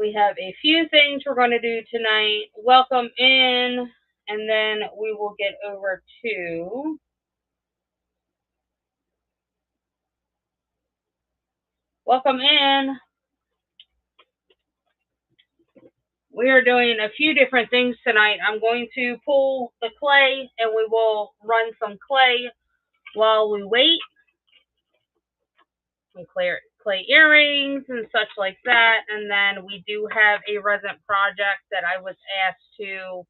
We have a few things we're going to do tonight. Welcome in, and then we will get over to welcome in. We are doing a few different things tonight. I'm going to pull the clay, and we will run some clay while we wait. Some clay earrings and such like that. And then we do have a resin project that I was asked to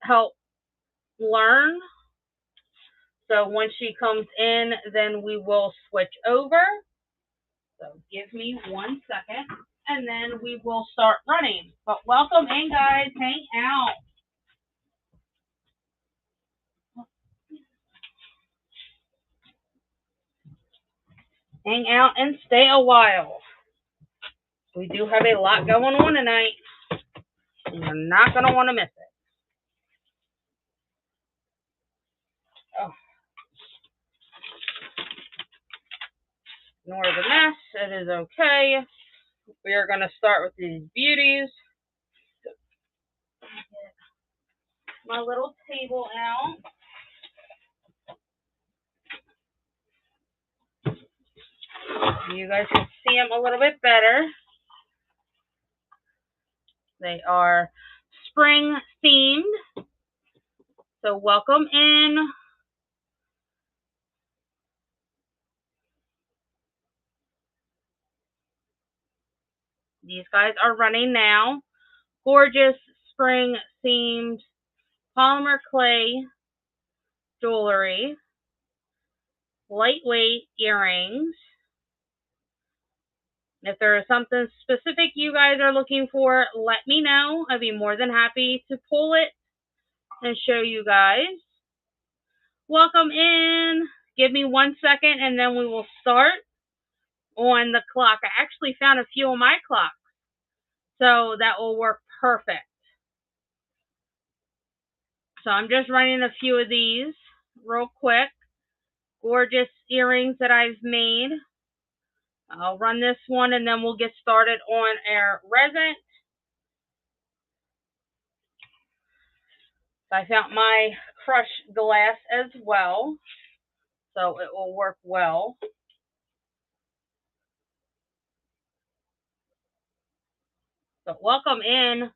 help learn. So once she comes in, then we will switch over. So give me 1 second, and then we will start running. But welcome in, guys. Hang out. Hang out and stay a while. We do have a lot going on tonight, and you're not going to want to miss it. Oh. Ignore the mess. It is okay. We are going to start with these beauties. Get my little table out. You guys can see them a little bit better. They are spring themed. So welcome in. These guys are running now. Gorgeous spring themed polymer clay jewelry. Lightweight earrings. If there is something specific you guys are looking for, let me know. I'd be more than happy to pull it and show you guys. Welcome in. Give me 1 second and then we will start on the clock. I actually found a few on my clock, so that will work perfect. So I'm just running a few of these real quick. Gorgeous earrings that I've made. I'll run this one and then we'll get started on our resin. I found my crushed glass as well, so it will work well. So welcome in. If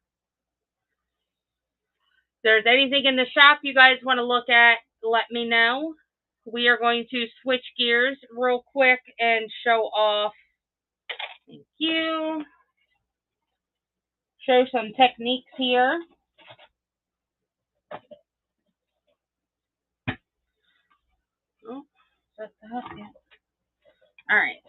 there's anything in the shop you guys want to look at, let me know. We are going to switch gears real quick and show off. Thank you. Show some techniques here. Oh, that's that. Yeah. All right.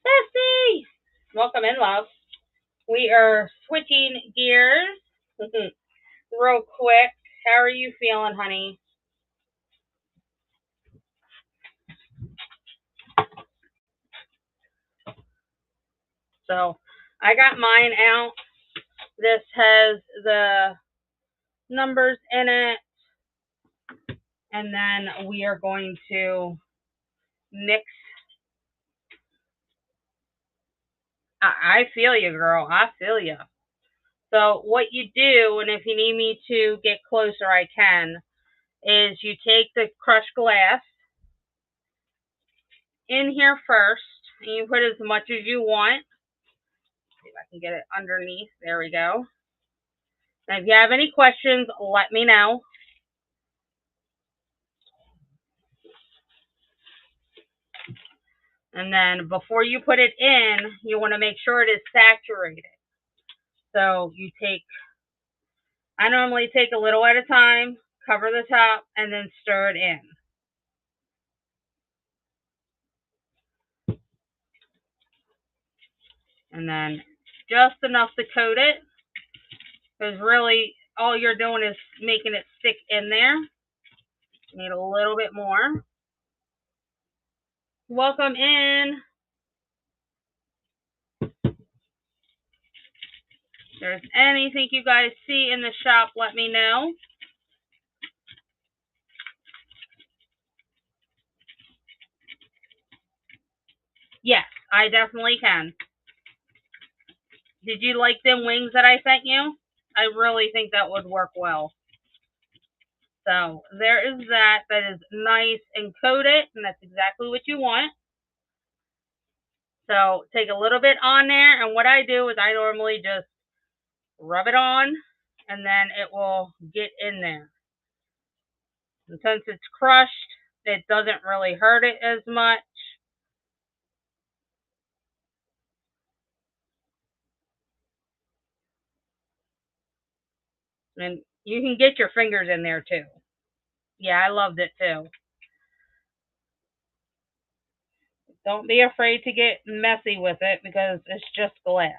Bessie! Welcome in, love. We are switching gears real quick. How are you feeling, honey? So I got mine out. This has the numbers in it. And then we are going to mix. I feel you, girl. I feel you. So what you do, and if you need me to get closer, I can, is you take the crushed glass in here first, and you put as much as you want. See if I can get it underneath. There we go. And if you have any questions, let me know. And then before you put it in, you want to make sure it is saturated. So you take, I normally take a little at a time, cover the top, and then stir it in. And then just enough to coat it, because really all you're doing is making it stick in there. Need a little bit more. Welcome in. there's anything you guys see in the shop, let me know. Yes, I definitely can. Did you like them wings that I sent you? I really think that would work well. So there is that. That is nice and coated, and that's exactly what you want. So take a little bit on there, and what I do is I normally just rub it on, and then it will get in there. And since it's crushed, it doesn't really hurt it as much. And you can get your fingers in there too. Yeah, I loved it too. Don't be afraid to get messy with it because it's just glass.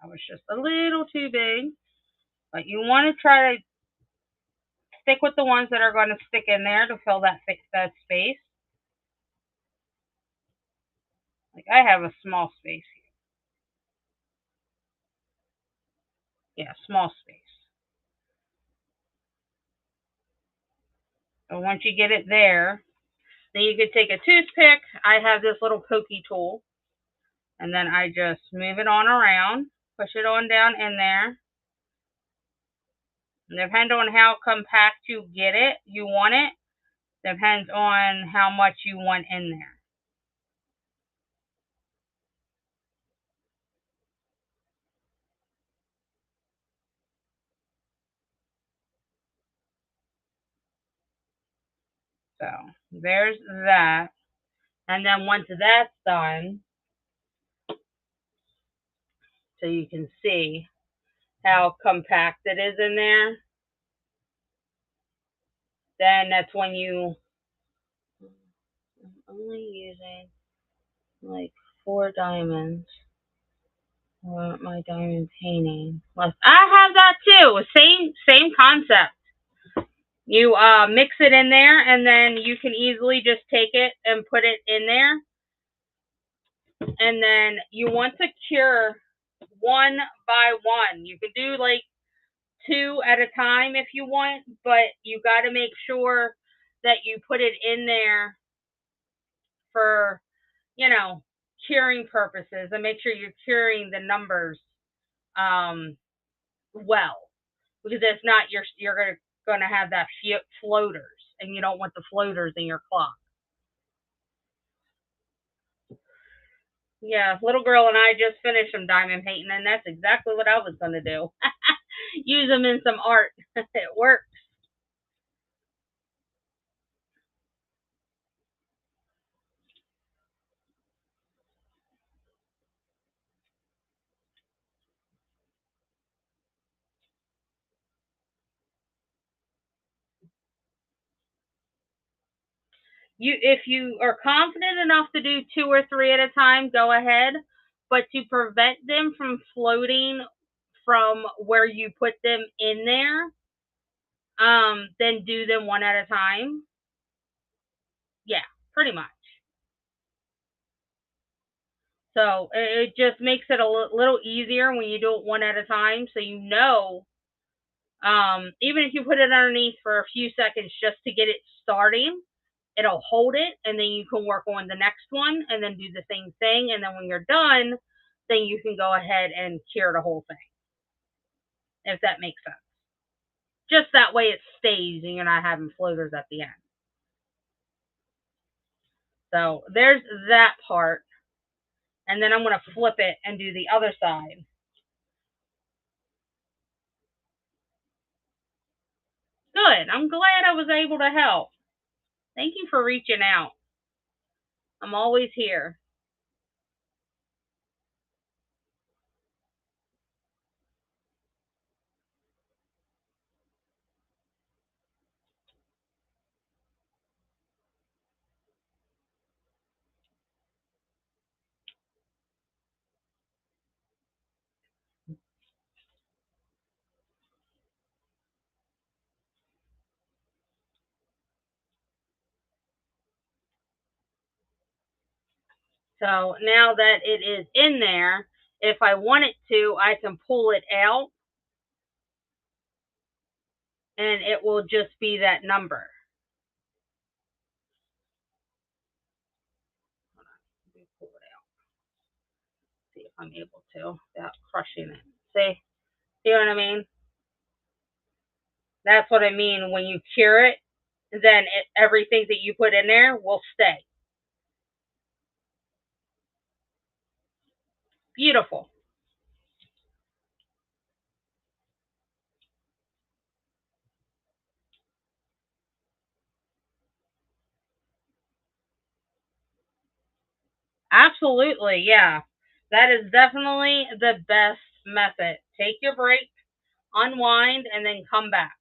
That was just a little too big. But you want to try to stick with the ones that are going to stick in there to fill that space. Like I have a small space here. Yeah, small space. So once you get it there, then you could take a toothpick. I have this little pokey tool. And then I just move it on around, push it on down in there. And depending on how compact you want it, depends on how much you want in there. So there's that. And then once that's done, so you can see how compact it is in there, then that's when I'm only using like 4 diamonds for my diamond painting. I have that too. Same concept. You mix it in there, and then you can easily just take it and put it in there. And then you want to cure one by one. You can do like 2 at a time if you want, but you got to make sure that you put it in there for, curing purposes, and make sure you're curing the numbers well, because if not, you're gonna have that floaters, and you don't want the floaters in your clock. Yeah, little girl and I just finished some diamond painting, and that's exactly what I was gonna do. Use them in some art. It works. If you are confident enough to do 2 or 3 at a time, go ahead. But to prevent them from floating from where you put them in there, then do them 1 at a time. Yeah, pretty much. So it just makes it a little easier when you do it 1 at a time. So even if you put it underneath for a few seconds just to get it starting, it'll hold it, and then you can work on the next one and then do the same thing. And then when you're done, then you can go ahead and cure the whole thing, if that makes sense. Just that way it stays and you're not having floaters at the end. So there's that part. And then I'm going to flip it and do the other side. Good. I'm glad I was able to help. Thank you for reaching out. I'm always here. So now that it is in there, if I want it to, I can pull it out and it will just be that number. Let me pull it out. See if I'm able to without crushing it. See? You know what I mean? That's what I mean. When you cure it, then everything that you put in there will stay. Beautiful. Absolutely, yeah. That is definitely the best method. Take your break, unwind, and then come back.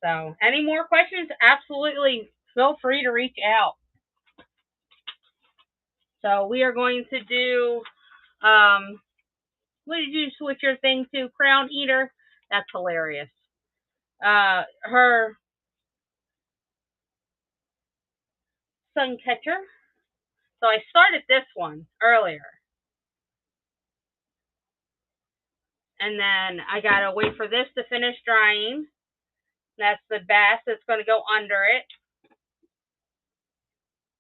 So, any more questions? Absolutely feel free to reach out. So, we are going to do, what did you switch your thing to? Crown Eater? That's hilarious. Her Sun Catcher. So, I started this one earlier. And then I gotta wait for this to finish drying. That's the bass that's going to go under it.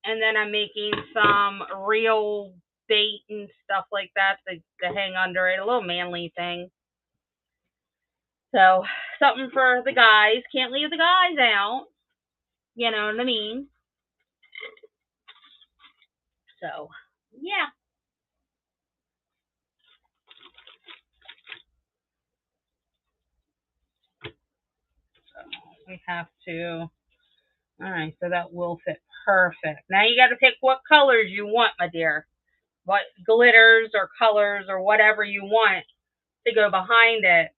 And then I'm making some real bait and stuff like that to hang under it. A little manly thing. So, something for the guys. Can't leave the guys out. You know what I mean? So, yeah. So, we have to. Alright, so that will fit perfect. Now you got to pick what colors you want, my dear. What glitters or colors or whatever you want to go behind it.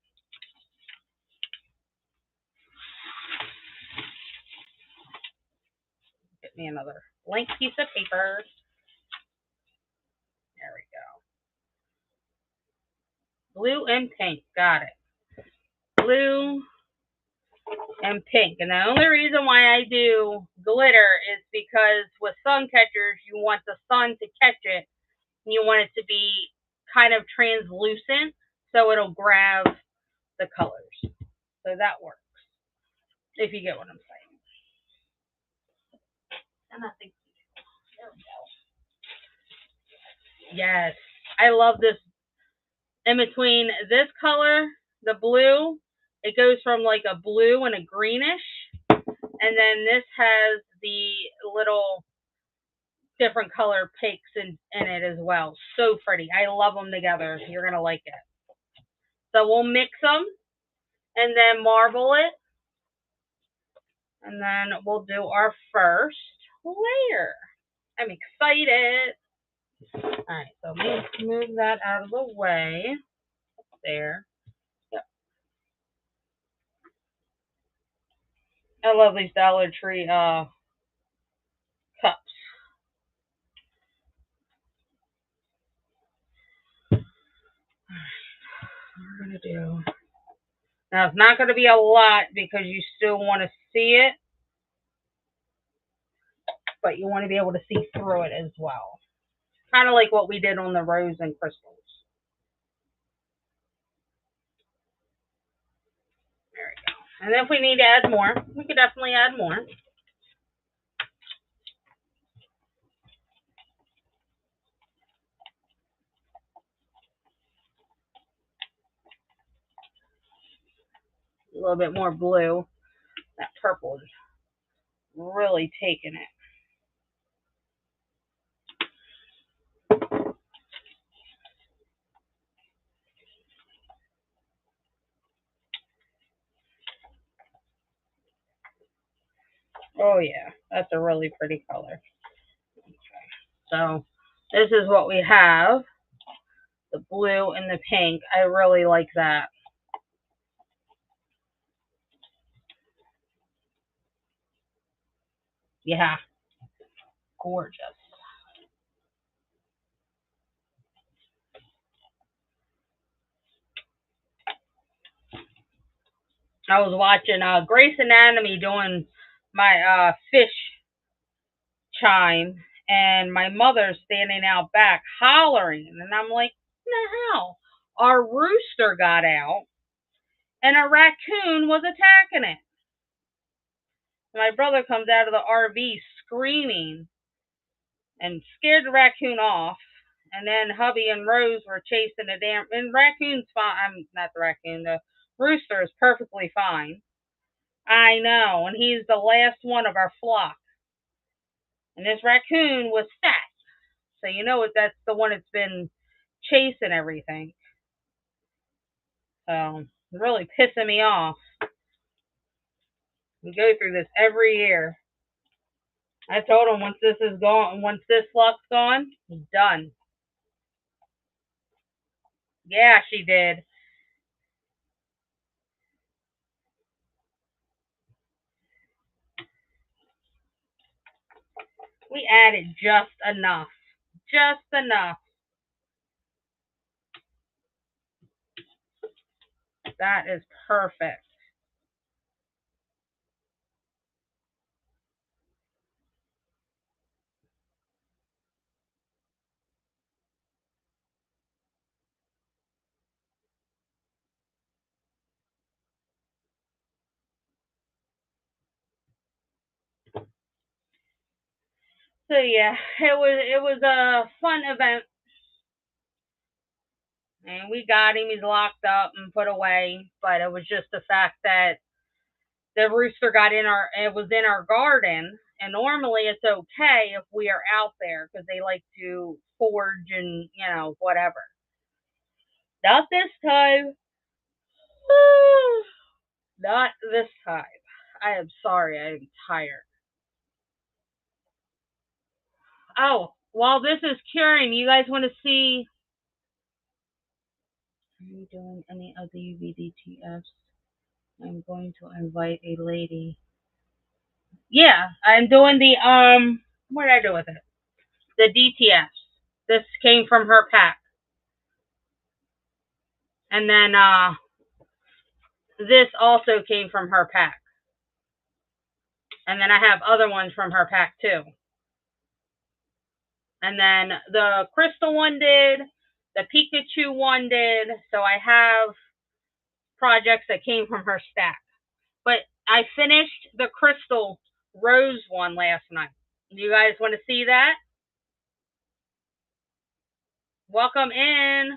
Get me another blank piece of paper. There we go. Blue and pink. Got it. Blue and pink. And the only reason why I do glitter is because with sun catchers, you want the sun to catch it. And you want it to be kind of translucent so it'll grab the colors. So that works. If you get what I'm saying. And I think there we go. Yes. I love this. In between this color, the blue, it goes from like a blue and a greenish. And then this has the little different color pinks in it as well. So pretty. I love them together. You're going to like it. So we'll mix them and then marble it. And then we'll do our first layer. I'm excited. Alright, so let me move that out of the way. There. Yep. I love these Dollar Tree cups. We're going to do. Now, it's not going to be a lot because you still want to see it, but you want to be able to see through it as well. Kind of like what we did on the rose and crystals. There we go. And if we need to add more, we could definitely add more. A little bit more blue. That purple is really taking it. Oh yeah, that's a really pretty color. Okay. So this is what we have. The blue and the pink. I really like that. Yeah. Gorgeous. I was watching Grey's Anatomy doing my fish chime, and my mother's standing out back hollering. And I'm like, what the hell? Our rooster got out and a raccoon was attacking it. My brother comes out of the RV screaming and scared the raccoon off. And then hubby and Rose were chasing the damn, and raccoon's fine. I'm not the raccoon, the rooster is perfectly fine. I know, and he's the last one of our flock. And this raccoon was fat. So you know what, that's the one that's been chasing everything. So really pissing me off. We go through this every year. I told him once this is gone, once this luck's gone, it's done. Yeah, she did. We added just enough. Just enough. That is perfect. So yeah, it was a fun event, and we got him. He's locked up and put away. But it was just the fact that the rooster got in our, it was in our garden, and normally it's okay if we are out there because they like to forage and whatever. Not this time. Not this time. I am sorry. I am tired. Oh, while this is curing, you guys want to see? Are you doing any of the UVDTFs? I'm going to invite a lady. Yeah, I'm doing the what did I do with it? The DTFs. This came from her pack. And then this also came from her pack. And then I have other ones from her pack too. And then the crystal one did, the Pikachu one did. So I have projects that came from her stack. But I finished the crystal rose one last night. You guys want to see that? Welcome in.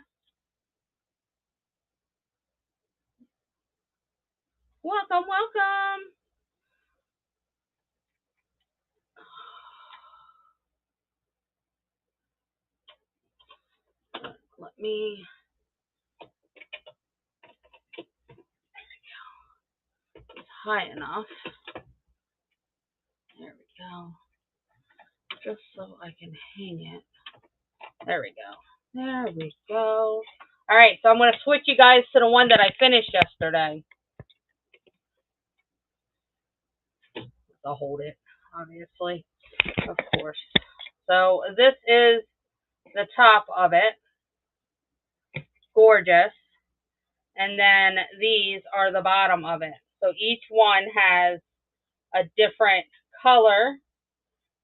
Welcome, welcome. Let me. It's high enough. There we go. Just so I can hang it. There we go. There we go. All right, so I'm going to switch you guys to the one that I finished yesterday. I'll hold it, obviously, of course. So this is the top of it. Gorgeous. And then these are the bottom of it. So each one has a different color,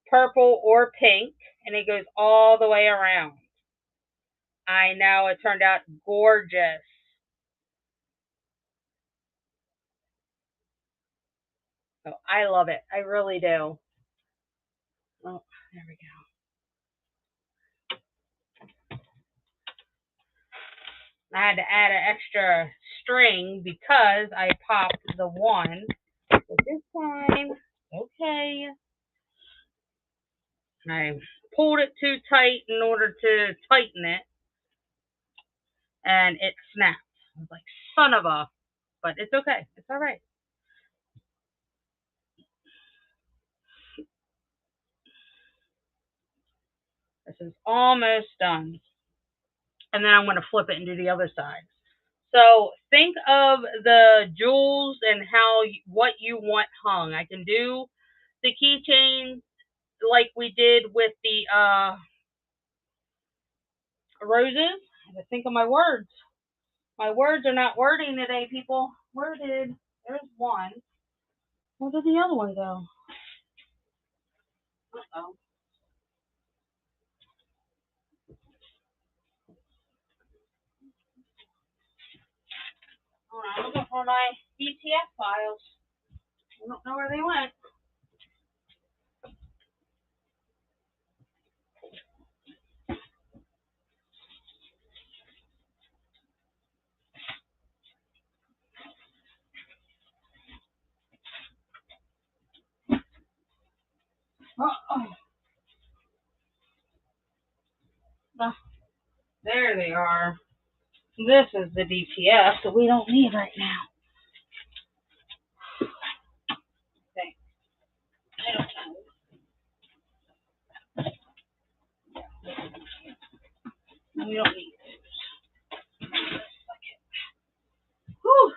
purple or pink, and it goes all the way around. I know, it turned out gorgeous. So I love it. I really do. Oh, there we go. I had to add an extra string because I popped the one. But this time, okay. I pulled it too tight in order to tighten it, and it snapped. I was like, son of a, but it's okay. It's all right. This is almost done. And then I'm going to flip it and do the other side. So think of the jewels and what you want hung. I can do the keychains like we did with the roses. I have to think of my words. My words are not wording today, people. There's one. Where did the other one go? Uh-oh. Hold on, I'm looking for my DTF files. I don't know where they went. Oh, there they are. This is the DTF that we don't need right now. Okay. I don't know. We don't need those. Whew.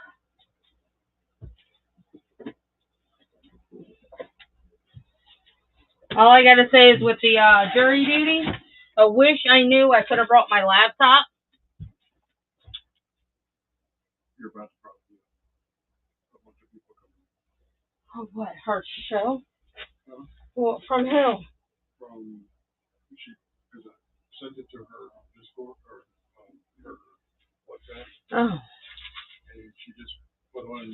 All I gotta say is with the jury duty, I wish I knew I could have brought my laptop. You're about to probably a bunch of people coming. Oh, what? Her show? Huh? Well, from who? From she, because I sent it to her Discord or her WhatsApp, Oh. and she just put on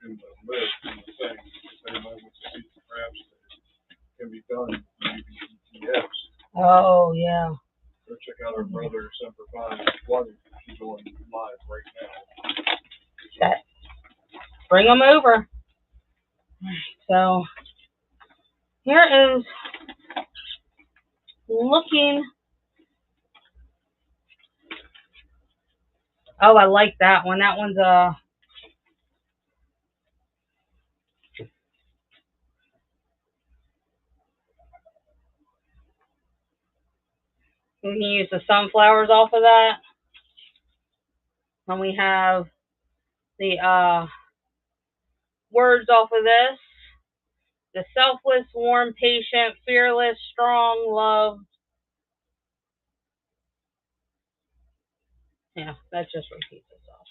in the list in the thing if anybody wants to see the crafts that can be done using ETFs. Oh, yeah. Go check out her brother Semper Fi. She's on live right now. That. Bring them over. So here is looking. Oh, I like that one. That one's we can use the sunflowers off of that. And we have the words off of this. The selfless, warm, patient, fearless, strong, loved. Yeah, that just repeats itself.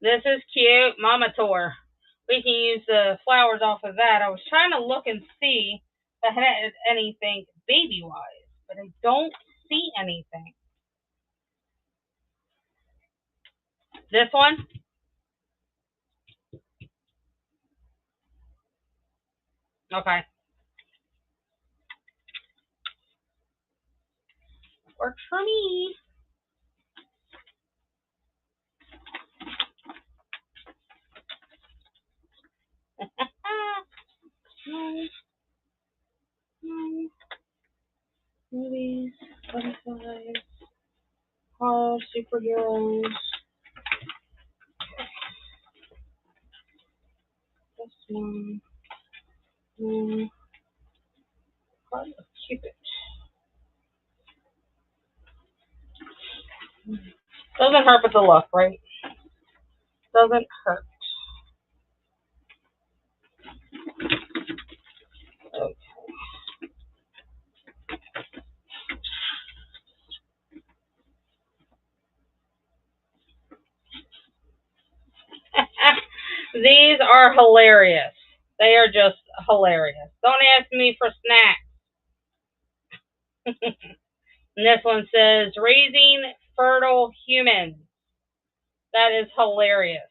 This is cute. Mama Tour. We can use the flowers off of that. I was trying to look and see if I had anything baby-wise, but I don't see anything. This one? Okay. Works for me. Movies, butterflies, horror, superheroes. This one. Heart of Cupid. Doesn't hurt with the look, right? Doesn't hurt. Okay. These are hilarious. They are just hilarious. Don't ask me for snacks. And this one says, raising fertile humans. That is hilarious.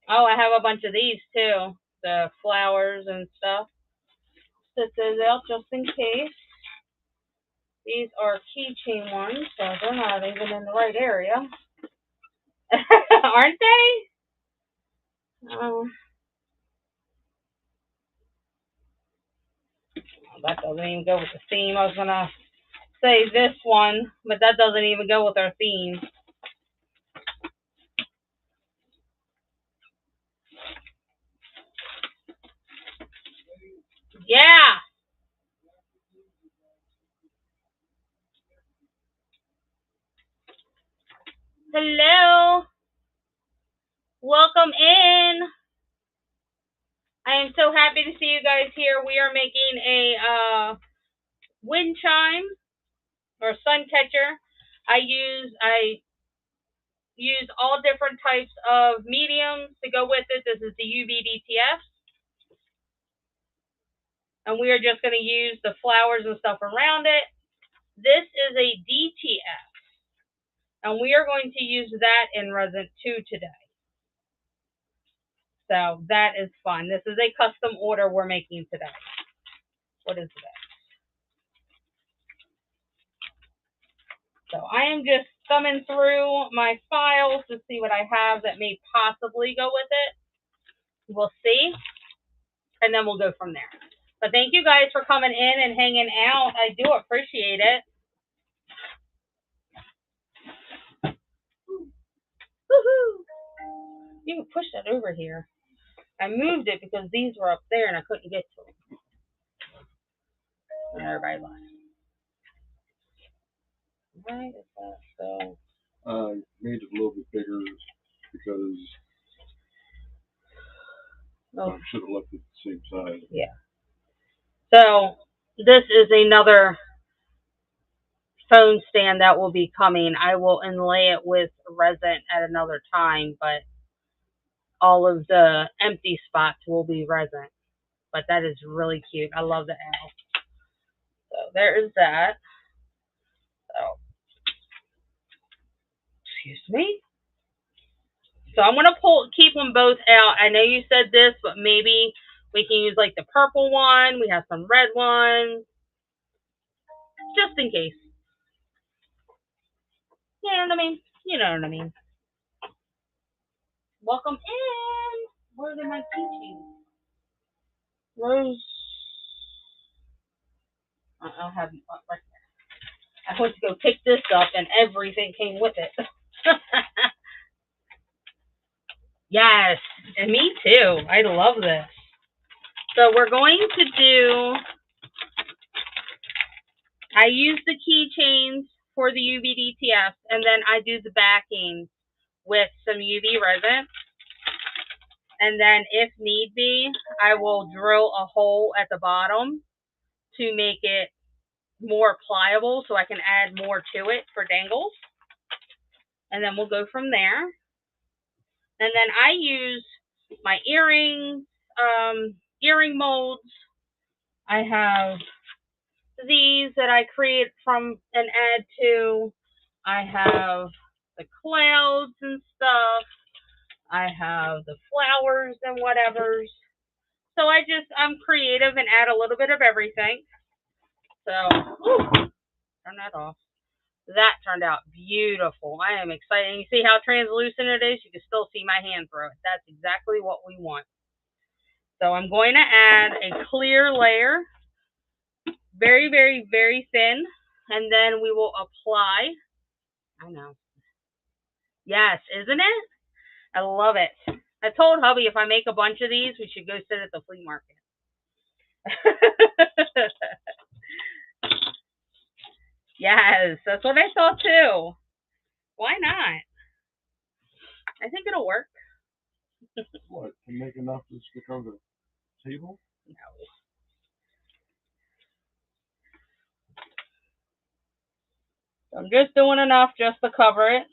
Oh, I have a bunch of these too. The flowers and stuff. This is out just in case. These are keychain ones, so they're not even in the right area. Aren't they? That doesn't even go with the theme. I was going to say this one, but that doesn't even go with our theme. Yeah. Hello. Welcome in. I am so happy to see you guys here. We are making a wind chime or sun catcher. I use all different types of mediums to go with it. This is the UV DTF. and we are just going to use the flowers and stuff around it. This is a DTF, and we are going to use that in resin 2 today. So that is fun. This is a custom order we're making today. What is this? So I am just thumbing through my files to see what I have that may possibly go with it. We'll see, and then we'll go from there. But thank you guys for coming in and hanging out. I do appreciate it. Woohoo! You can push that over here. I moved it because these were up there and I couldn't get to them. And everybody left. Why is that so? Made it a little bit bigger because I should have left it the same size. Yeah. So this is another phone stand that will be coming. I will inlay it with resin at another time, but all of the empty spots will be resin. But that is really cute. I love the owl. So there is that. So, excuse me. So I'm gonna keep them both out. I know you said this, but maybe we can use like the purple one. We have some red ones, just in case. You know what I mean? You know what I mean. Welcome in. Where are my keychains? Rose. I'll have you up right there. I went to go pick this up, and everything came with it. Yes, and me too. I love this. So we're going to do, I use the keychains for the UV DTF, and then I do the backing with some UV resin. And then if need be, I will drill a hole at the bottom to make it more pliable so I can add more to it for dangles. And then we'll go from there. And then I use my earrings, earring molds. I have these that I create from and add to. I have the clouds and stuff. I have the flowers and whatevers. So I'm creative and add a little bit of everything. So, turn that off. That turned out beautiful. I am excited. And you see how translucent it is? You can still see my hand through it. That's exactly what we want. So I'm going to add a clear layer, very, very, very thin, and then we will apply. I know. Yes, isn't it? I love it. I told hubby if I make a bunch of these, we should go sit at the flea market. Yes, that's what I thought too. Why not? I think it'll work. What? Can you make enough to stick on the table? No. I'm just doing enough just to cover it,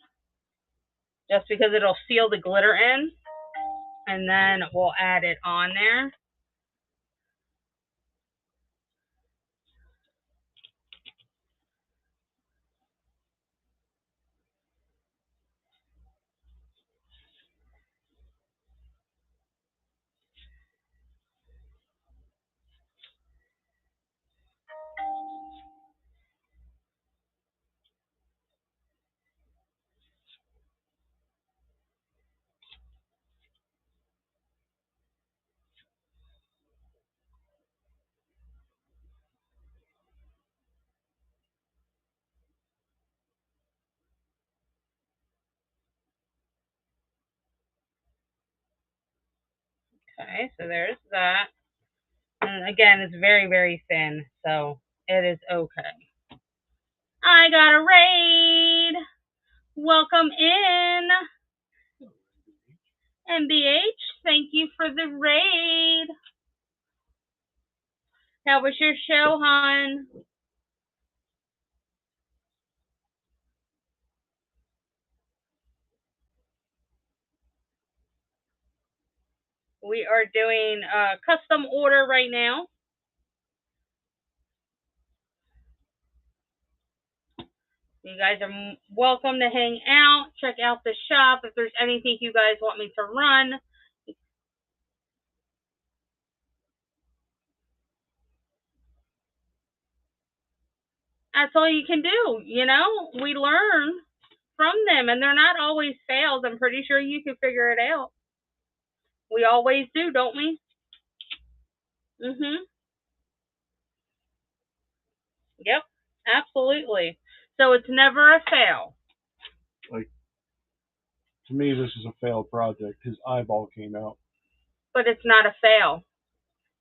just because it'll seal the glitter in, and then we'll add it on there. Okay, so there's that. And again, it's very, very thin, so it is okay. I got a raid. Welcome in. MBH, thank you for the raid. How was your show, hon? We are doing a custom order right now. You guys are welcome to hang out, check out the shop. If there's anything you guys want me to run, that's all you can do. You know, we learn from them, and they're not always fails. I'm pretty sure you can figure it out. We always do, don't we? Yep, absolutely. So it's never a fail. Like, to me, this is a failed project. His eyeball came out. But it's not a fail.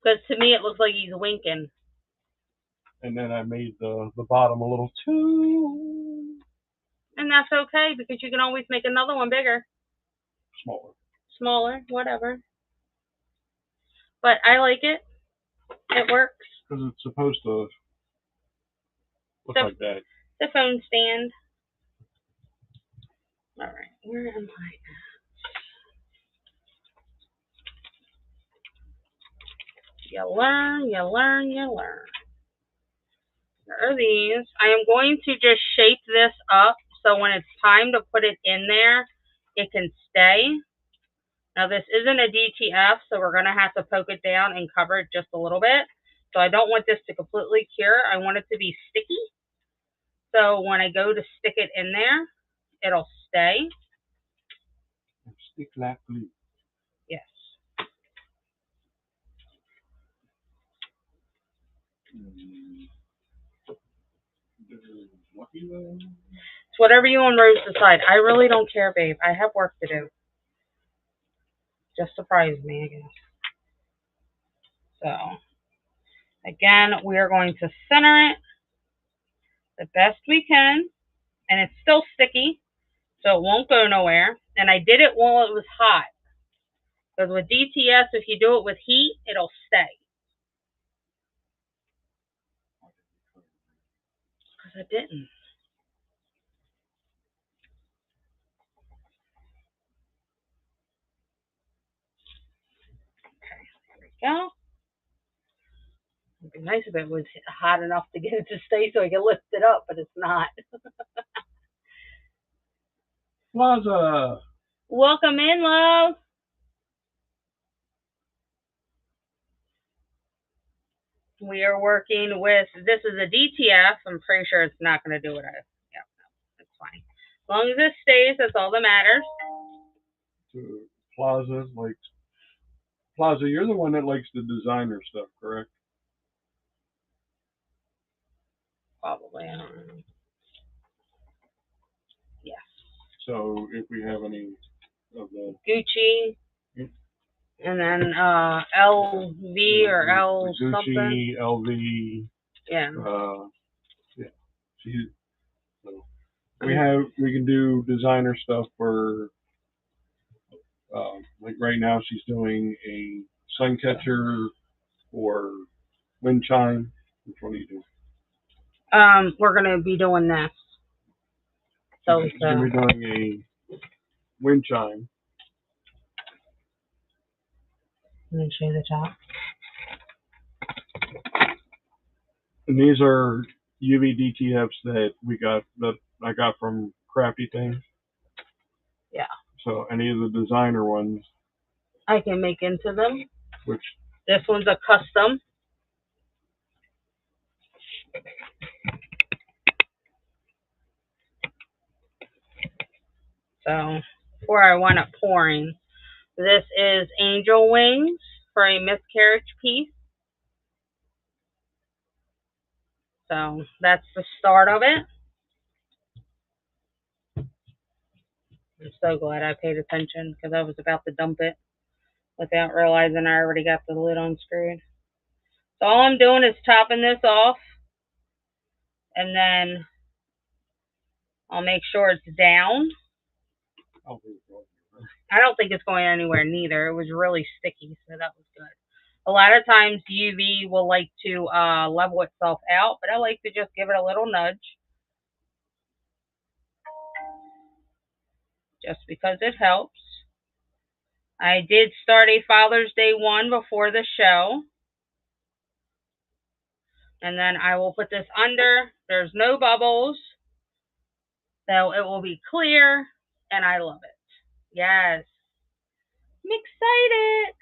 Because to me, it looks like he's winking. And then I made the bottom a little too And that's okay, because you can always make another one bigger. smaller. Smaller, whatever. But I like it. It works. Because it's supposed to look like that. The phone stand. All right, where am I at? You learn, you learn, you learn. There are these. I am going to just shape this up so when it's time to put it in there, it can stay. Now this isn't a DTF, so we're going to have to poke it down and cover it just a little bit. So I don't want this to completely cure. I want it to be sticky. So when I go to stick it in there, it'll stay. Stick like glue. Yes. It's whatever you and Rose decide. I really don't care, babe. I have work to do. Just surprise me, I guess. So, again, we are going to center it the best we can. And it's still sticky, so it won't go nowhere. And I did it while it was hot. Because with DTS, if you do it with heat, it'll stay. Because I didn't. Okay, there we go. It'd be nice if it was hot enough to get it to stay so I can lift it up, but it's not. Plaza. Welcome in, love. We are working with, this is a DTF. I'm pretty sure it's not going to do what I, yeah, no, it's fine. As long as it stays, that's all that matters. Plaza, you're the one that likes the designer stuff, correct? Probably, I don't know. Yes. So if we have any of the Gucci, and then LV or L Gucci, something. LV. Yeah. Yeah. So we can do designer stuff for like right now she's doing a sun catcher or wind chime. Which one do you do? We're gonna be doing this. So she's gonna be doing a wind chime. Let me show you the top. And these are UV DTFs that I got from Crafty Things. Yeah. So any of the designer ones I can make into them. Which this one's a custom. So before I wind up pouring, this is angel wings for a miscarriage piece. So that's the start of it. I'm so glad I paid attention because I was about to dump it without realizing I already got the lid unscrewed. So all I'm doing is topping this off, and then I'll make sure it's down. I don't think it's going anywhere neither. It was really sticky, so that was good. A lot of times UV will like to level itself out, but I like to just give it a little nudge. Just because it helps. I did start a Father's Day one before the show. And then I will put this under. There's no bubbles. So it will be clear, and I love it. Yes. I'm excited.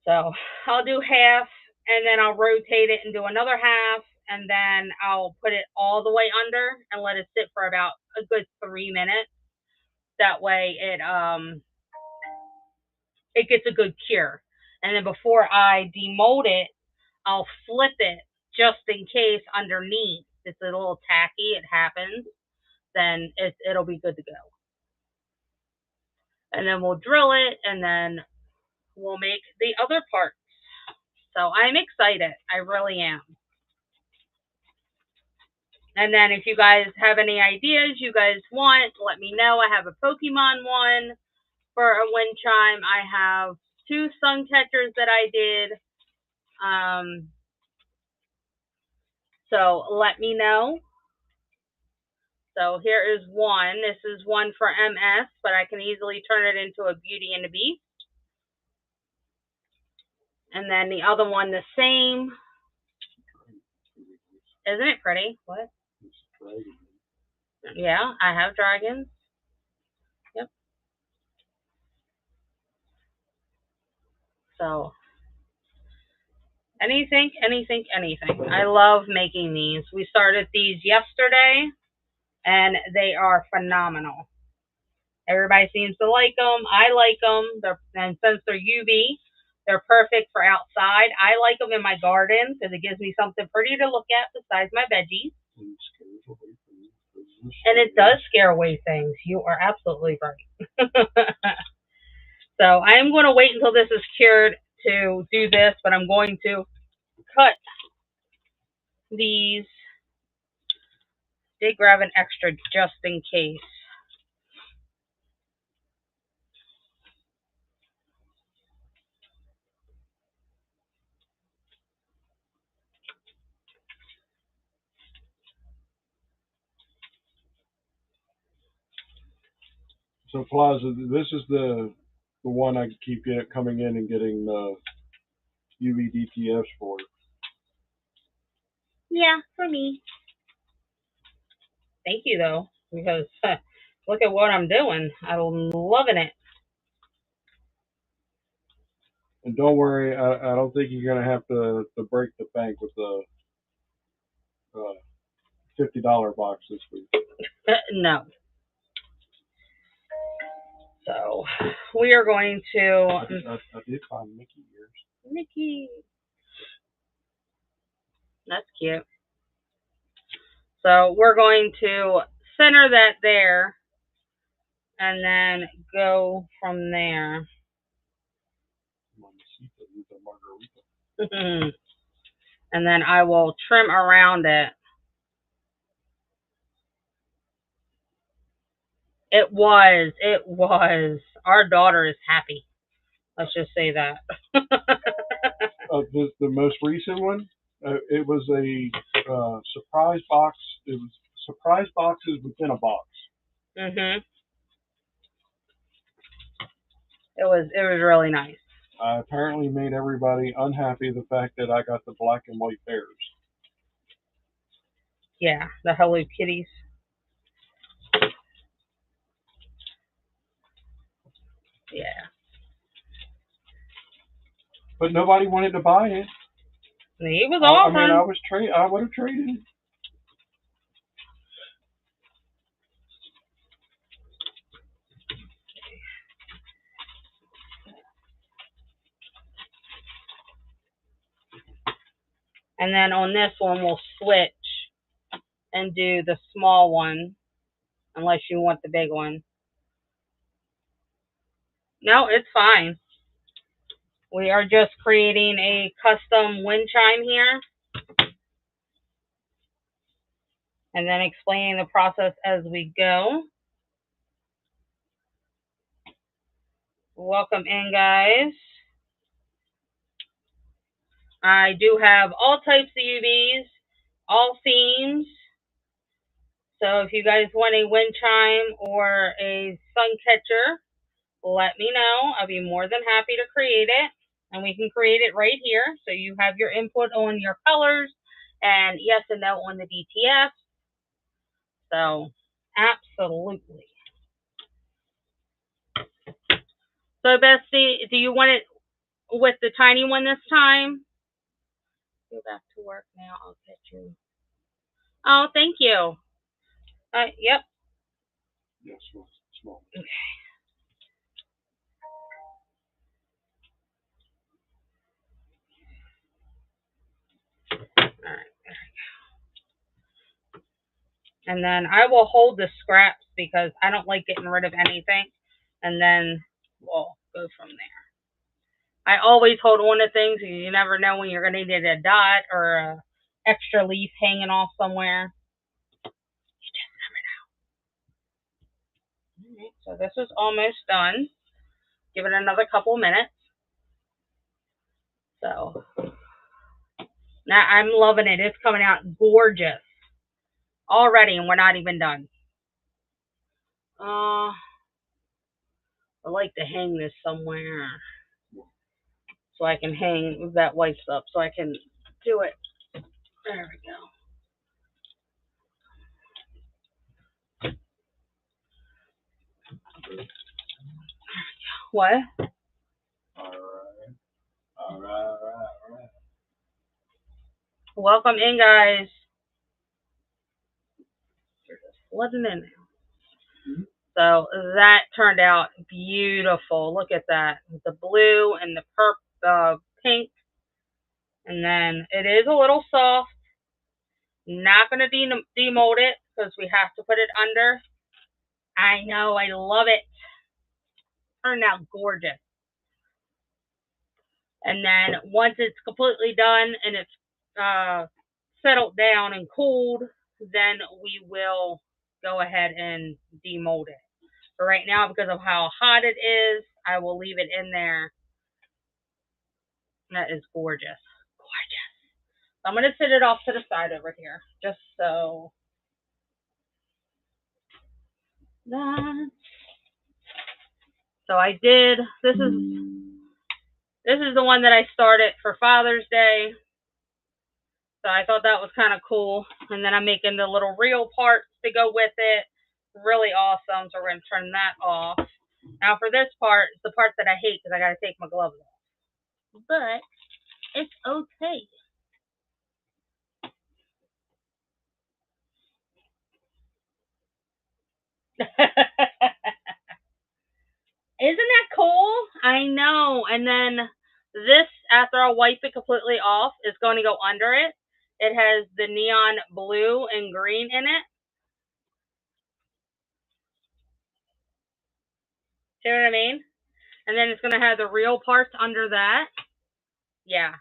So I'll do half, and then I'll rotate it and do another half, and then I'll put it all the way under and let it sit for about a good 3 minutes. That way it gets a good cure. And then before I demold it, I'll flip it just in case underneath it's a little tacky, it happens, then it'll be good to go. And then we'll drill it, and then we'll make the other parts. So I'm excited. I really am. And then if you guys have any ideas you guys want, let me know. I have a Pokemon one for a wind chime. I have 2 sun catchers that I did. So let me know. So here is one. This is one for MS, but I can easily turn it into a Beauty and the Beast. And then the other one the same. Isn't it pretty? What? Yeah, I have dragons. Yep. So anything. I love making these. We started these yesterday, and they are phenomenal. Everybody seems to like them. I like them. And since they're UV, they're perfect for outside. I like them in my garden because it gives me something pretty to look at besides my veggies. And it does scare away things. You are absolutely right. So I am going to wait until this is cured to do this, but I'm going to cut these. Did grab an extra just in case. So Plaza, this is the one I keep coming in and getting UV DTFs for. Yeah, for me. Thank you though, because look at what I'm doing. I'm loving it. And don't worry, I don't think you're gonna have to break the bank with the $50 box this week. No. So we are going to. I did find Mickey ears. Mickey. That's cute. So we're going to center that there, and then go from there. And then I will trim around it. It was. Our daughter is happy. Let's just say that. The most recent one, it was a surprise box. It was surprise boxes within a box. It was really nice. I apparently made everybody unhappy the fact that I got the black and white bears. Yeah, the Hello Kitties. Yeah. But nobody wanted to buy it. He was awesome. I mean, I would have traded it. And then on this one, we'll switch and do the small one, unless you want the big one. No, it's fine. We are just creating a custom wind chime here. And then explaining the process as we go. Welcome in, guys. I do have all types of UVs, all themes. So if you guys want a wind chime or a sun catcher, let me know. I'll be more than happy to create it. And we can create it right here. So you have your input on your colors and yes and no on the DTF. So, absolutely. So, Bestie, do you want it with the tiny one this time? Go back to work now. I'll get you. Oh, thank you. Yep. Yes, small. Okay. All right. And then I will hold the scraps because I don't like getting rid of anything. And then we'll go from there. I always hold on to things because you never know when you're going to need a dot or a extra leaf hanging off somewhere. You just never know. All right, so this is almost done. Give it another couple minutes. So now I'm loving it. It's coming out gorgeous already, and we're not even done. I like to hang this somewhere so I can hang that white stuff so I can do it. There we go. What? All right. Welcome in, guys. They're just flooding in now. So that turned out beautiful. Look at that. The blue and the pink. And then it is a little soft. Not going to demold it because we have to put it under. I know. I love it. Turned out gorgeous. And then once it's completely done and it's settled down and cooled, then we will go ahead and demold it. But right now, because of how hot it is, I will leave it in there. That is gorgeous. Gorgeous. I'm going to sit it off to the side over here, just so that. So I did. This is the one that I started for Father's Day. So I thought that was kind of cool. And then I'm making the little reel parts to go with it. Really awesome. So we're going to turn that off. Now for this part, it's the part that I hate because I got to take my gloves off. But it's okay. Isn't that cool? I know. And then this, after I wipe it completely off, is going to go under it. It has the neon blue and green in it. See what I mean? And then it's going to have the real parts under that. Yeah.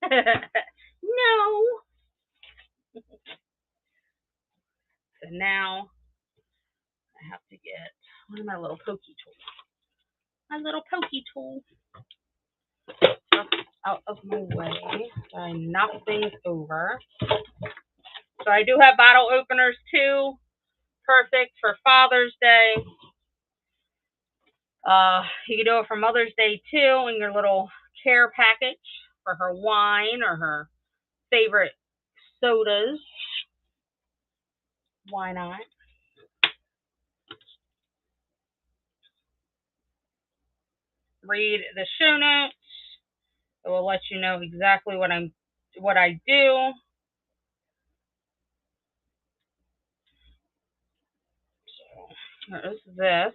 No. So now I have to get one of my little pokey tools. My little pokey tool. Out of my way. So I knock things over. So I do have bottle openers too. Perfect for Father's Day. You can do it for Mother's Day too in your little care package for her wine or her favorite sodas. Why not? Read the show notes. It will let you know exactly what I do. So there's this.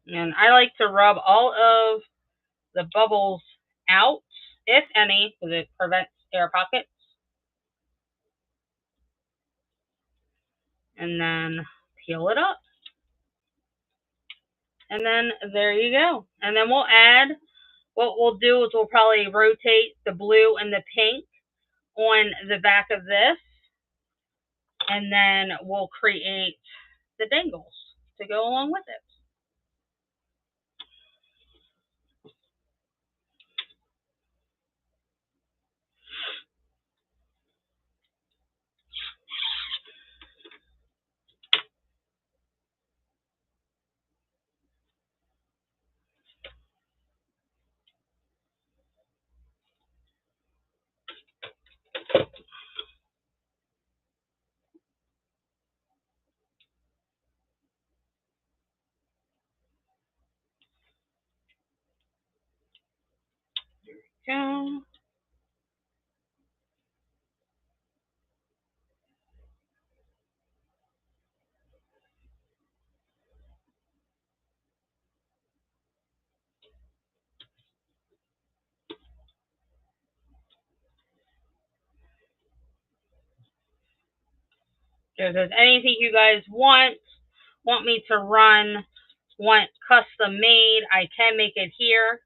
And I like to rub all of the bubbles out, if any, because it prevents air pockets. And then peel it up. And then there you go. And then we'll add, what we'll do is we'll probably rotate the blue and the pink on the back of this. And then we'll create the dangles to go along with it. go. If there's anything you guys want me to run, want custom made, I can make it here.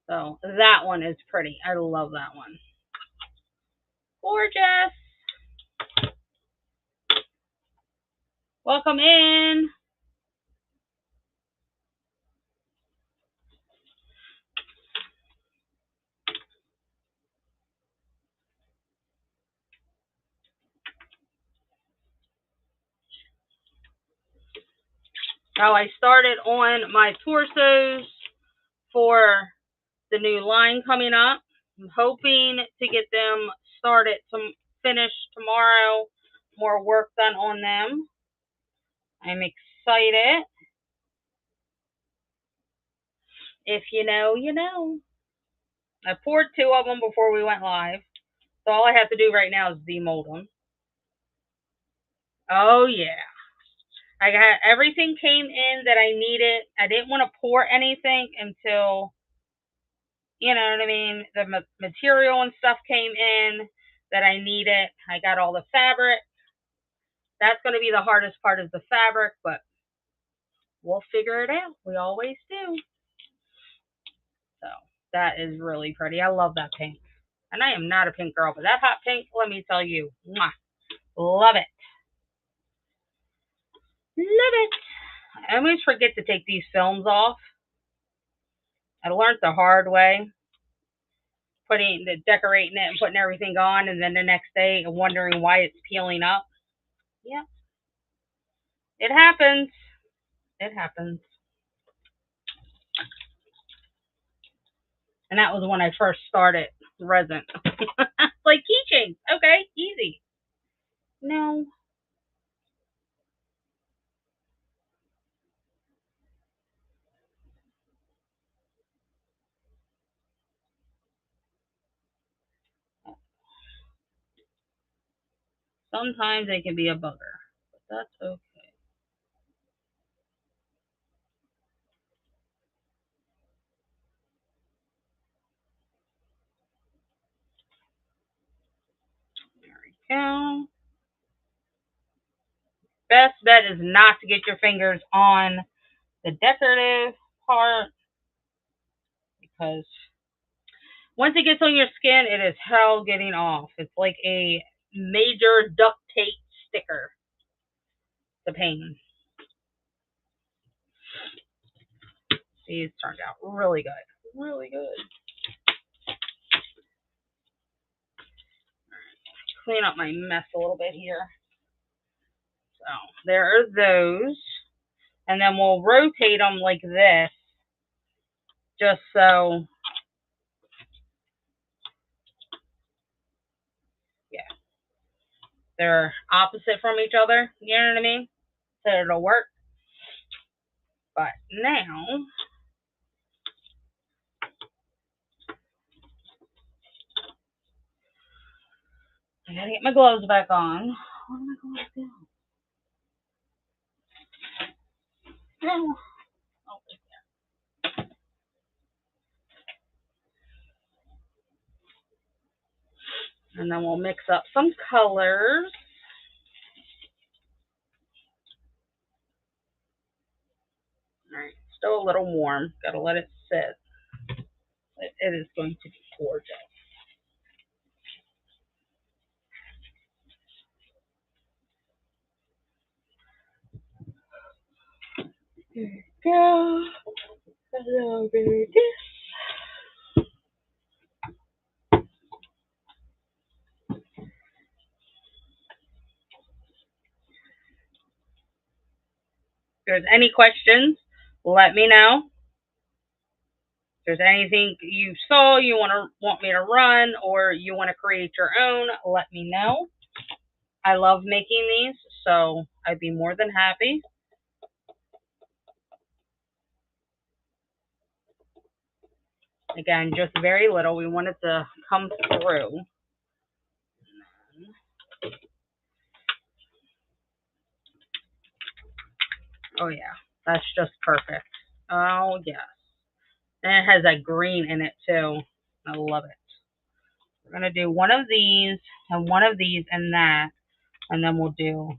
So that one is pretty. I love that one. Gorgeous. Welcome in. Now I started on my torsos for the new line coming up. I'm hoping to get them started to finish tomorrow. More work done on them. I'm excited. If you know, you know. I poured 2 of them before we went live. So all I have to do right now is demold them. Oh, yeah. I got everything came in that I needed. I didn't want to pour anything until, you know what I mean, the material and stuff came in that I needed. I got all the fabric. That's going to be the hardest part, is the fabric, but we'll figure it out. We always do. So that is really pretty. I love that pink. And I am not a pink girl, but that hot pink, let me tell you, mwah, love it. Love it. I always forget to take these films off. I learned the hard way, decorating it and putting everything on, and then the next day wondering why it's peeling up. Yeah. It happens. It happens. And that was when I first started resin. Like keychains. Okay, easy. No. Sometimes they can be a bugger, but that's okay. There we go. Best bet is not to get your fingers on the decorative part, because once it gets on your skin, it is hell getting off. It's like a major duct tape sticker. The pain. These turned out really good. Really good. Clean up my mess a little bit here. So there are those. And then we'll rotate them like this, just so, yeah, they're opposite from each other. You know what I mean? So it'll work. But now, I gotta get my gloves back on. What am I going to do? No. Oh, right there. And then we'll mix up some colors. All right, still a little warm. Gotta let it sit. It is going to be gorgeous. There we go. Hello, baby. If there's any questions, let me know. If there's anything you saw you want me to run, or you want to create your own, let me know. I love making these, so I'd be more than happy. Again, just very little. We want it to come through. Oh yeah, that's just perfect. Oh yes. And it has that green in it too. I love it. We're gonna do one of these and one of these and that, and then we'll do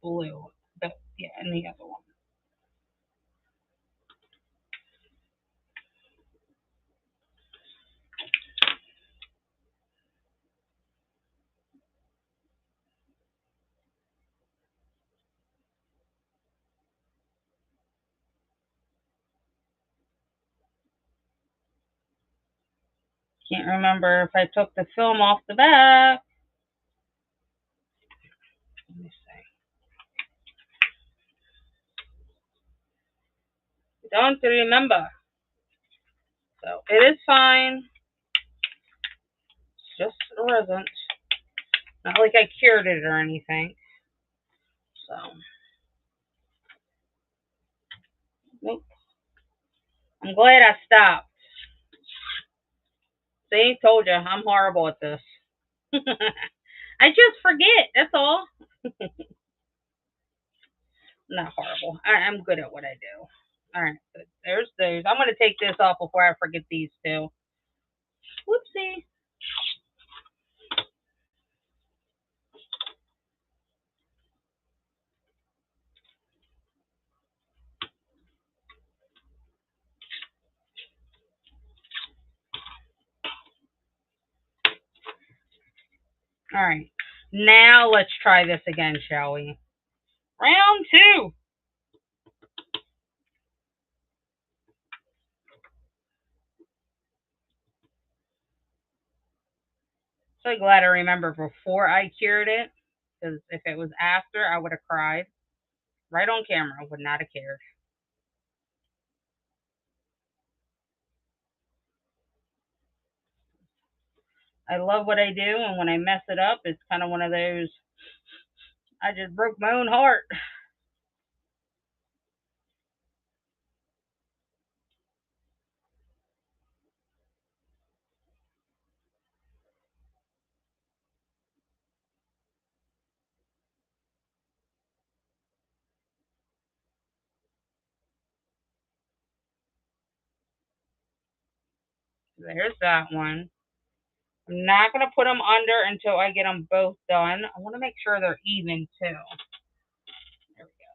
blue. Yeah, and the other one. Can't remember if I took the film off the back. Let me see. Don't remember. So it is fine. It's just resin. Not like I cured it or anything. So, nope. I'm glad I stopped. See, told you, I'm horrible at this. I just forget, that's all. Not horrible. I'm good at what I do. Alright, there's those. I'm going to take this off before I forget these two. Whoopsie. Alright, now let's try this again, shall we? Round two. So glad I remember before I cured it, because if it was after, I would have cried. Right on camera, would not have cared. I love what I do, and when I mess it up, it's kind of one of those, I just broke my own heart. There's that one. I'm not going to put them under until I get them both done. I want to make sure they're even, too. There we go.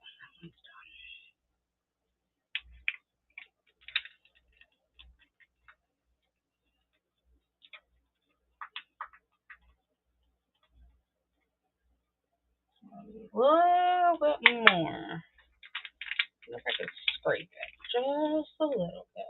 A little bit more. See if I can scrape it just a little bit.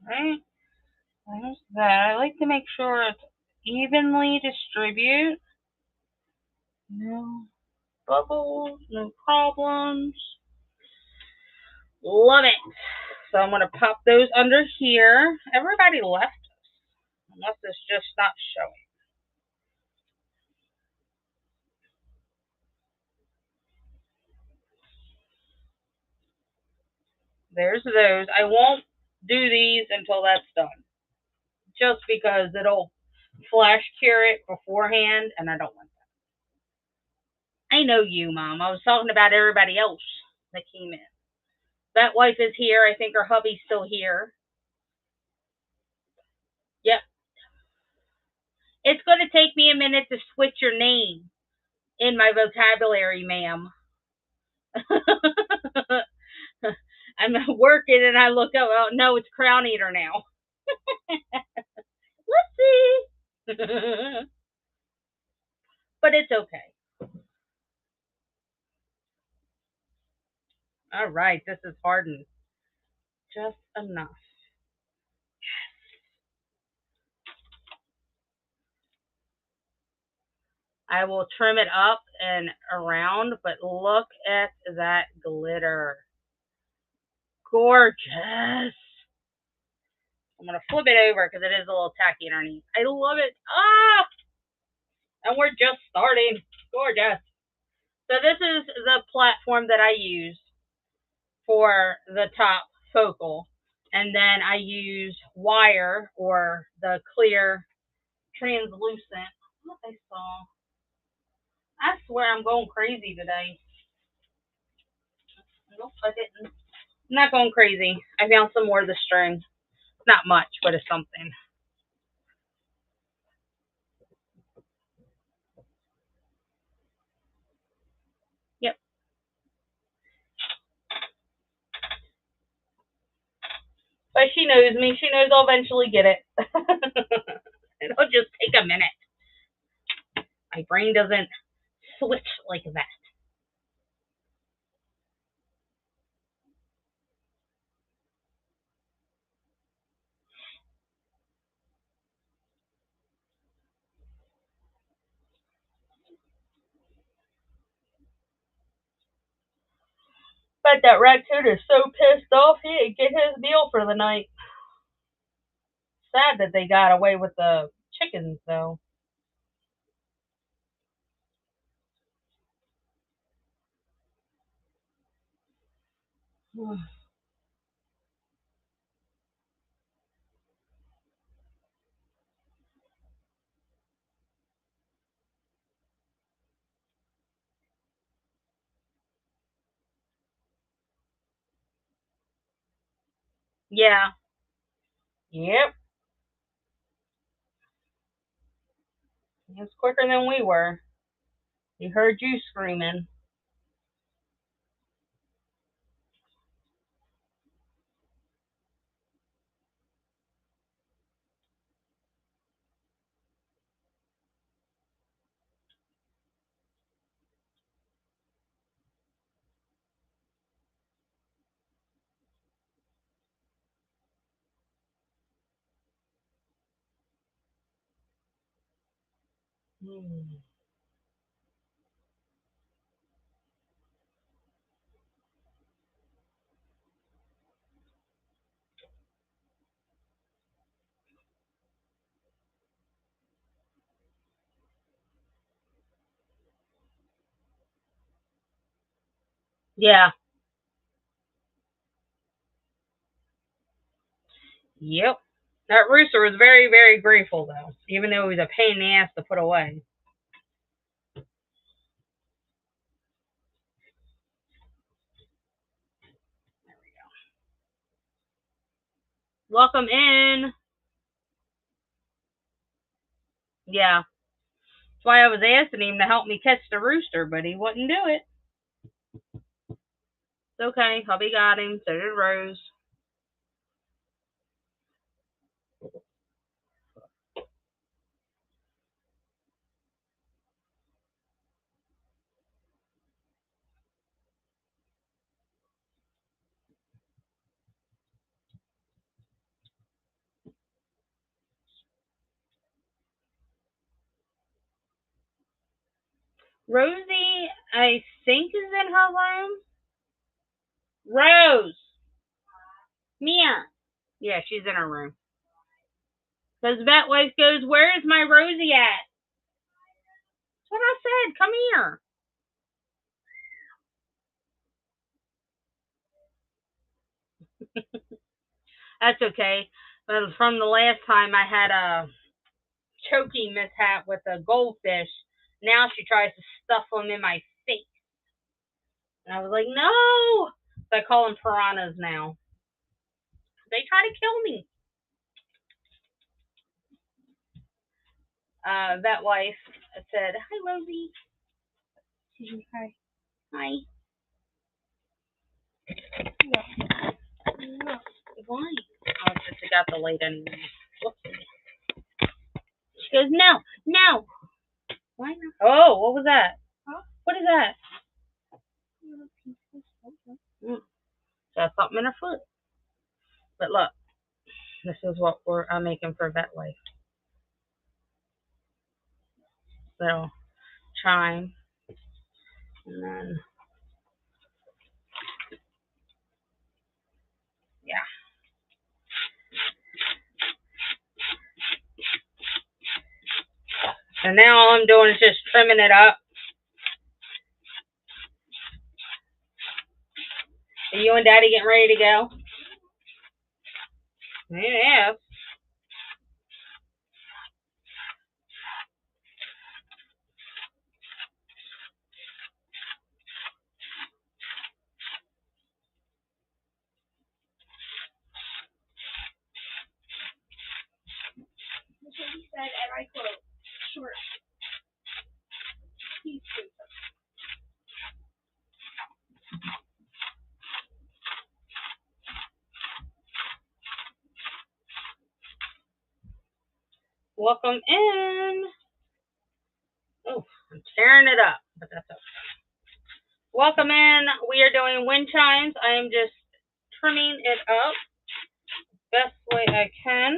Right? There's that. I like to make sure it's evenly distributed. No bubbles, no problems. Love it. So I'm going to pop those under here. Everybody left us, unless it's just not showing. There's those. I won't do these until that's done. Just because it'll flash cure it beforehand, and I don't want that. I know you, Mom. I was talking about everybody else that came in. That wife is here. I think her hubby's still here. Yep. It's going to take me a minute to switch your name in my vocabulary, ma'am. I'm working and I look up. Oh no, it's Crown Eater now. Let's see. But it's okay. All right, this is hardened just enough. I will trim it up and around, but look at that glitter. Gorgeous. I'm going to flip it over because it is a little tacky underneath. I love it. Ah! And we're just starting. Gorgeous. So this is the platform that I use for the top focal. And then I use wire or the clear translucent. What I saw. I swear I'm going crazy today. Nope, I didn't. I'm not going crazy. I found some more of the string. Not much, but it's something. Yep. But she knows me. She knows I'll eventually get it. It'll just take a minute. My brain doesn't switch like that. But that raccoon is so pissed off he didn't get his meal for the night. Sad that they got away with the chickens, though. Yeah. Yep. He was quicker than we were. He heard you screaming. Yeah. Yep. That rooster was very, very grateful, though, even though he was a pain in the ass to put away. There we go. Welcome in. Yeah. That's why I was asking him to help me catch the rooster, but he wouldn't do it. It's okay. Hubby got him. So did Rose. Rosie, I think, is in her room. Rose! Mia! Yeah, she's in her room. Because Vet Wife goes, where is my Rosie at? That's what I said. Come here. That's okay. But from the last time I had a choking mishap with a goldfish, now she tries to stuff them in my face. And I was like, no! So I call them piranhas now. They try to kill me. Vet Wife said, hi, Rosie. Hi. Hi. Yeah. got the light anyway. Whoopsie. She goes, no, no. Why not? Oh, what was that? Huh? What is that? Got something in her foot. But look, this is what I'm making for vet life. Little chime. And then, yeah. And now all I'm doing is just trimming it up. Are you and Daddy getting ready to go? Yeah. He said, and I quote, short. Welcome in. Oh, I'm tearing it up, but that's okay. Welcome in. We are doing wind chimes. I am just trimming it up best way I can.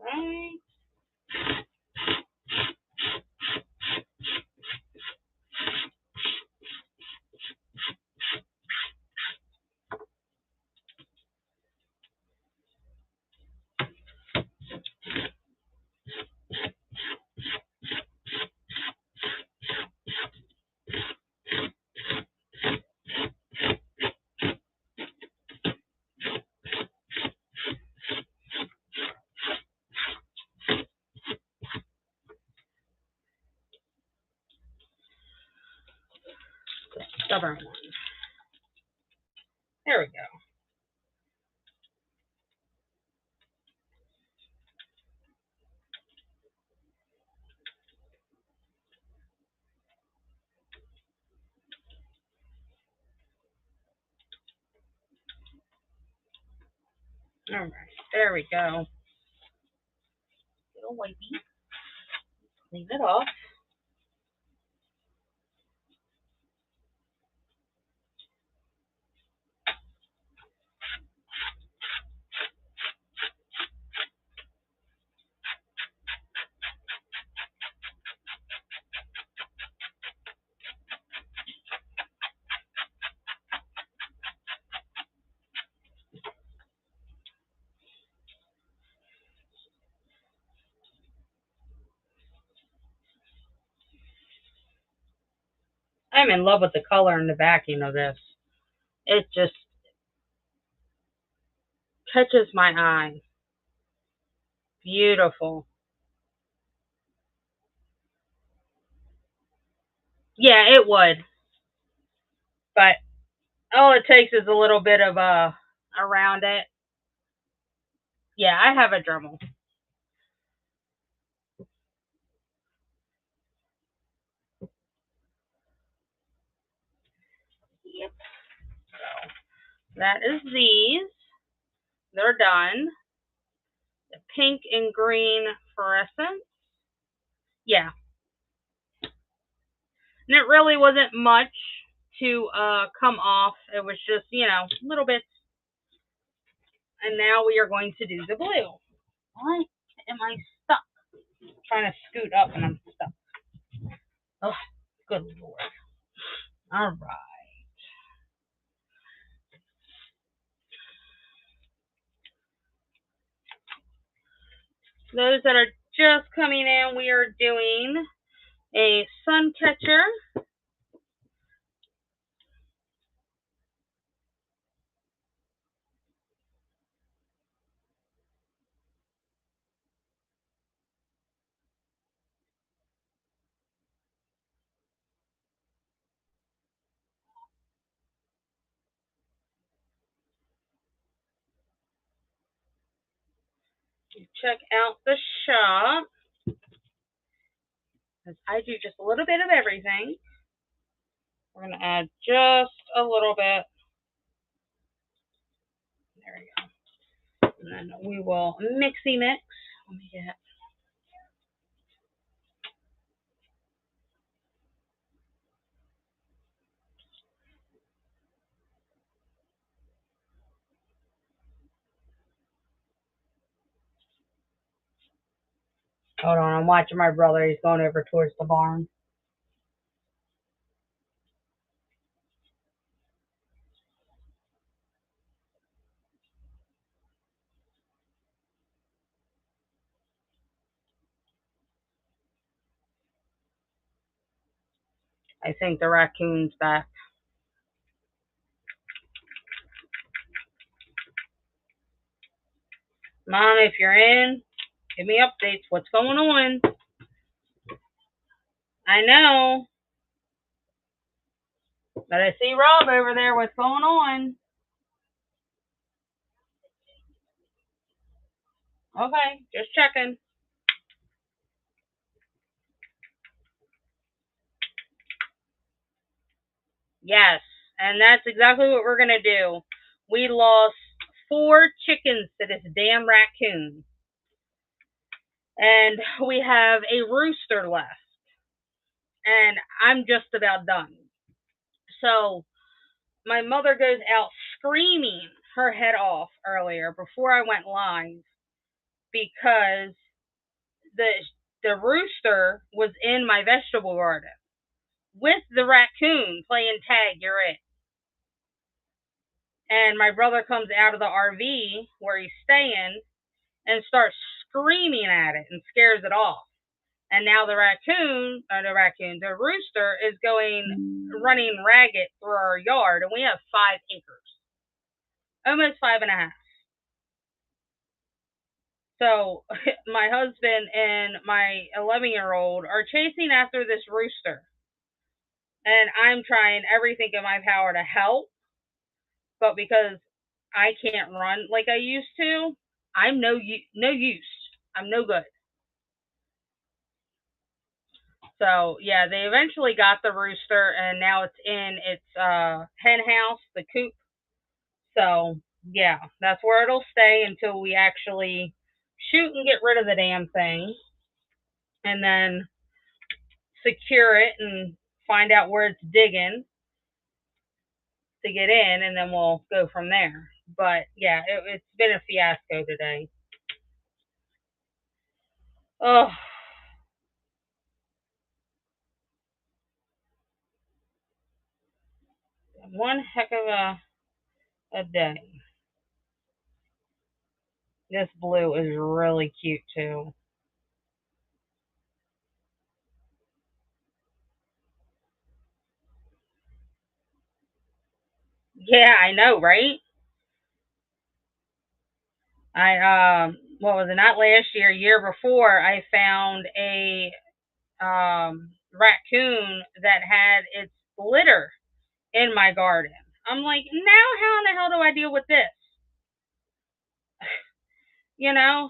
Right. Stubborn one. There we go. All right, there we go. Little wipey. Clean it off. I'm in love with the color and the backing of this. It just catches my eye. Beautiful. Yeah, it would. But all it takes is a little bit of around it. Yeah, I have a Dremel. Yep. So that is these. They're done. The pink and green fluorescent. Yeah. And it really wasn't much to come off. It was just, little bits. And now we are going to do the blue. Why am I stuck? I'm trying to scoot up and I'm stuck. Oh, good Lord. All right. Those that are just coming in, we are doing a sun catcher check out the shop. Because I do just a little bit of everything. We're going to add just a little bit. There we go. And then we will mixy mix. Let me get. Hold on, I'm watching my brother. He's going over towards the barn. I think the raccoon's back. Mom, if you're in, give me updates. What's going on? I know. But I see Rob over there. What's going on? Okay, just checking. Yes, and that's exactly what we're going to do. We lost 4 chickens to this damn raccoon. And we have a rooster left. And I'm just about done. So my mother goes out screaming her head off earlier before I went live because the rooster was in my vegetable garden with the raccoon playing tag. You're it. And my brother comes out of the RV where he's staying and starts screaming at it and scares it off. And now the rooster is running ragged through our yard, and we have 5 acres, almost 5.5. So my husband and my 11-year-old are chasing after this rooster, and I'm trying everything in my power to help, but because I can't run like I used to, I'm no use. I'm no good. So yeah, they eventually got the rooster, and now it's in its hen house, the coop. So yeah, that's where it'll stay until we actually shoot and get rid of the damn thing, and then secure it and find out where it's digging to get in, and then we'll go from there. But yeah, it's been a fiasco today. Oh, one heck of a day. This blue is really cute too. Yeah, I know, right? What was it? Not last year, year before, I found a raccoon that had its litter in my garden. I'm like, now how in the hell do I deal with this?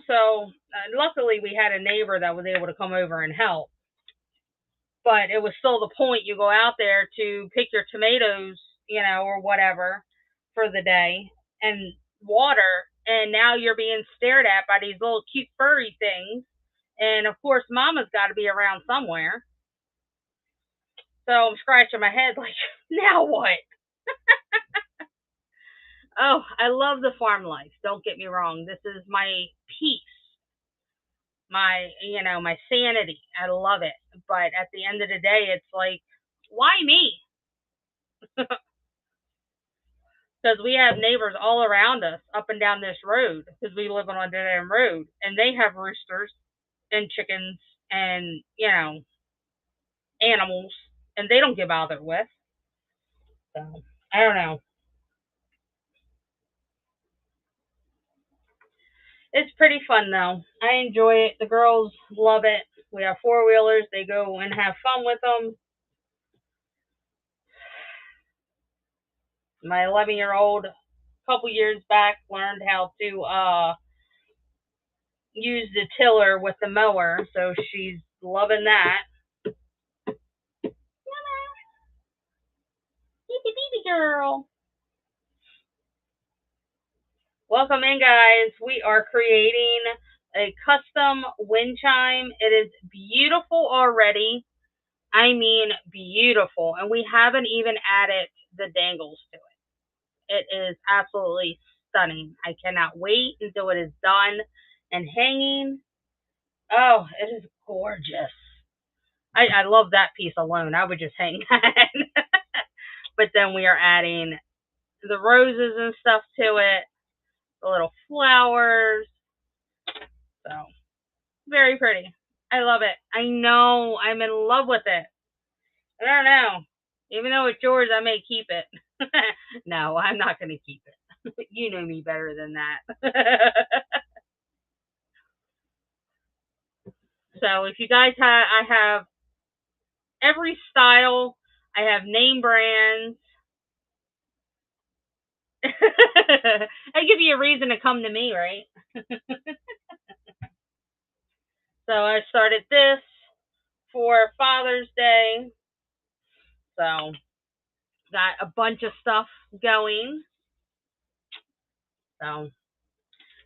So luckily we had a neighbor that was able to come over and help. But it was still the point. You go out there to pick your tomatoes, or whatever for the day and water, and now you're being stared at by these little cute furry things. And of course, Mama's got to be around somewhere. So I'm scratching my head like, now what? Oh, I love the farm life. Don't get me wrong. This is my peace, my sanity. I love it. But at the end of the day, it's like, why me? Because we have neighbors all around us up and down this road because we live on a dead end road, and they have roosters and chickens and, animals, and they don't get bothered with. So, I don't know. It's pretty fun though. I enjoy it. The girls love it. We have 4-wheelers. They go and have fun with them. My 11-year-old, a couple years back, learned how to use the tiller with the mower, so she's loving that. Baby girl. Welcome in, guys. We are creating a custom wind chime. It is beautiful already. I mean, beautiful. And we haven't even added the dangles to it. It is absolutely stunning. I cannot wait until it is done and hanging. Oh, it is gorgeous. I love that piece alone. I would just hang that. But then we are adding the roses and stuff to it, the little flowers. So, very pretty. I love it. I know. I'm in love with it. I don't know. Even though it's yours, I may keep it. No, I'm not going to keep it. You know me better than that. So if you guys have, I have every style. I have name brands. I give you a reason to come to me, right? So I started this for Father's Day. So got a bunch of stuff going. So if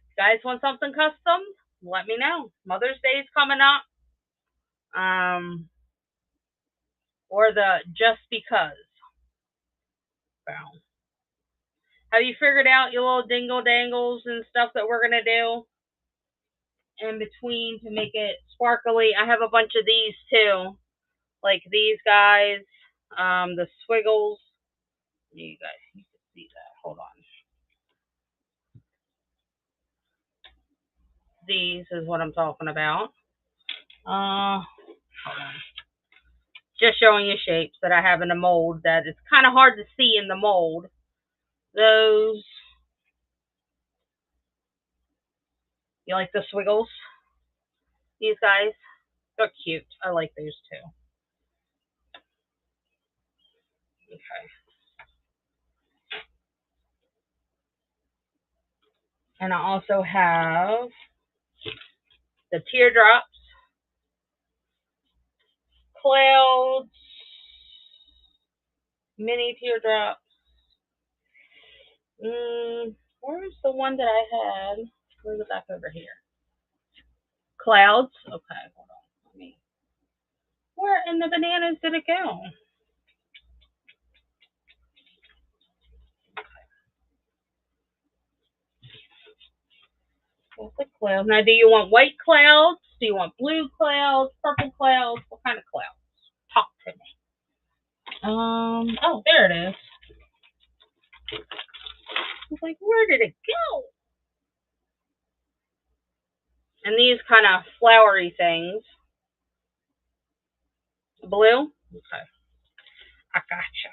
you guys want something custom, let me know. Mother's Day is coming up. Or the just because. So have you figured out your little dingle dangles and stuff that we're gonna do in between to make it sparkly? I have a bunch of these too, like these guys, the squiggles. You guys, you can see that. Hold on. These is what I'm talking about. Hold on. Just showing you shapes that I have in the mold that it's kind of hard to see in the mold. Those. You like the squiggles? These guys? They're cute. I like those too. Okay. And I also have the teardrops, clouds, mini teardrops. Where's the one that I had? Where's it back over here? Clouds. Okay, hold on. Let me. Where in the bananas did it go? What's the cloud? Now, do you want white clouds? Do you want blue clouds? Purple clouds? What kind of clouds? Talk to me. Oh, there it is. I was like, where did it go? And these kind of flowery things. Blue? Okay. I gotcha.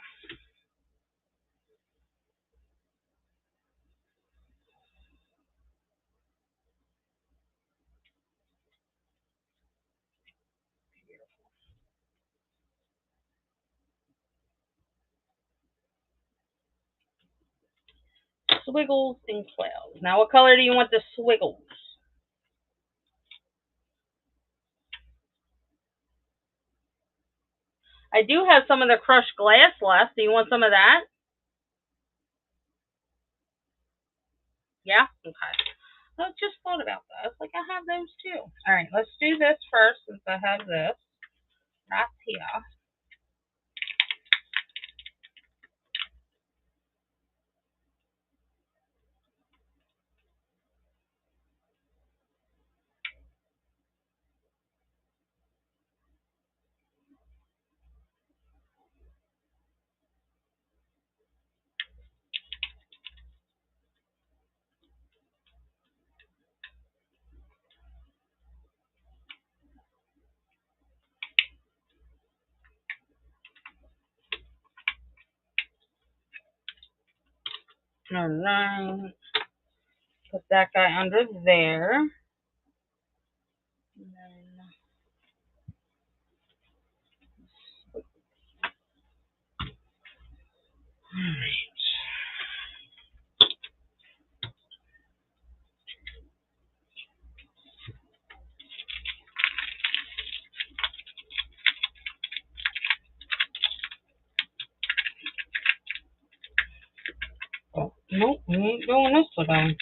Swiggles and clouds. Now, what color do you want the swiggles? I do have some of the crushed glass left. Do you want some of that? Yeah? Okay. I just thought about that. I was like, I have those too. All right, let's do this first since I have this right here. All right. Put that guy under there. And then, all right. Nope, we ain't doing this today.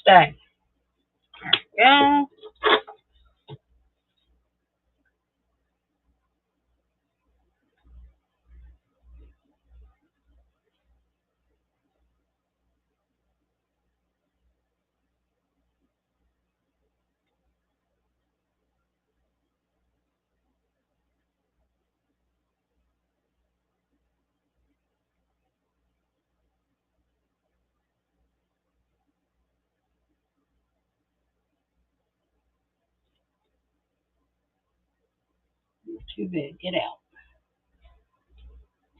Stay. There we go. Too big. Get out.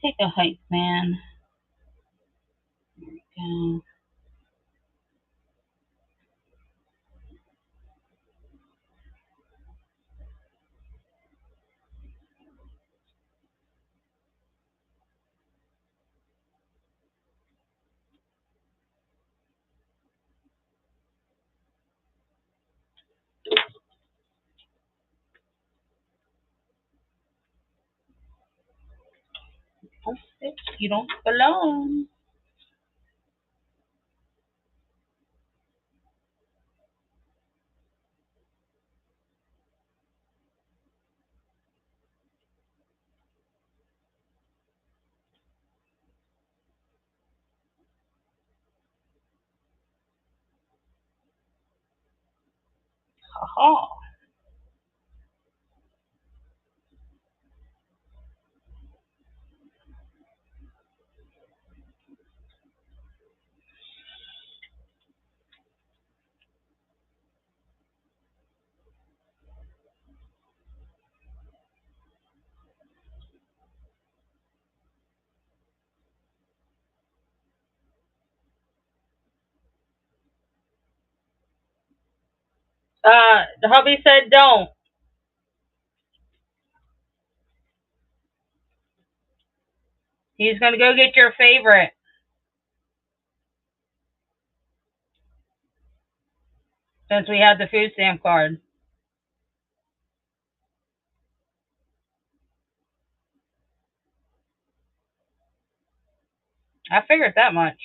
Take a hike, man. There we go. Don't sit. You don't belong. Ha-ha. The hubby said don't. He's gonna go get your favorite. Since we had the food stamp card. I figured that much.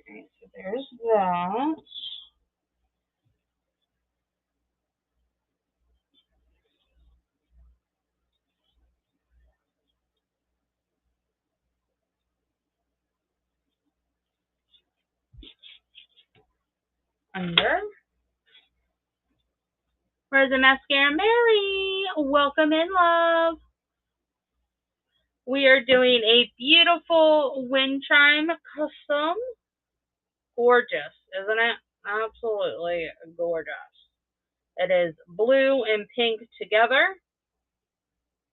Alright, so there's that. Under. Where's the mascara? Mary! Welcome in, love. We are doing a beautiful wind chime custom. Gorgeous, isn't it? Absolutely gorgeous. It is blue and pink together.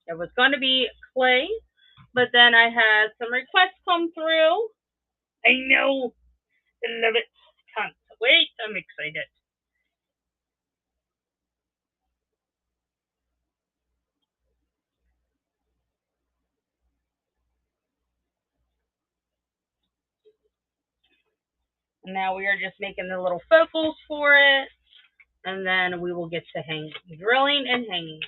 It was going to be clay, but then I had some requests come through. I know. I love it. Can't wait. I'm excited. Now we are just making the little focals for it, and then we will get to drilling and hanging.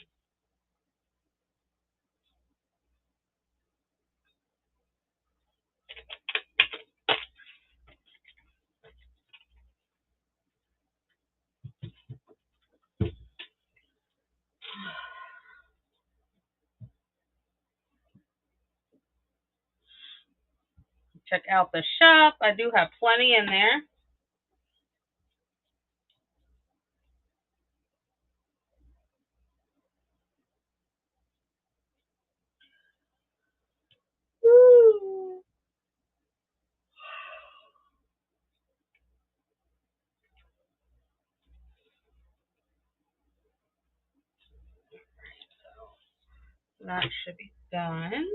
check out the shop. I do have plenty in there. Woo. That should be done.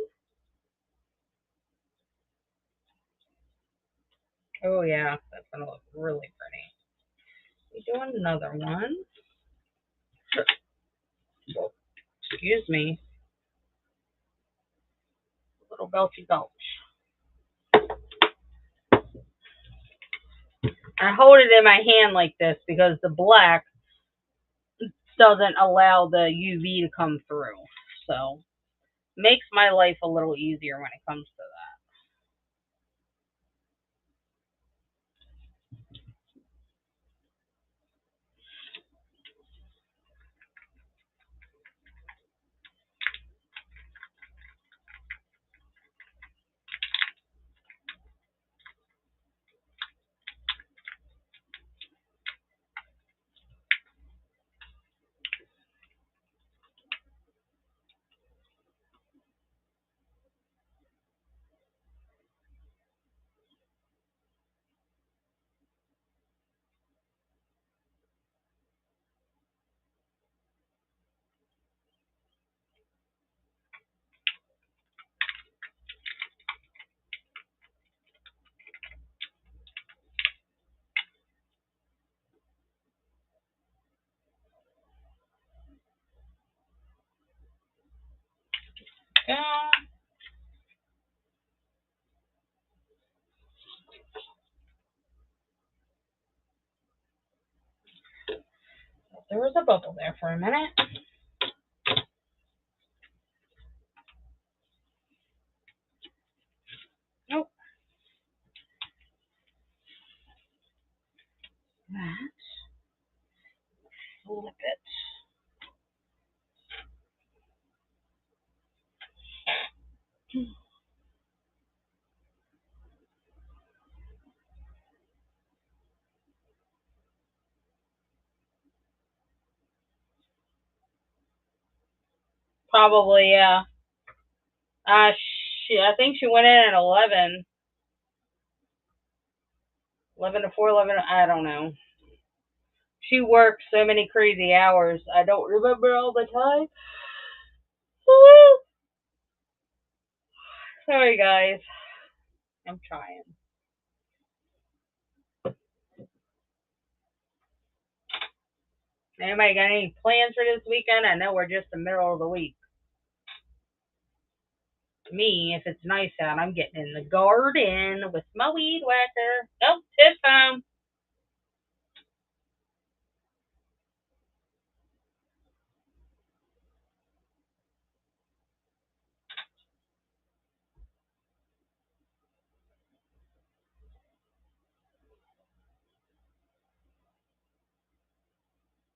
Oh yeah, that's gonna look really pretty. We do another one. Excuse me. Little belchy belch. I hold it in my hand like this because the black doesn't allow the UV to come through. So makes my life a little easier when it comes to that. There was a bubble there for a minute. Nope. That. Flip it. Probably, yeah. I think she went in at 11. 11 to 4, 11, I don't know. She works so many crazy hours. I don't remember all the time. Sorry, guys. I'm trying. Anybody got any plans for this weekend? I know we're just in the middle of the week. Me, if it's nice out, I'm getting in the garden with my weed whacker. Nope, Tiff's home.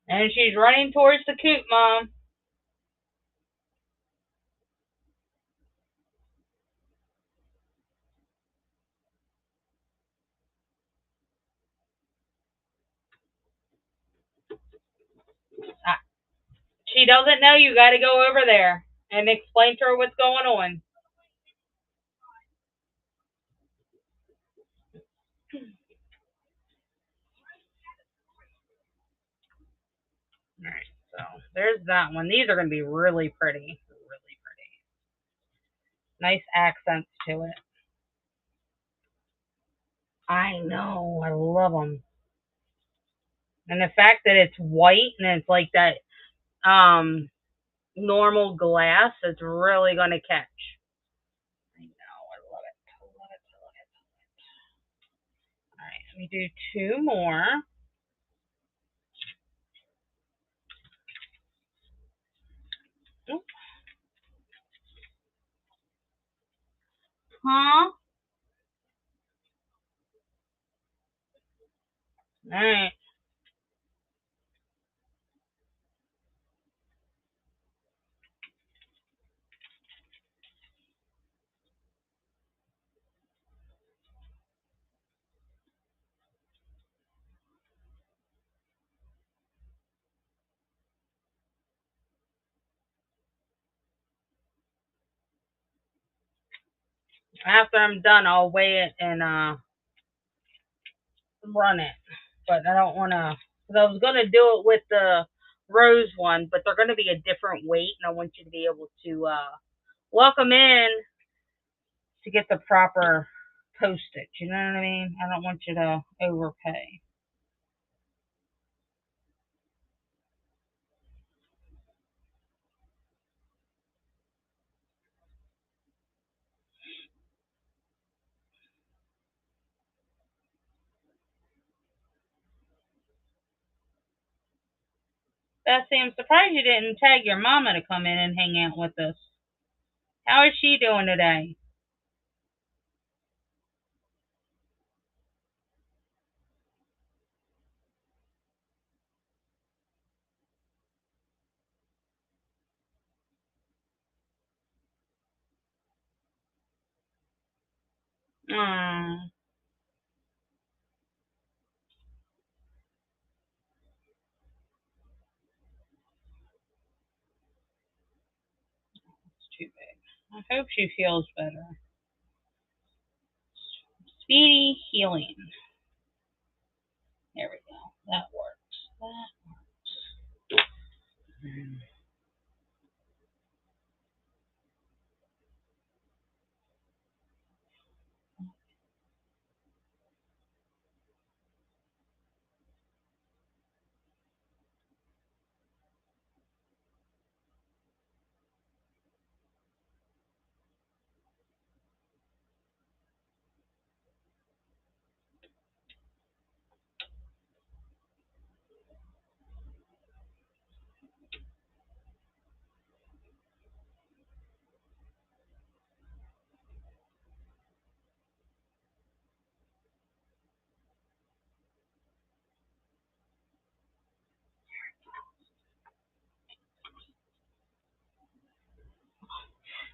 And she's running towards the coop, Mom. She doesn't know you got to go over there and explain to her what's going on. Alright, so there's that one. These are going to be really pretty. Really pretty. Nice accents to it. I know. I love them. And the fact that it's white and it's like that normal glass, it's really going to catch. I know. I love it. I love it. I love it. Alright, let me do two more. Huh? Alright. After I'm done, I'll weigh it and run it. But I don't want to, because I was going to do it with the rose one, but they're going to be a different weight, and I want you to be able to walk them in to get the proper postage. You know what I mean? I don't want you to overpay. Betsy, I'm surprised you didn't tag your mama to come in and hang out with us. How is she doing today? Mm, it's too bad. I hope she feels better. Speedy healing. There we go. That works.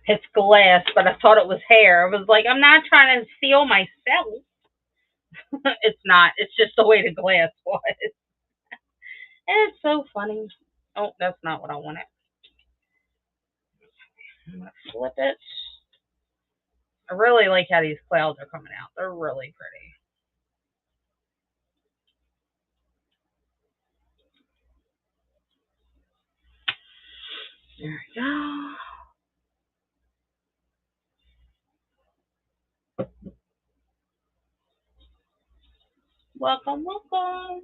It's glass, but I thought it was hair. I was like, I'm not trying to seal myself. It's not. It's just the way the glass was. It's so funny. Oh, that's not what I wanted. I'm gonna flip it. I really like how these clouds are coming out. They're really pretty. There we go. Welcome, welcome.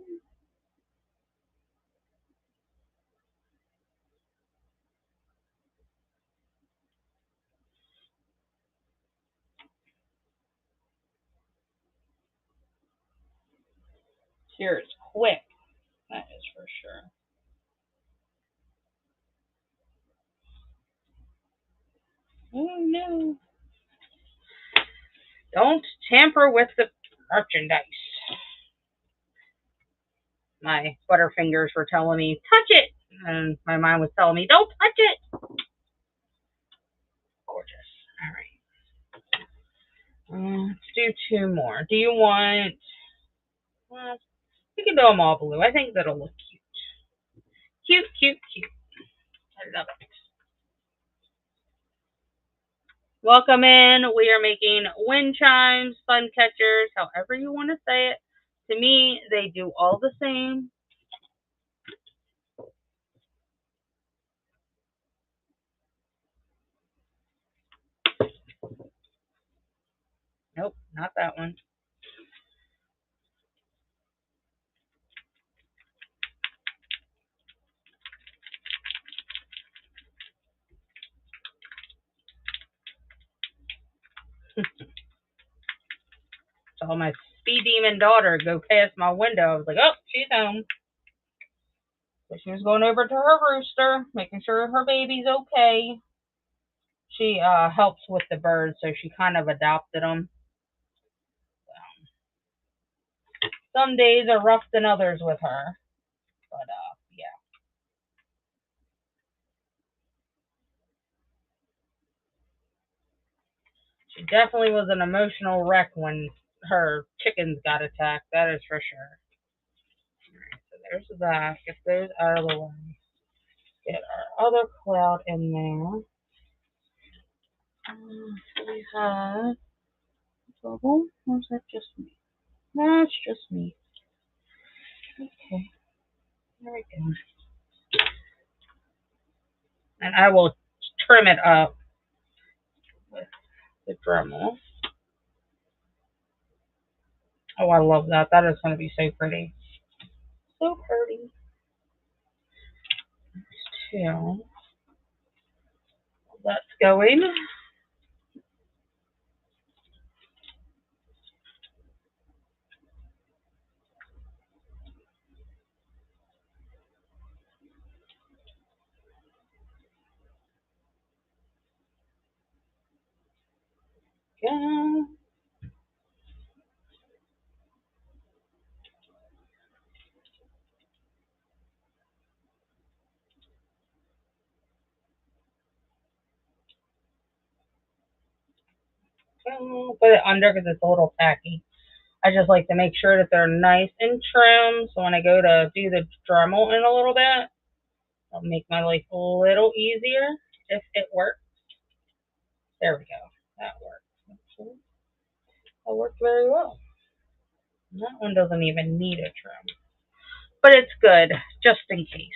Here it's quick. That is for sure. Oh no. Don't tamper with the merchandise. My butterfingers were telling me, touch it. And my mind was telling me, don't touch it. Gorgeous. All right. Let's do two more. Do you want, well, we can do them all blue. I think that'll look cute. Cute, cute, cute. I love it. Welcome in. We are making wind chimes, fun catchers, however you want to say it. To me, they do all the same. Nope, not that one. Saw my speed demon daughter go past my window. I was like, oh, she's home. So she was going over to her rooster, making sure her baby's okay. She helps with the birds, so she kind of adopted them. Some days are rough than others with her, but yeah. She definitely was an emotional wreck when her chickens got attacked. That is for sure. Alright, so there's that. Get those out of the way. Get our other cloud in there. we have bubble, or is that just me? No, it's just me. Okay, there we go. And I will trim it up with the Dremel. Oh, I love that. That is going to be so pretty. So pretty. Two. That's going. Go. Put it under because it's a little tacky. I just like to make sure that they're nice and trim, so when I go to do the Dremel in a little bit, it'll make my life a little easier if it works. There we go. That works. That worked very well. And that one doesn't even need a trim, but it's good just in case.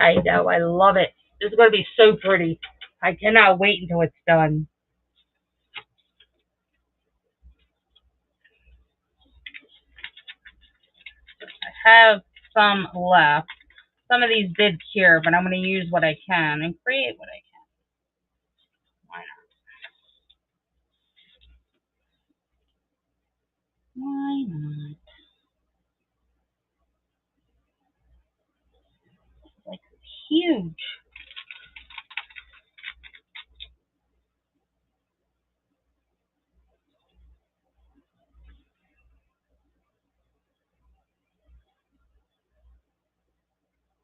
I know, I love it. This is going to be so pretty. I cannot wait until it's done. I have some left. Some of these did cure, but I'm going to use what I can and create what I can. Why not? Why not? It's like huge.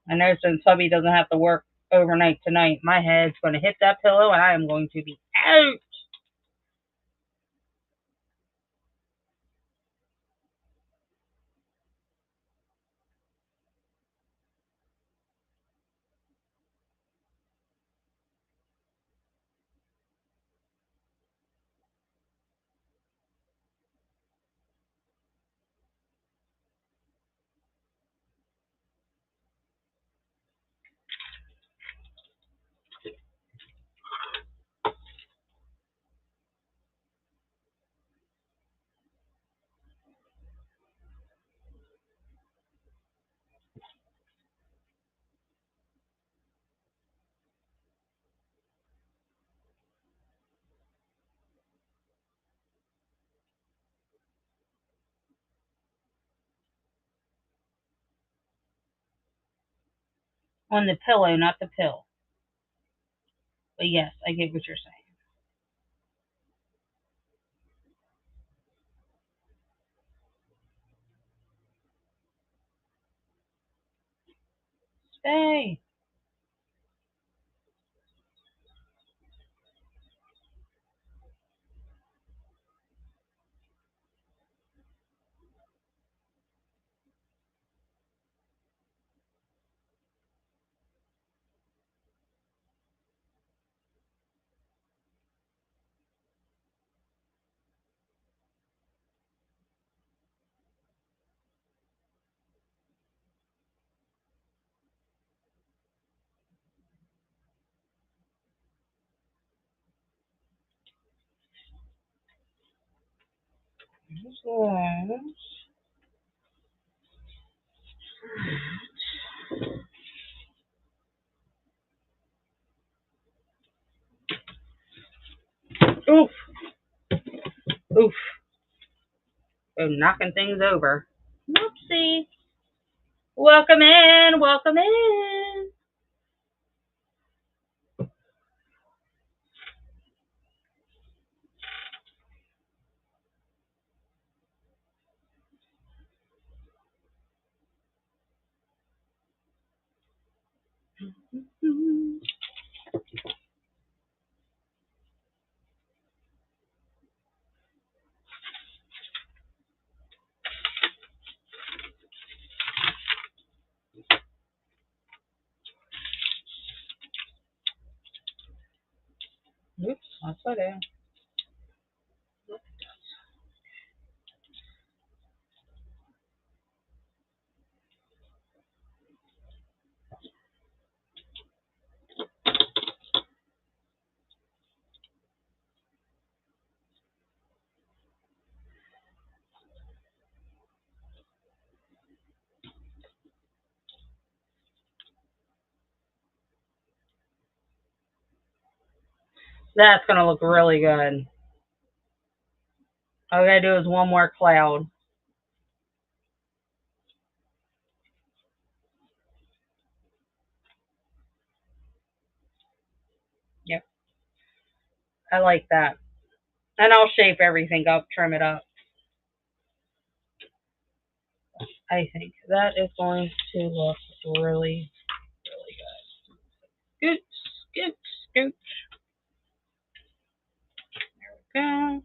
I know since hubby doesn't have to work overnight tonight, my head's going to hit that pillow and I am going to be out. On the pillow, not the pill. But yes, I get what you're saying. Stay. Oof. Oof. I'm knocking things over. Whoopsie. Welcome in. Welcome in. That's what it is. That's gonna look really good. All we gotta do is one more cloud. Yep. I like that. And I'll shape everything up, trim it up. I think that is going to look really, really good. Scoot, scoot, scoot. There we go.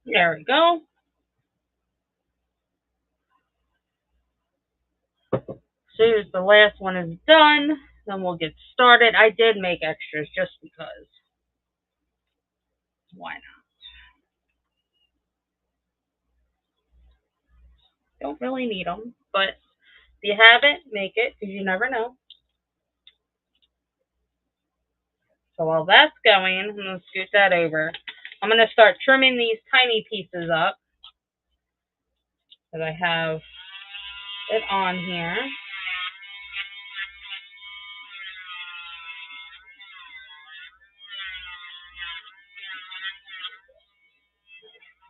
There we go. As soon as the last one is done, then we'll get started. I did make extras just because. Why not? Don't really need them, but if you have it, make it, because you never know. So while that's going, I'm going to scoot that over. I'm going to start trimming these tiny pieces up that I have it on here.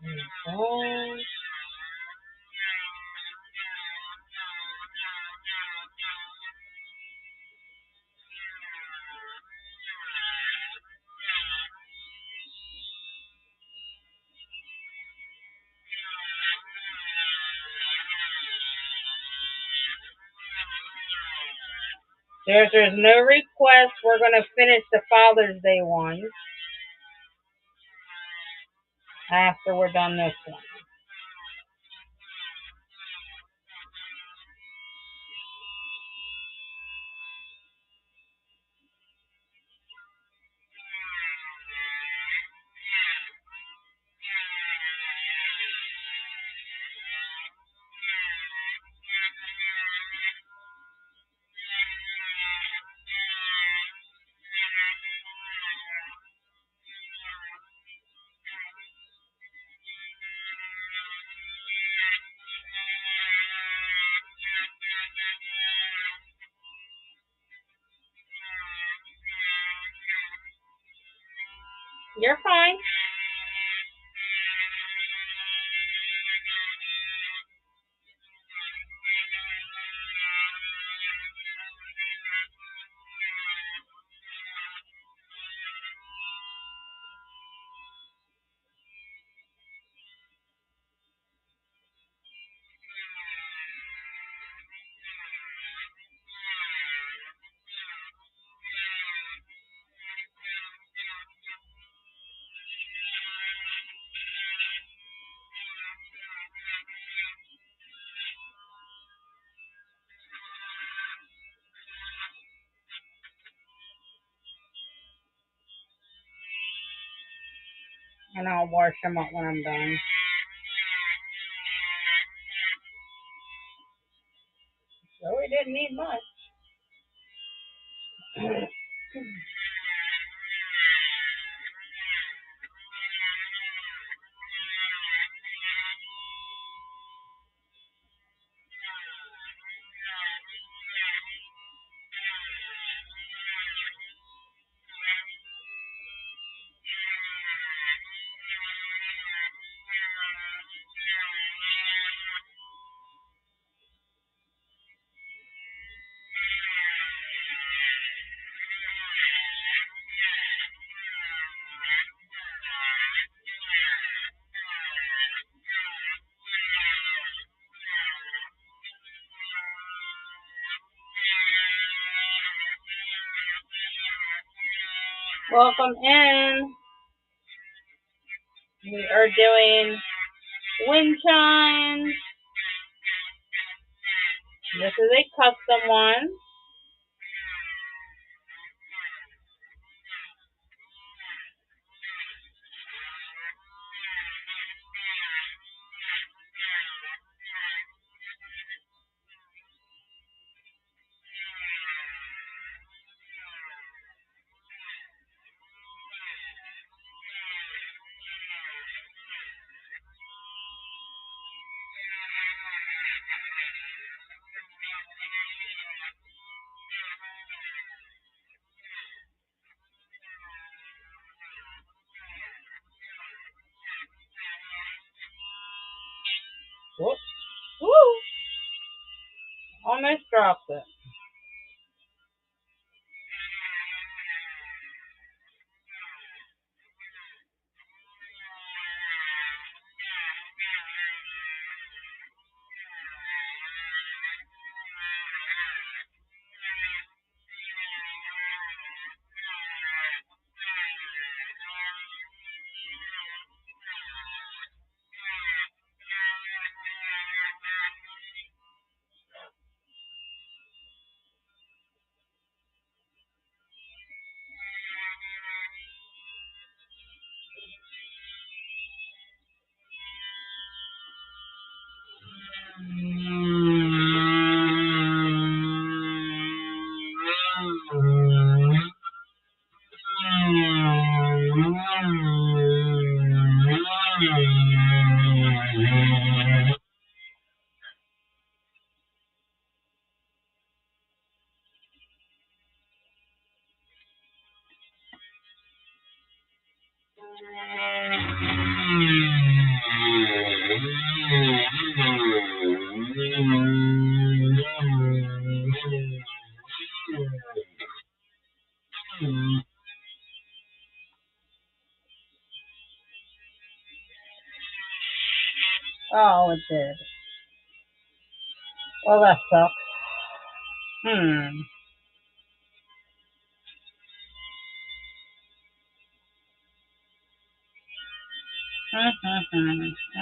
There we go. There's no request. We're going to finish the Father's Day one after we're done this one. You're fine. And I'll wash them up when I'm done. So we didn't need much. Welcome in. We are doing wind chimes. This is a custom one. Whoops. Woo! Almost dropped it. Oh, it did. Well, that sucks.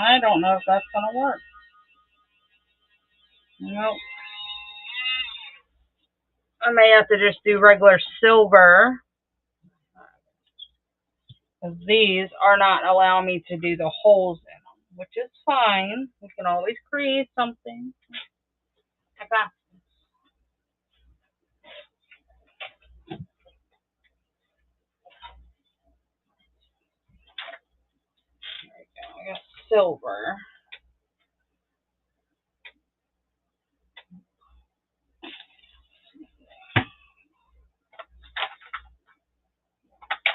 I don't know if that's gonna work. Nope. I may have to just do regular silver. Because these are not allowing me to do the holes in them, which is fine. We can always create something. I got this. There we go. I got silver.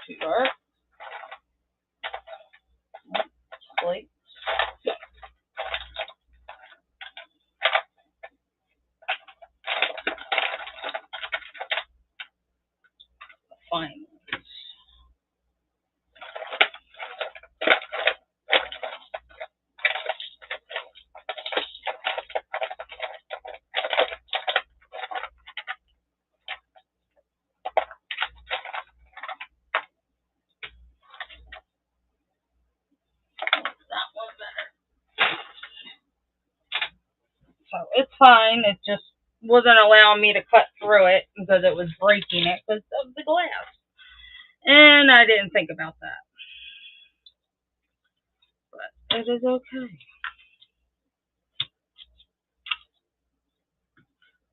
Too dark. Slate. Fine. So it's fine. It just wasn't allowing me to cut through it because it was breaking it because of the glass. And I didn't think about that. It is okay.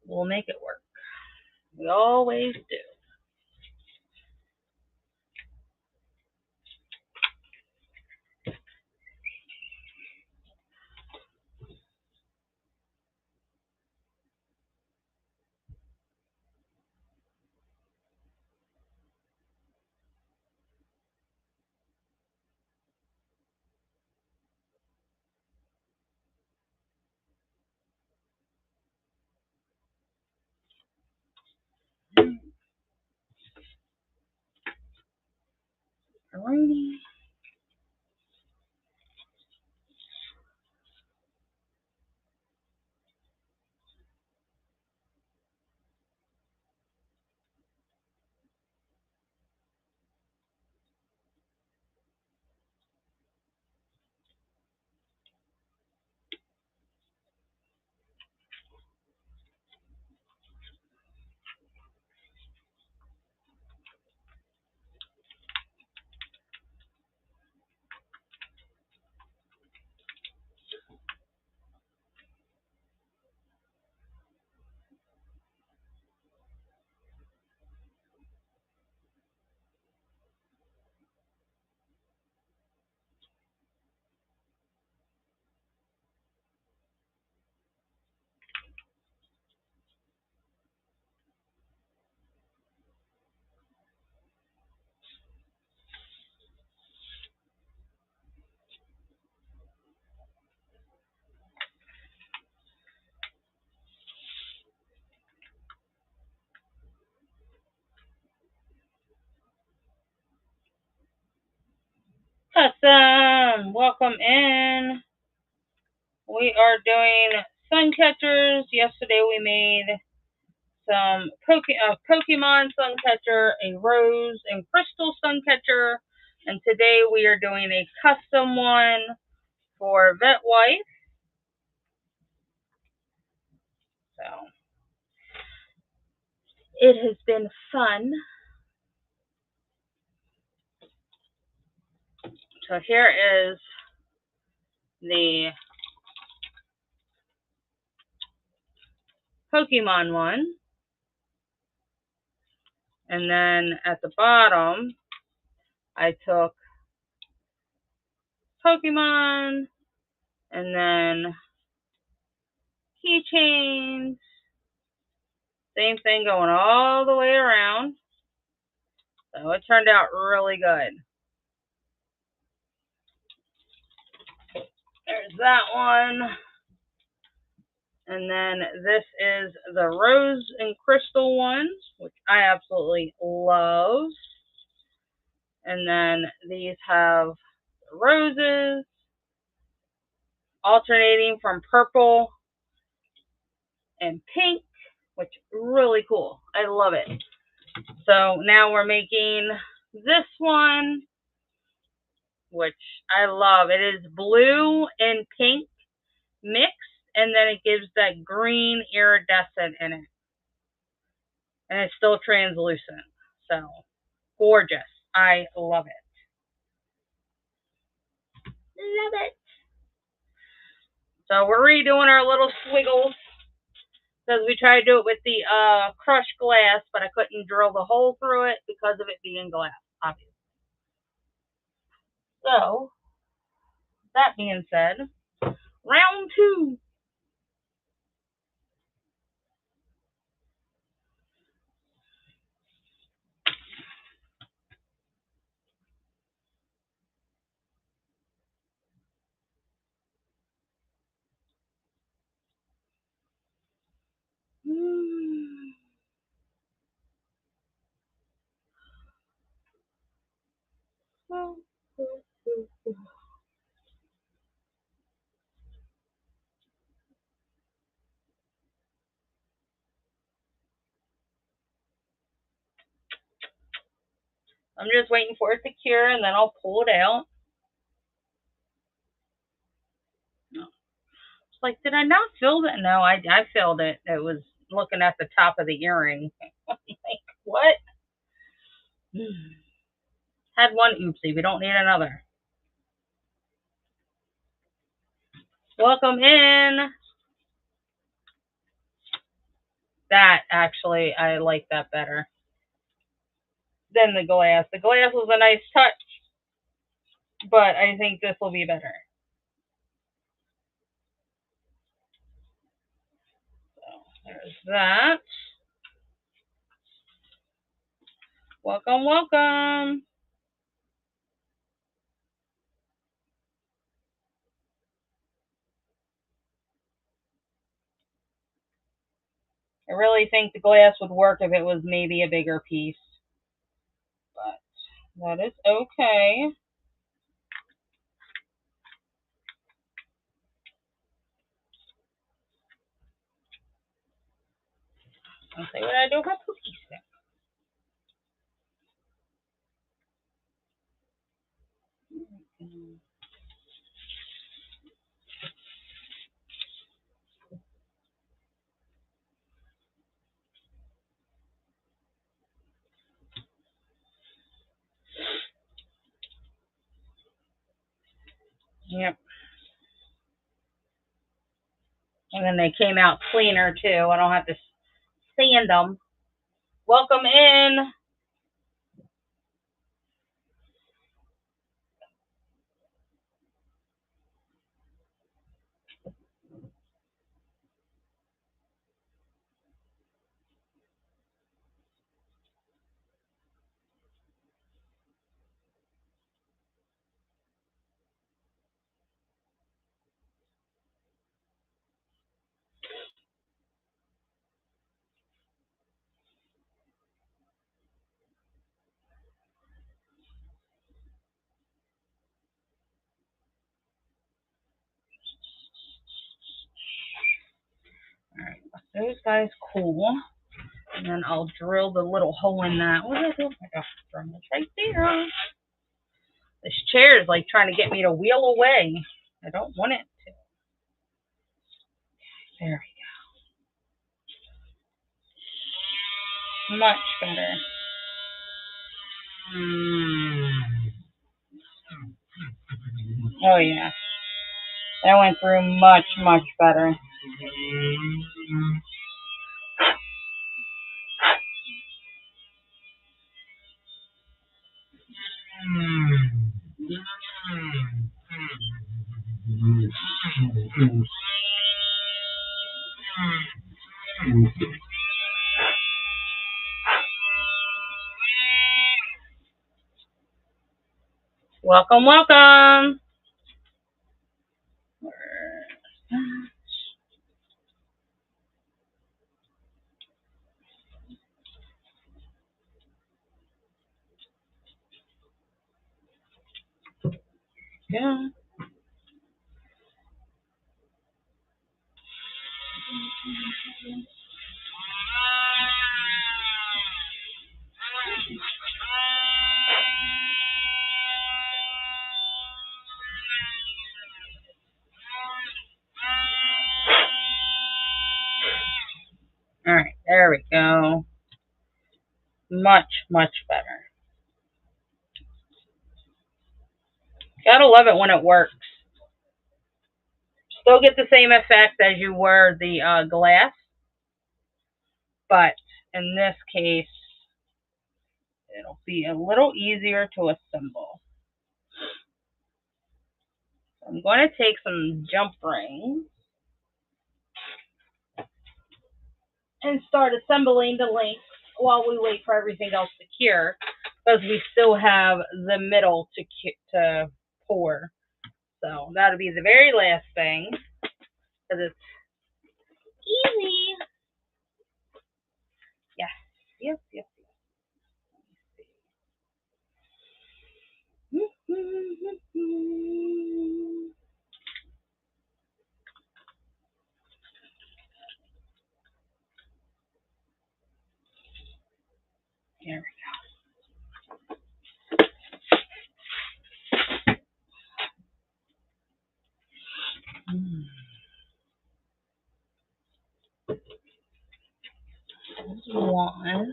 We'll make it work. We always do. Alrighty. Awesome. Welcome in. We are doing sun catchers. Yesterday we made some Pokemon sun catcher, a rose and crystal sun catcher, and today we are doing a custom one for Vet Wife. So it has been fun. So here is the Pokemon one. And then at the bottom, I took Pokemon and then keychains. Same thing going all the way around. So it turned out really good. There's that one. And then this is the rose and crystal one, which I absolutely love. And then these have the roses alternating from purple and pink, which is really cool. I love it. So now we're making this one, which I love. It is blue and pink mixed, and then it gives that green iridescent in it. And it's still translucent. So gorgeous. I love it. Love it. So we're redoing our little squiggles because we tried to do it with the crushed glass, but I couldn't drill the hole through it because of it being glass, obviously. So that being said, round two. I'm just waiting for it to cure, and then I'll pull it out. No. It's like, did I not fill that? No, I filled it. It was looking at the top of the earring. Like, what? Had one oopsie. We don't need another. Welcome in. That actually, I like that better than the glass. The glass was a nice touch, but I think this will be better. So there's that. Welcome, welcome. I really think the glass would work if it was maybe a bigger piece, but that is okay. I'll see what I do with my cookie stick. Yep. And then they came out cleaner too. I don't have to sand them. Welcome in. Alright, those guys cool. And then I'll drill the little hole in that. What did I do? I got from this right there. This chair is like trying to get me to wheel away. I don't want it to. There we go. Much better. Oh yeah. That went through much, much better. Welcome, welcome. Yeah. All right, there we go. Much, much better. Gotta love it when it works. Still get the same effect as you were the glass, but in this case, it'll be a little easier to assemble. I'm going to take some jump rings and start assembling the links while we wait for everything else to cure, because we still have the middle to pour. So that'll be the very last thing, because it's easy. Yes, yes, yes, yes. There we go. One.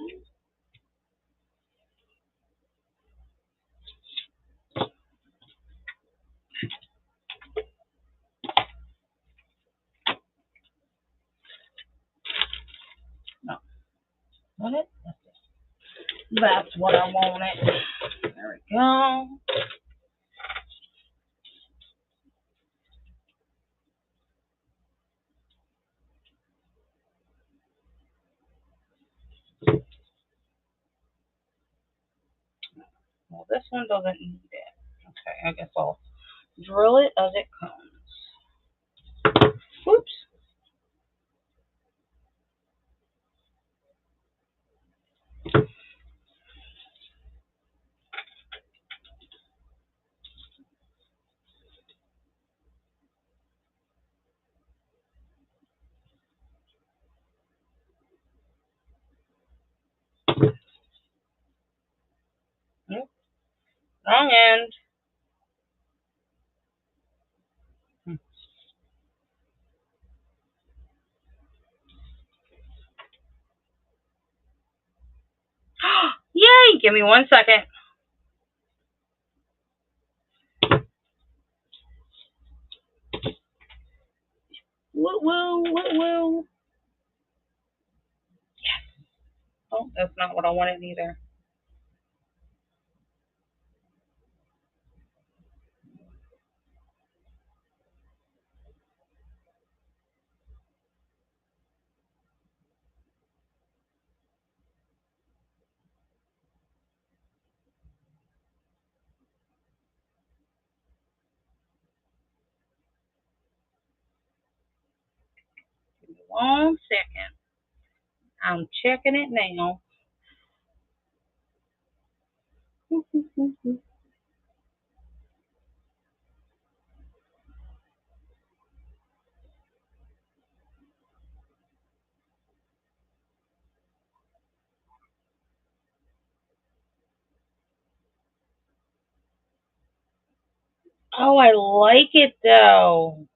What? That's what I wanted. There we go. Well, this one doesn't need it. Okay, I guess I'll drill it as it comes. Whoops. Nope. Wrong end. Yay! Give me 1 second. Woo woo woo woo. Yes. Oh, that's not what I wanted either. Give me 1 second. I'm checking it now. Oh, I like it though.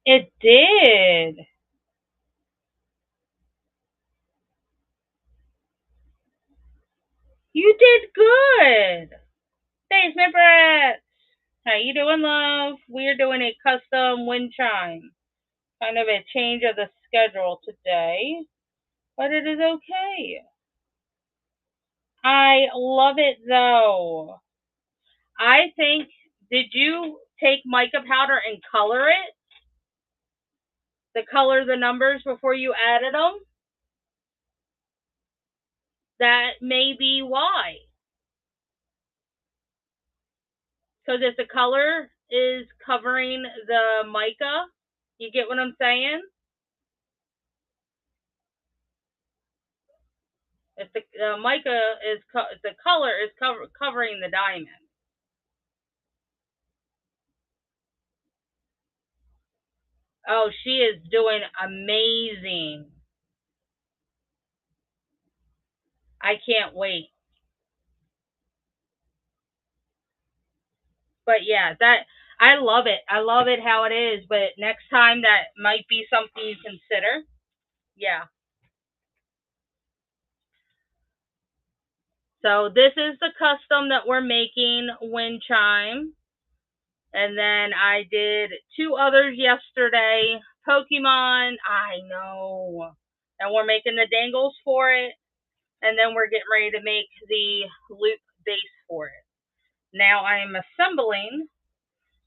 It did. You did good. Basement Brett. How you doing, love? We're doing a custom wind chime. Kind of a change of the schedule today, but it is okay. I love it though. I think, did you take mica powder and color it? To color the numbers before you added them? That may be why. Because if the color is covering the mica, you get what I'm saying? If the mica is, the color is covering the diamond. Oh, she is doing amazing. I can't wait. But yeah, that, I love it. I love it how it is. But next time that might be something you consider. Yeah. So this is the custom that we're making, wind chime. And then I did 2 others yesterday. Pokemon, I know. And we're making the dangles for it. And then we're getting ready to make the loop base for it. Now I am assembling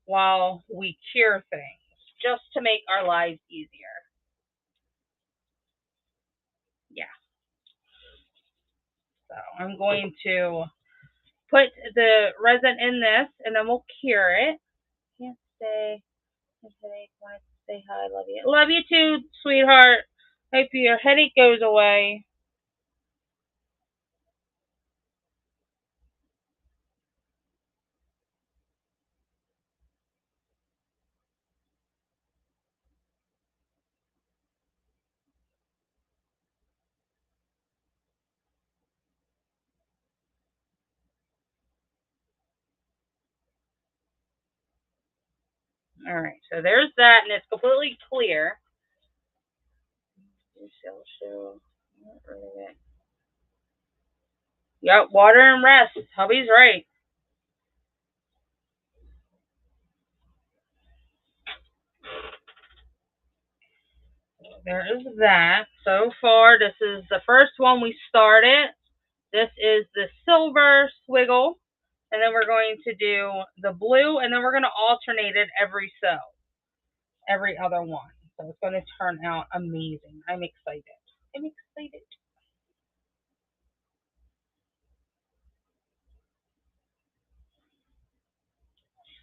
while we cure things, just to make our lives easier. Yeah. So I'm going to put the resin in this, and then we'll cure it. Can't say. Headache. Want to say hi? Love you. Love you too, sweetheart. Hope your headache goes away. All right, so there's that, and it's completely clear. Yep, water and rest. Hubby's right. there is that. So far, this is the first one we started. This is the silver swiggle. And then we're going to do the blue, and then we're going to alternate it every other one. So it's going to turn out amazing. I'm excited. I'm excited.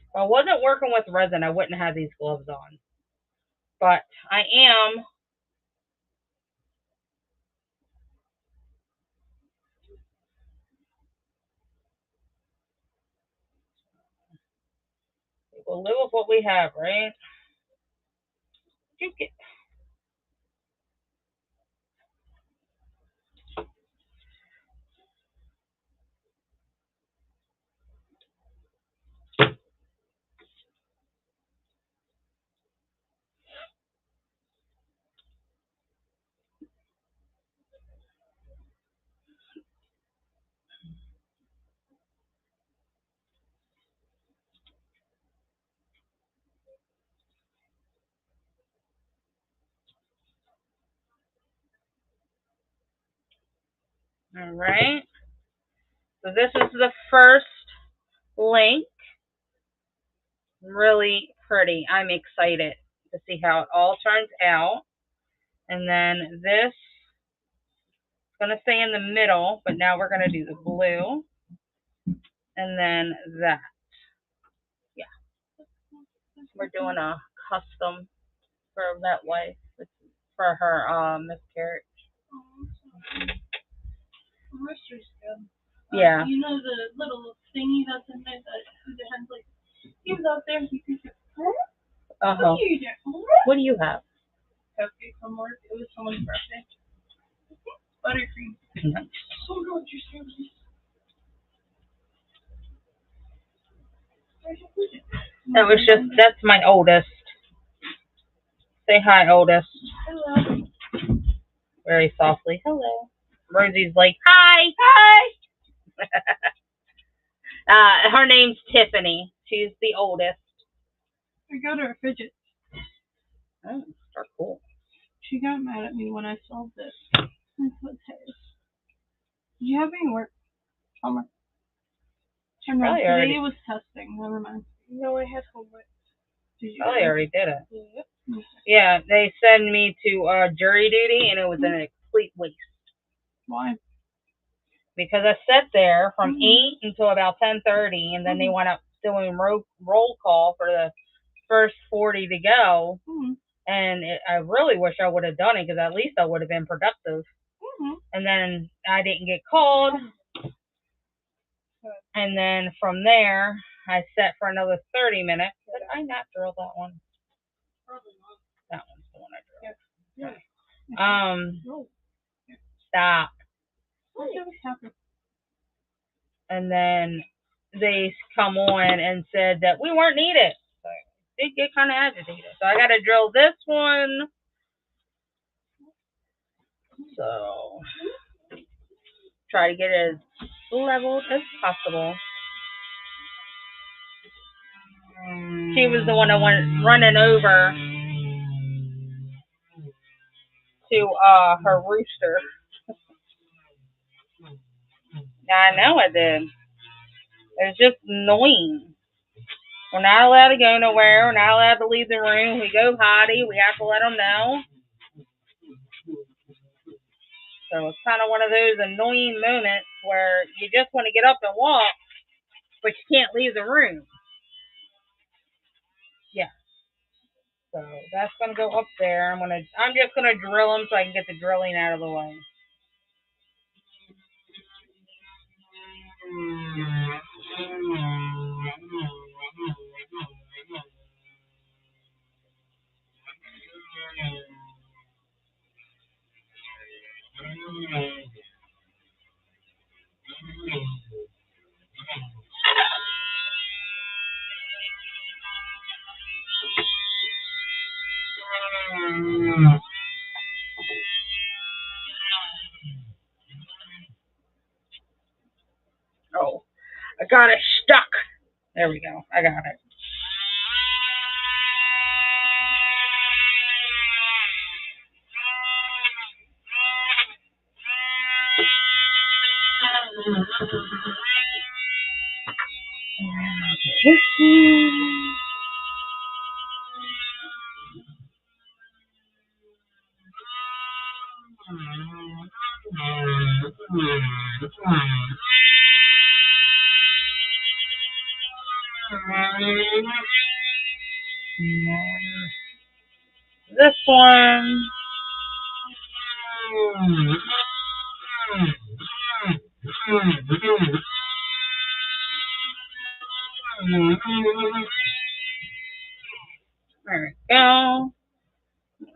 If I wasn't working with resin, I wouldn't have these gloves on. But I am. We'll live with what we have, right? Juke it. All right. So this is the first link. Really pretty. I'm excited to see how it all turns out. And then this is going to stay in the middle, but now we're going to do the blue. And then that. Yeah. We're doing a custom for that wife for her miscarriage. Yeah. You know the little thingy that's in there that the hen's like, he was out there and he could Uh-huh. What are you doing? What do you have? Cupcake from work. It was someone's birthday. Buttercream. Nice. So good, you're serious. That's my oldest. Say hi, oldest. Hello. Very softly. Hello. Rosie's like, hi. Hi. Her name's Tiffany. She's the oldest. I got her a fidget. Oh, they're cool. She got mad at me when I sold this. I put hers. Did you have any work? Homework? Today was testing. Never mind. No, I had homework. Did you? I already did it. Yeah. Yeah, they send me to jury duty, and it was a complete waste. Why? Because I sat there from 8 until about 10:30, and then they went up doing roll call for the first 40 to go. And I really wish I would have done it, because at least I would have been productive. And then I didn't get called. And then from there, I sat for another 30 minutes. Did I not drill that one? Probably not. That one's the one I drilled. Yeah. Stop. Oh. And then they come on and said that we weren't needed. So I did get kind of agitated. So I got to drill this one. So try to get it as leveled as possible. She was the one that went running over to her rooster. I know I did. It's just annoying. We're not allowed to go nowhere. We're not allowed to leave the room. We go potty. We have to let them know. So it's kind of one of those annoying moments where you just want to get up and walk, but you can't leave the room. Yeah. So that's gonna go up there. I'm just gonna drill them so I can get the drilling out of the way. Oh, I got it stuck. There we go. I got it. This one. There we go.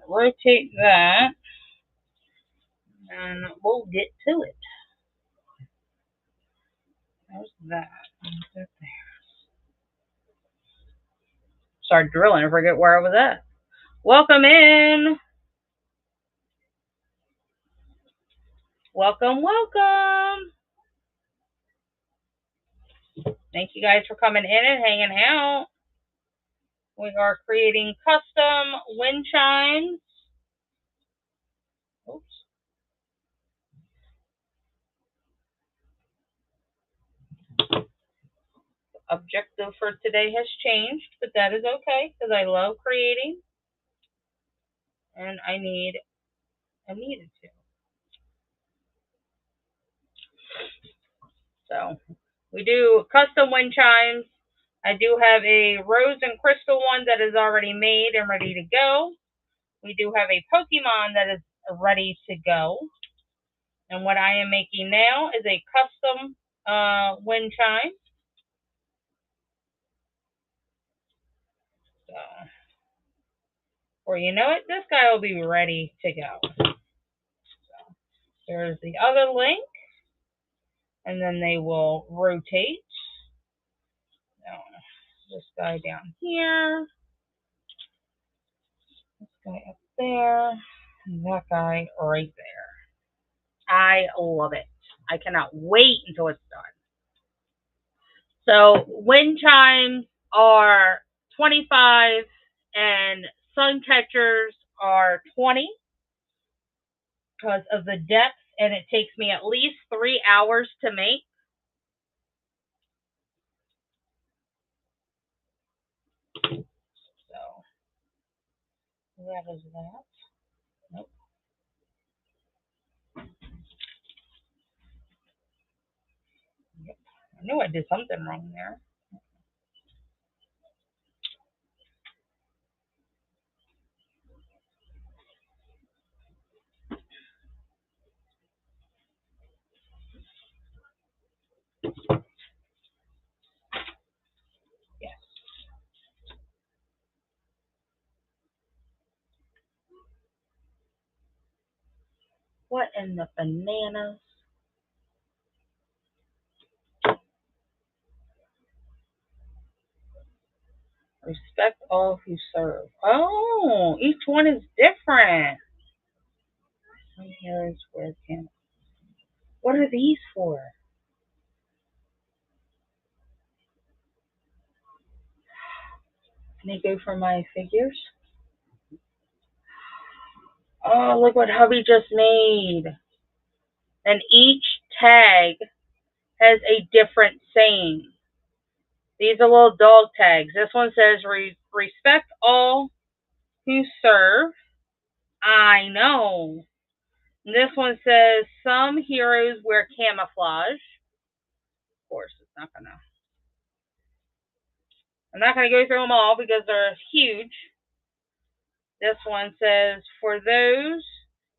Rotate that. And we'll get to it. There's that. There. Started drilling. I forget where I was at. Welcome in. Welcome, welcome. Thank you guys for coming in and hanging out. We are creating custom wind chimes. Oops. The objective for today has changed, but that is okay because I love creating and I needed to. So we do custom wind chimes. I do have a rose and crystal one that is already made and ready to go. We do have a Pokemon that is ready to go. And what I am making now is a custom wind chime. So, before you know it, this guy will be ready to go. So, there's the other link. And then they will rotate. Now, this guy down here. This guy up there. And that guy right there. I love it. I cannot wait until it's done. So wind chimes are 25 and sun catchers are 20 because of the depth, and it takes me at least 3 hours to make. So that is that. Nope. Yep. I knew I did something wrong there. Yes. What in the bananas? Respect all who serve. Oh, each one is different. Here's where can. What are these for? Can they go for my figures? Oh, look what hubby just made. And each tag has a different saying. These are little dog tags. This one says, respect all who serve. I know. And this one says, some heroes wear camouflage. Of course, I'm not going to go through them all because they're huge. This one says, for those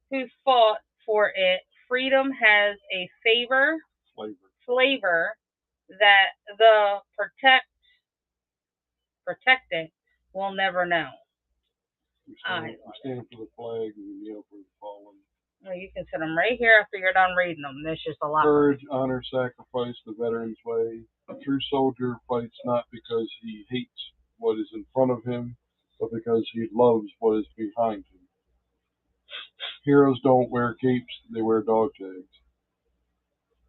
who fought for it, freedom has a flavor that the protected will never know. We stand for the flag and we kneel for the fallen. Well, you can set them right here after you're done reading them. There's just a lot. Courage, honor, sacrifice, the veteran's way. A true soldier fights not because he hates what is in front of him, but because he loves what is behind him. Heroes don't wear capes, they wear dog tags.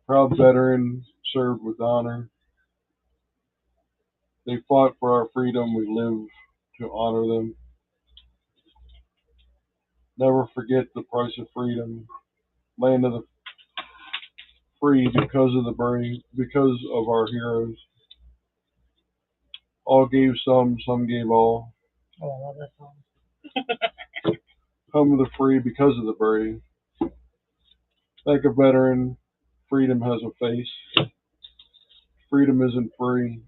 Proud veterans served with honor. They fought for our freedom, we live to honor them. Never forget the price of freedom. Land of the free because of the brave, because of our heroes. All gave some gave all. Oh, I love that song. Home of the free because of the brave. Like a veteran, freedom has a face. Freedom isn't free.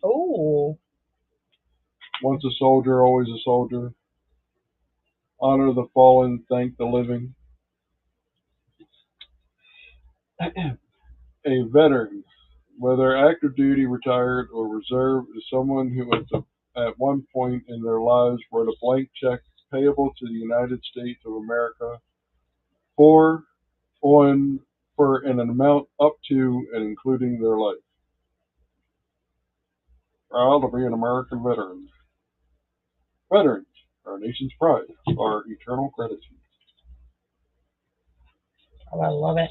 Oh. Once a soldier, always a soldier. Honor the fallen, thank the living. A veteran, whether active duty, retired, or reserve, is someone who at one point in their lives wrote a blank check payable to the United States of America for an amount up to and including their life. Proud to be an American veteran. Veterans, our nation's pride, our eternal gratitude. Oh, I love it.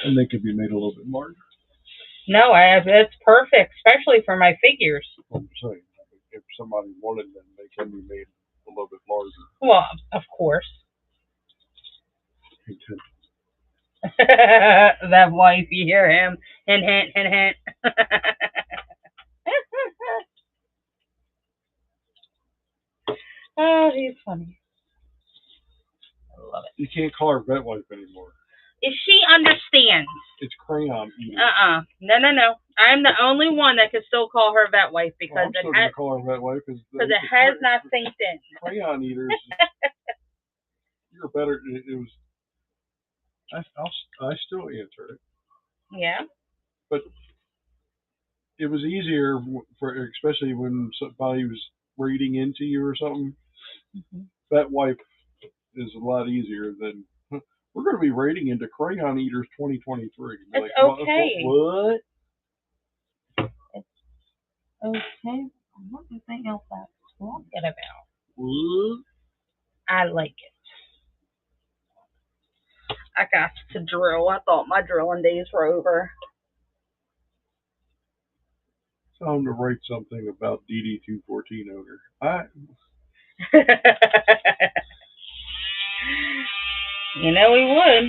And they could be made a little bit larger. No, it's perfect, especially for my figures. I'm saying, if somebody wanted them, they can be made a little bit larger. Well, of course. That wife, you hear him. Hint, hint, hint, hint. Oh, he's funny. I love it. You can't call her vet wife anymore. If she understands. It's crayon eating. No. I'm the only one that can still call her vet wife because I'm still gonna call her vet wife because it has not synced in. Crayon eaters. You're better. It was. I still answer it. Yeah. But it was easier for, especially when somebody was reading into you or something. Mm-hmm. Vet wife is a lot easier than. We're going to be rating into Crayon Eaters 2023. It's like, okay. What? It's okay. What do you think else that's talking about? What? I like it. I got to drill. I thought my drilling days were over. Time to write something about DD214 odor. You know he would.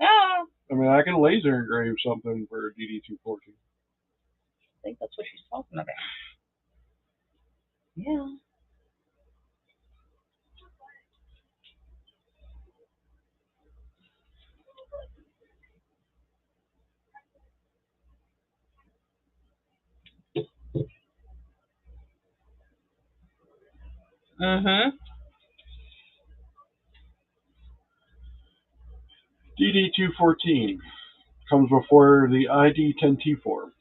Oh. I mean, I can laser engrave something for DD214. I think that's what she's talking about. Yeah. Mm-hmm. DD214 comes before the ID10T form.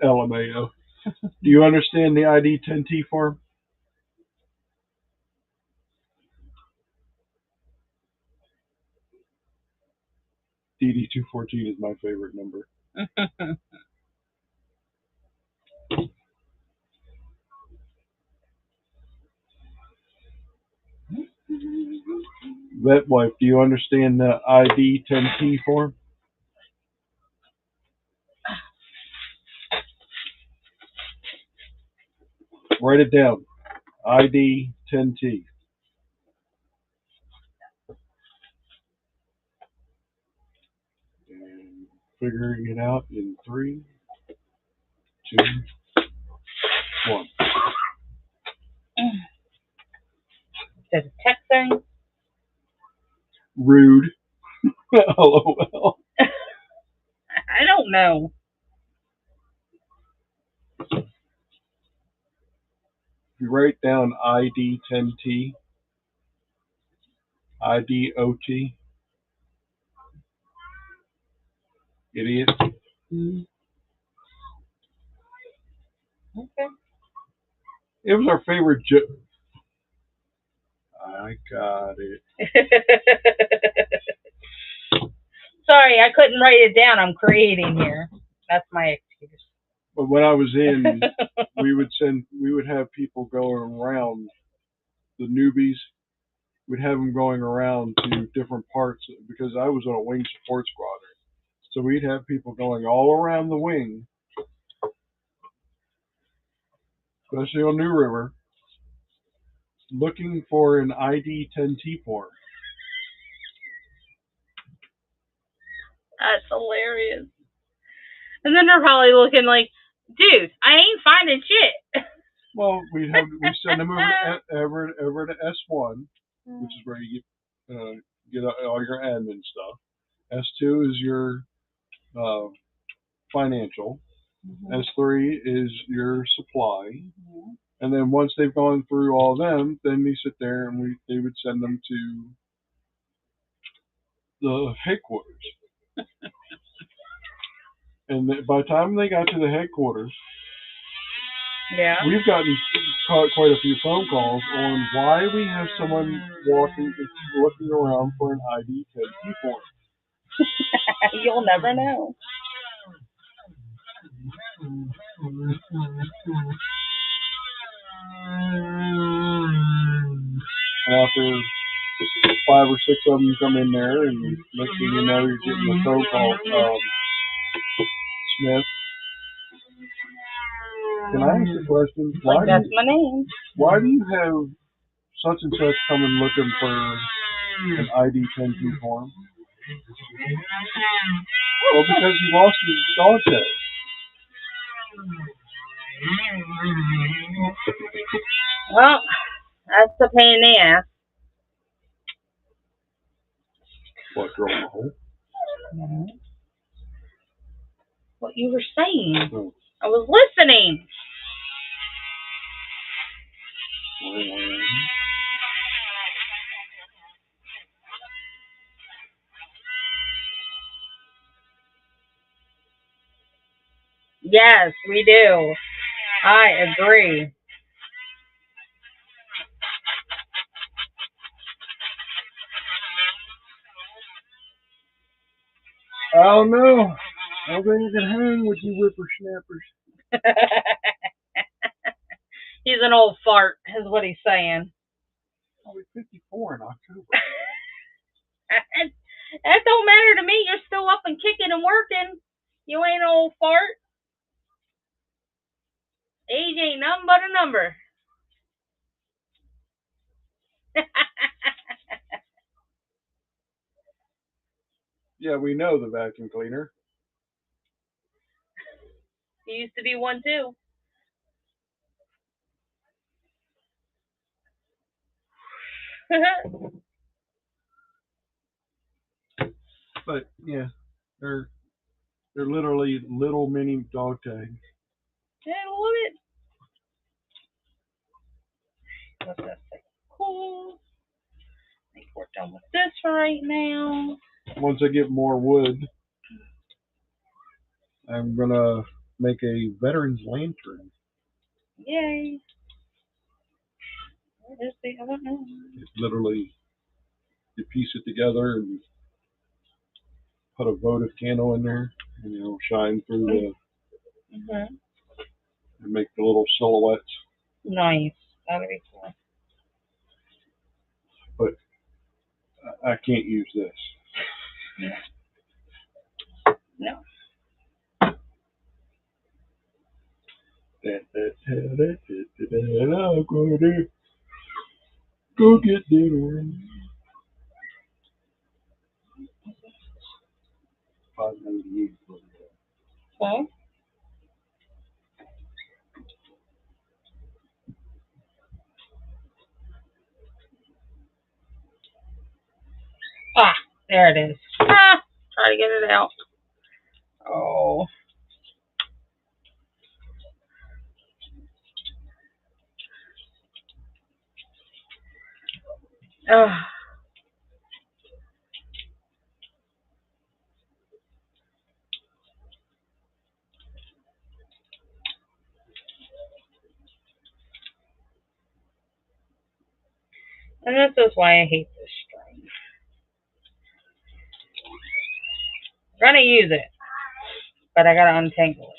LMAO. Do you understand the ID10T form? DD214 is my favorite number. Vet wife, do you understand the ID10T form? Write it down. ID10T. And figuring it out in 3, 2, 1. Does it text thing? Rude. LOL. I don't know. You write down ID10T, IDOT. Idiot. Okay. It was our favorite joke. I got it. Sorry, I couldn't write it down. I'm creating here. That's my excuse. But when I was in, we would have people going around the newbies, we'd have them going around to different parts because I was on a wing support squadron. So we'd have people going all around the wing, especially on New River, looking for an ID-10T form. That's hilarious. And then they're probably looking like, dude, I ain't finding shit. Well, we send them over to S1, which is where you get all your admin stuff. S2 is your financial. S3 is your supply. And then once they've gone through all of them, then we sit there and they would send them to the headquarters. And by the time they got to the headquarters, we've gotten quite a few phone calls on why we have someone looking around for an ID-10T form. You'll never know. And after 5 or 6 of them come in there, and next thing you know, you're getting a phone call. Smith, can I ask a question? That's my name. Why do you have such and such coming looking for an ID-10T form? Well, because he lost his dog tag. Well, that's a pain in the ass. What, girl in the hole? What you were saying. Oh. I was listening. Yes, we do. I agree. I don't know. I don't think I can hang with you whippersnappers. He's an old fart, is what he's saying. I'll be 54 in October. That don't matter to me. You're still up and kicking and working. You ain't an old fart. Age ain't nothing but a number. Yeah, we know the vacuum cleaner. He used to be one too. But yeah, they're literally little mini dog tags. Yeah, I love it. Let that thing cool. I think we're done with this right now. Once I get more wood, I'm gonna make a veteran's lantern. Yay. What is the other one? It's literally, you piece it together and put a votive candle in there, and it'll shine through the, and make the little silhouettes. Nice. That'll be cool. But I can't use this. No. I'm gonna go get dinner. 598. Okay. Ah, there it is. Ah, try to get it out. Oh. Ugh. And this is why I hate this string. I'm gonna use it, but I gotta untangle it.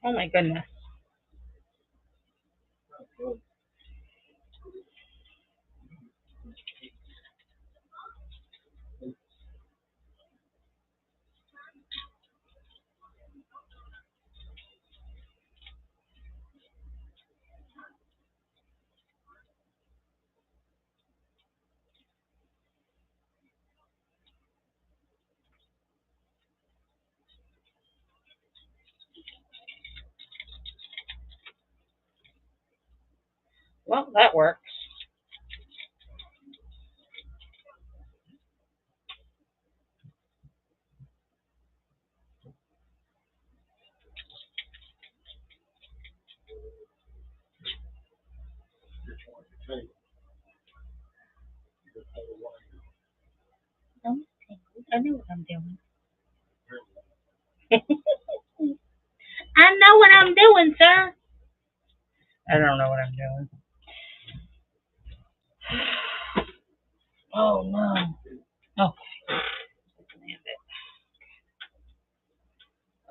Oh my goodness. Well, that works. I know what I'm doing. I know what I'm doing, sir. I don't know what I'm doing. Oh no. Okay. Land it.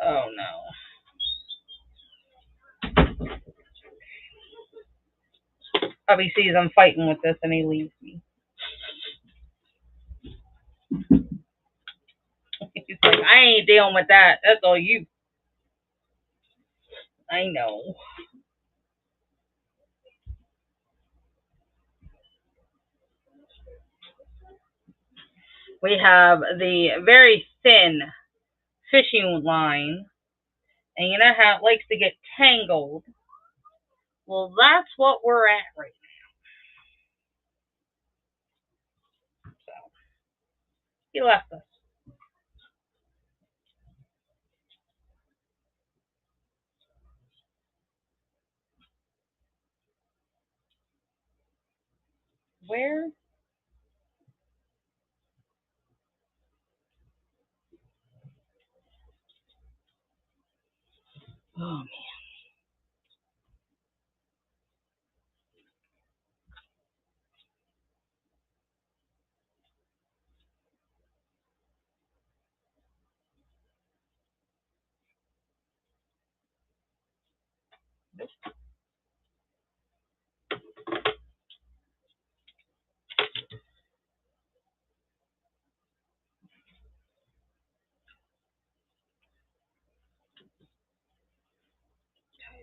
Oh no. Hubby sees I'm fighting with this and he leaves me. He's like, I ain't dealing with that. That's all you. I know. We have the very thin fishing line. And you know how it likes to get tangled? Well, that's what we're at right now. So, he left us. Where? Oh, man.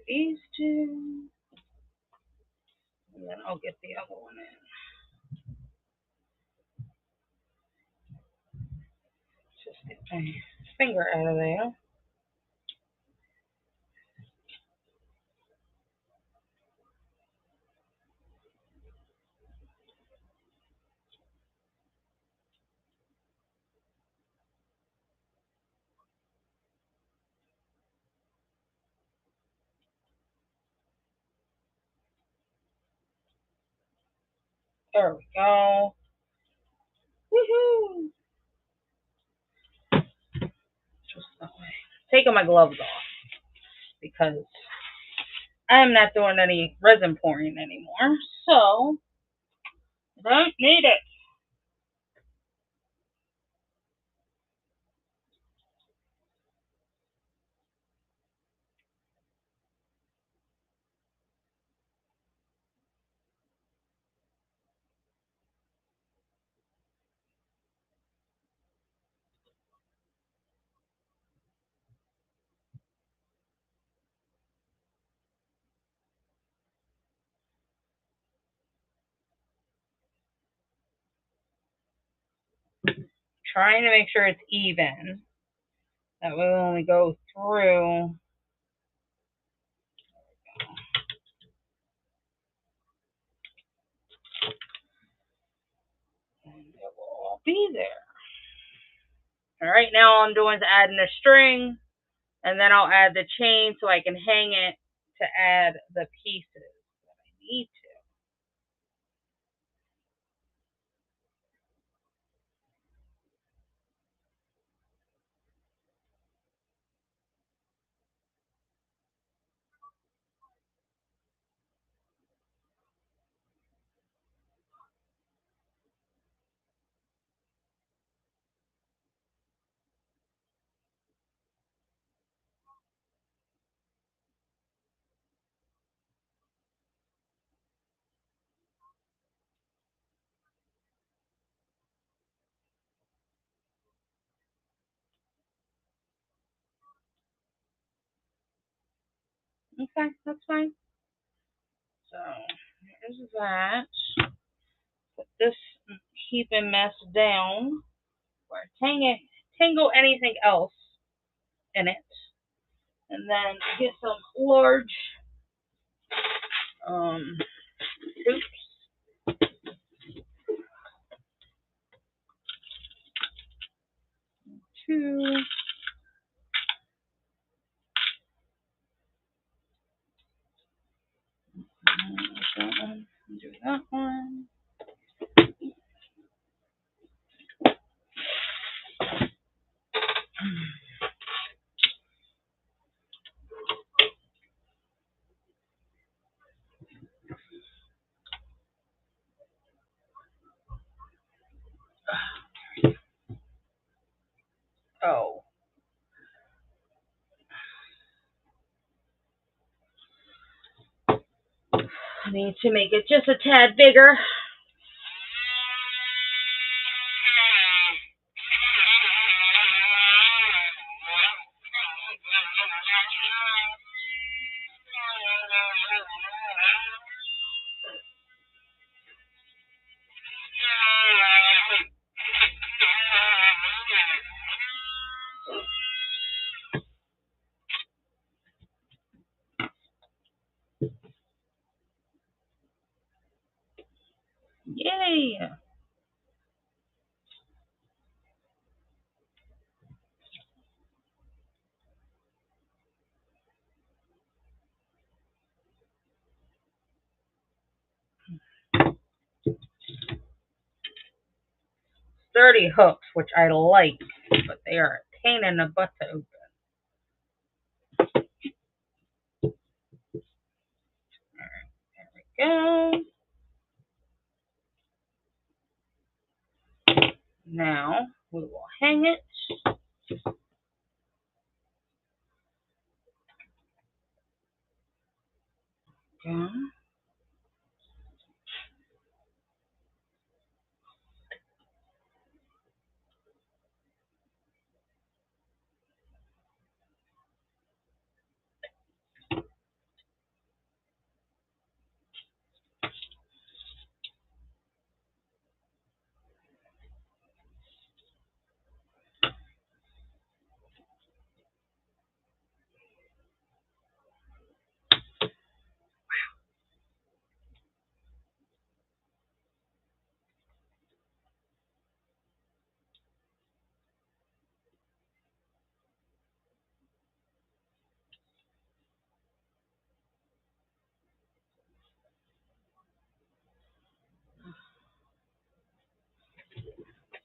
These two. And then I'll get the other one in. Just get my finger out of there. There we go. Woohoo! Just that way. Taking my gloves off because I'm not doing any resin pouring anymore. So, I don't need it. Trying to make sure it's even. That way when we go through, and it will all be there. All right, now all I'm doing is adding a string, and then I'll add the chain so I can hang it to add the pieces that I need to. Okay, that's fine. So here's that. Put this heaping mess down. Or tangle anything else in it. And then get some large hoops. Two. That one. Do that one. Oh. I need to make it just a tad bigger. Yay! 30 hooks, which I like, but they are a pain in the butt to open. There we go. Now we will hang it. Go.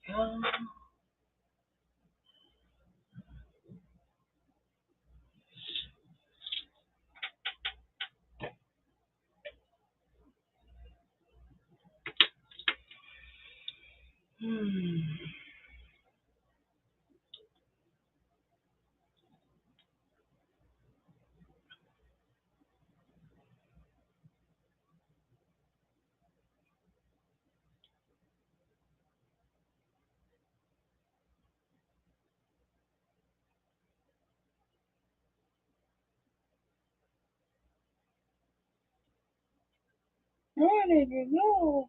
Go. Where did you go?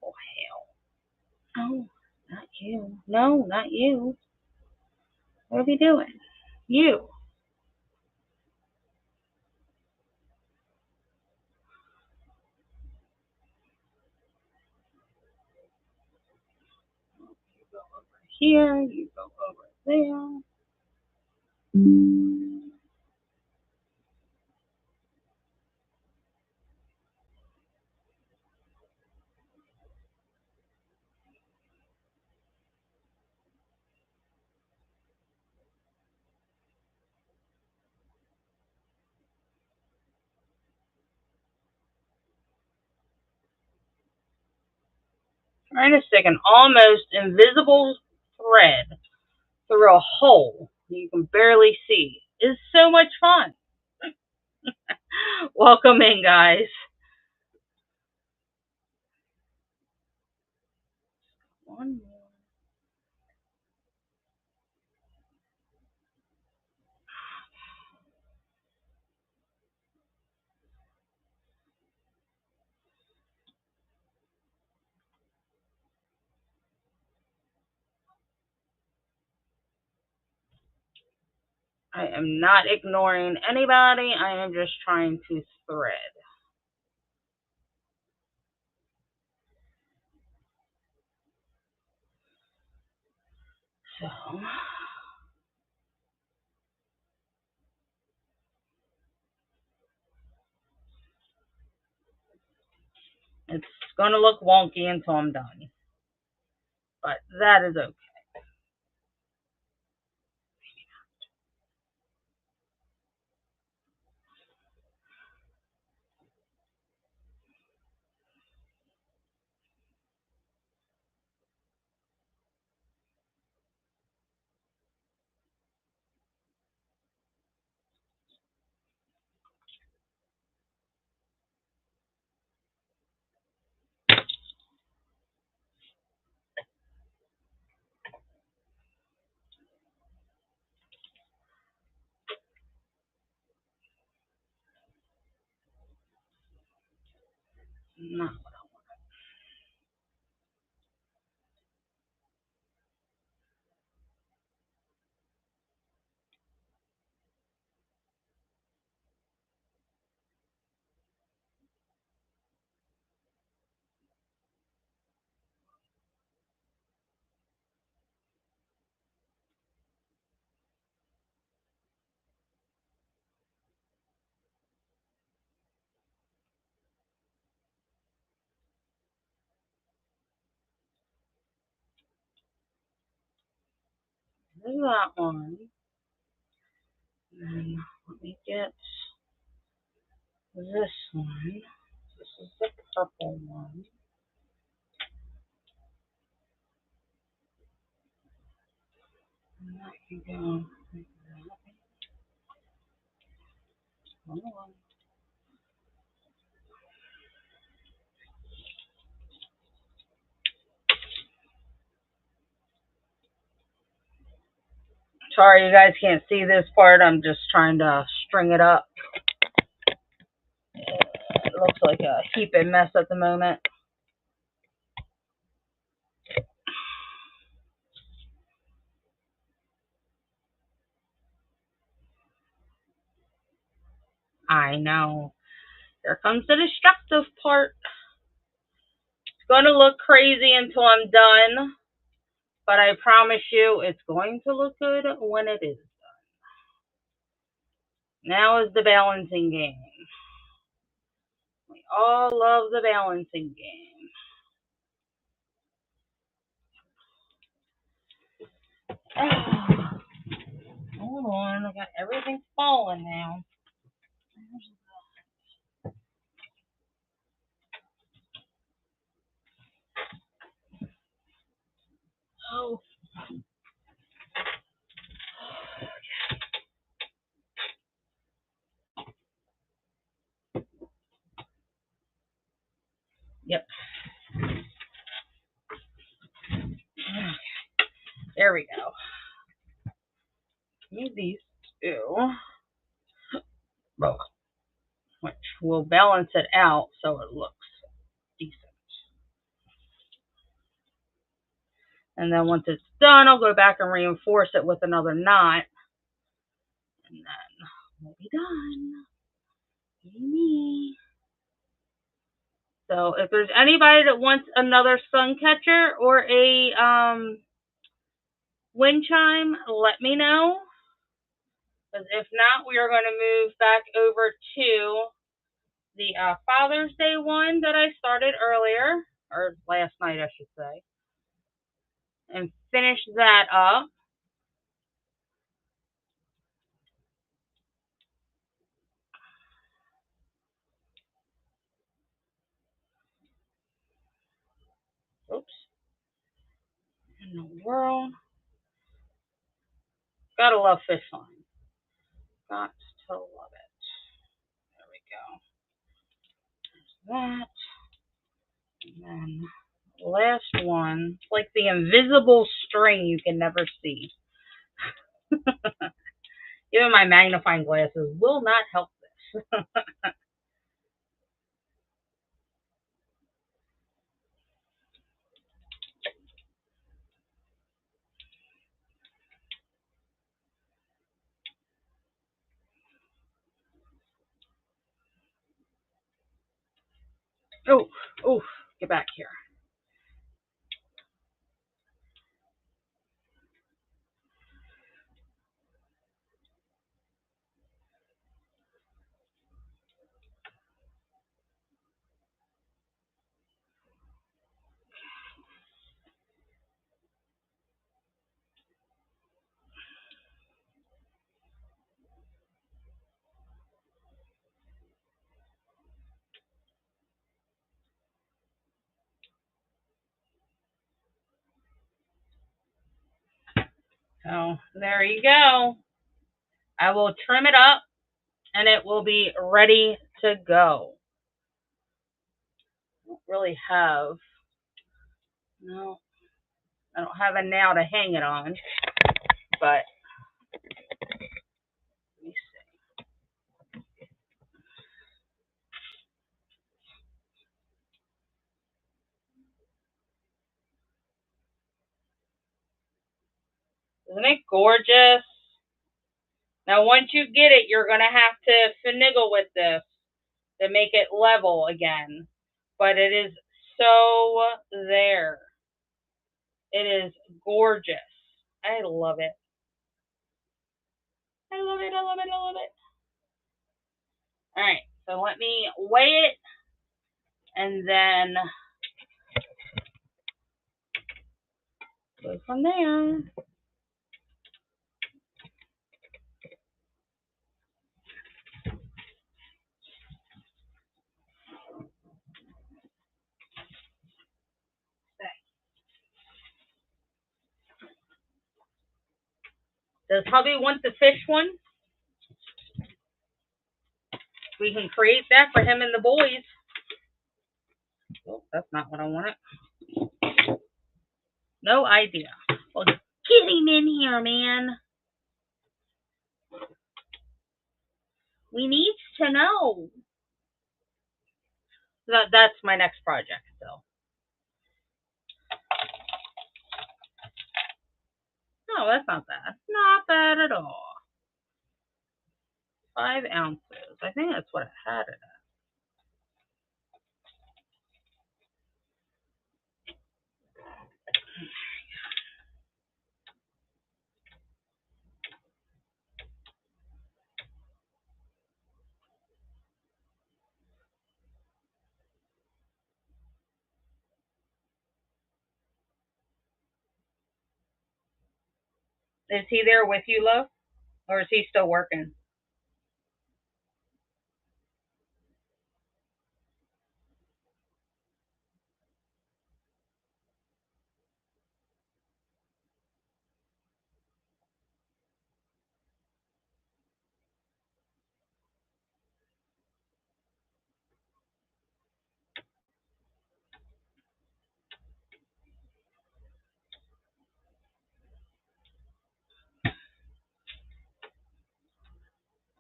Oh, hell. Oh, not you. No, not you. What are we doing? You. You go over here. You go over there. Trying to stick an almost invisible thread through a hole you can barely see is so much fun. Welcome in, guys. One more. I am not ignoring anybody. I am just trying to thread. So, it's going to look wonky until I'm done. But that is okay. Not do that one. And let me get this one. This is the purple one. And that can go like that. Hold on. Sorry, you guys can't see this part. I'm just trying to string it up. It looks like a heaping mess at the moment. I know. Here comes the destructive part. It's going to look crazy until I'm done, but I promise you it's going to look good when it is done. Now is the balancing game. We all love the balancing game. Oh, hold on, I got everything falling now. Oh. Yep. There we go. Need these two, which will balance it out so it looks decent. And then once it's done, I'll go back and reinforce it with another knot. And then we'll be done. Yay. So if there's anybody that wants another sun catcher or a wind chime, let me know. Because if not, we are going to move back over to the Father's Day one that I started earlier, or last night, I should say, and finish that up. Oops. in the world? Gotta love fish line. Got to love it. There we go. That. And then last one. It's like the invisible string you can never see. Even my magnifying glasses will not help this. Oh, get back here. So there you go. I will trim it up and it will be ready to go. I don't really have, no, I don't have a nail to hang it on, but let me see. Isn't it gorgeous? Now, once you get it, you're going to have to finagle with this to make it level again. But it is so there. It is gorgeous. I love it. I love it, I love it, I love it. All right, so let me weigh it, and then go from there. Does hubby want the fish one? We can create that for him and the boys. Oh, that's not what I wanted. No idea. Well, get him in here, man. We need to know. That's my next project, so. No, that's not bad. Not bad at all. 5 ounces. I think that's what I had it at. Is he there with you, love? Or is he still working?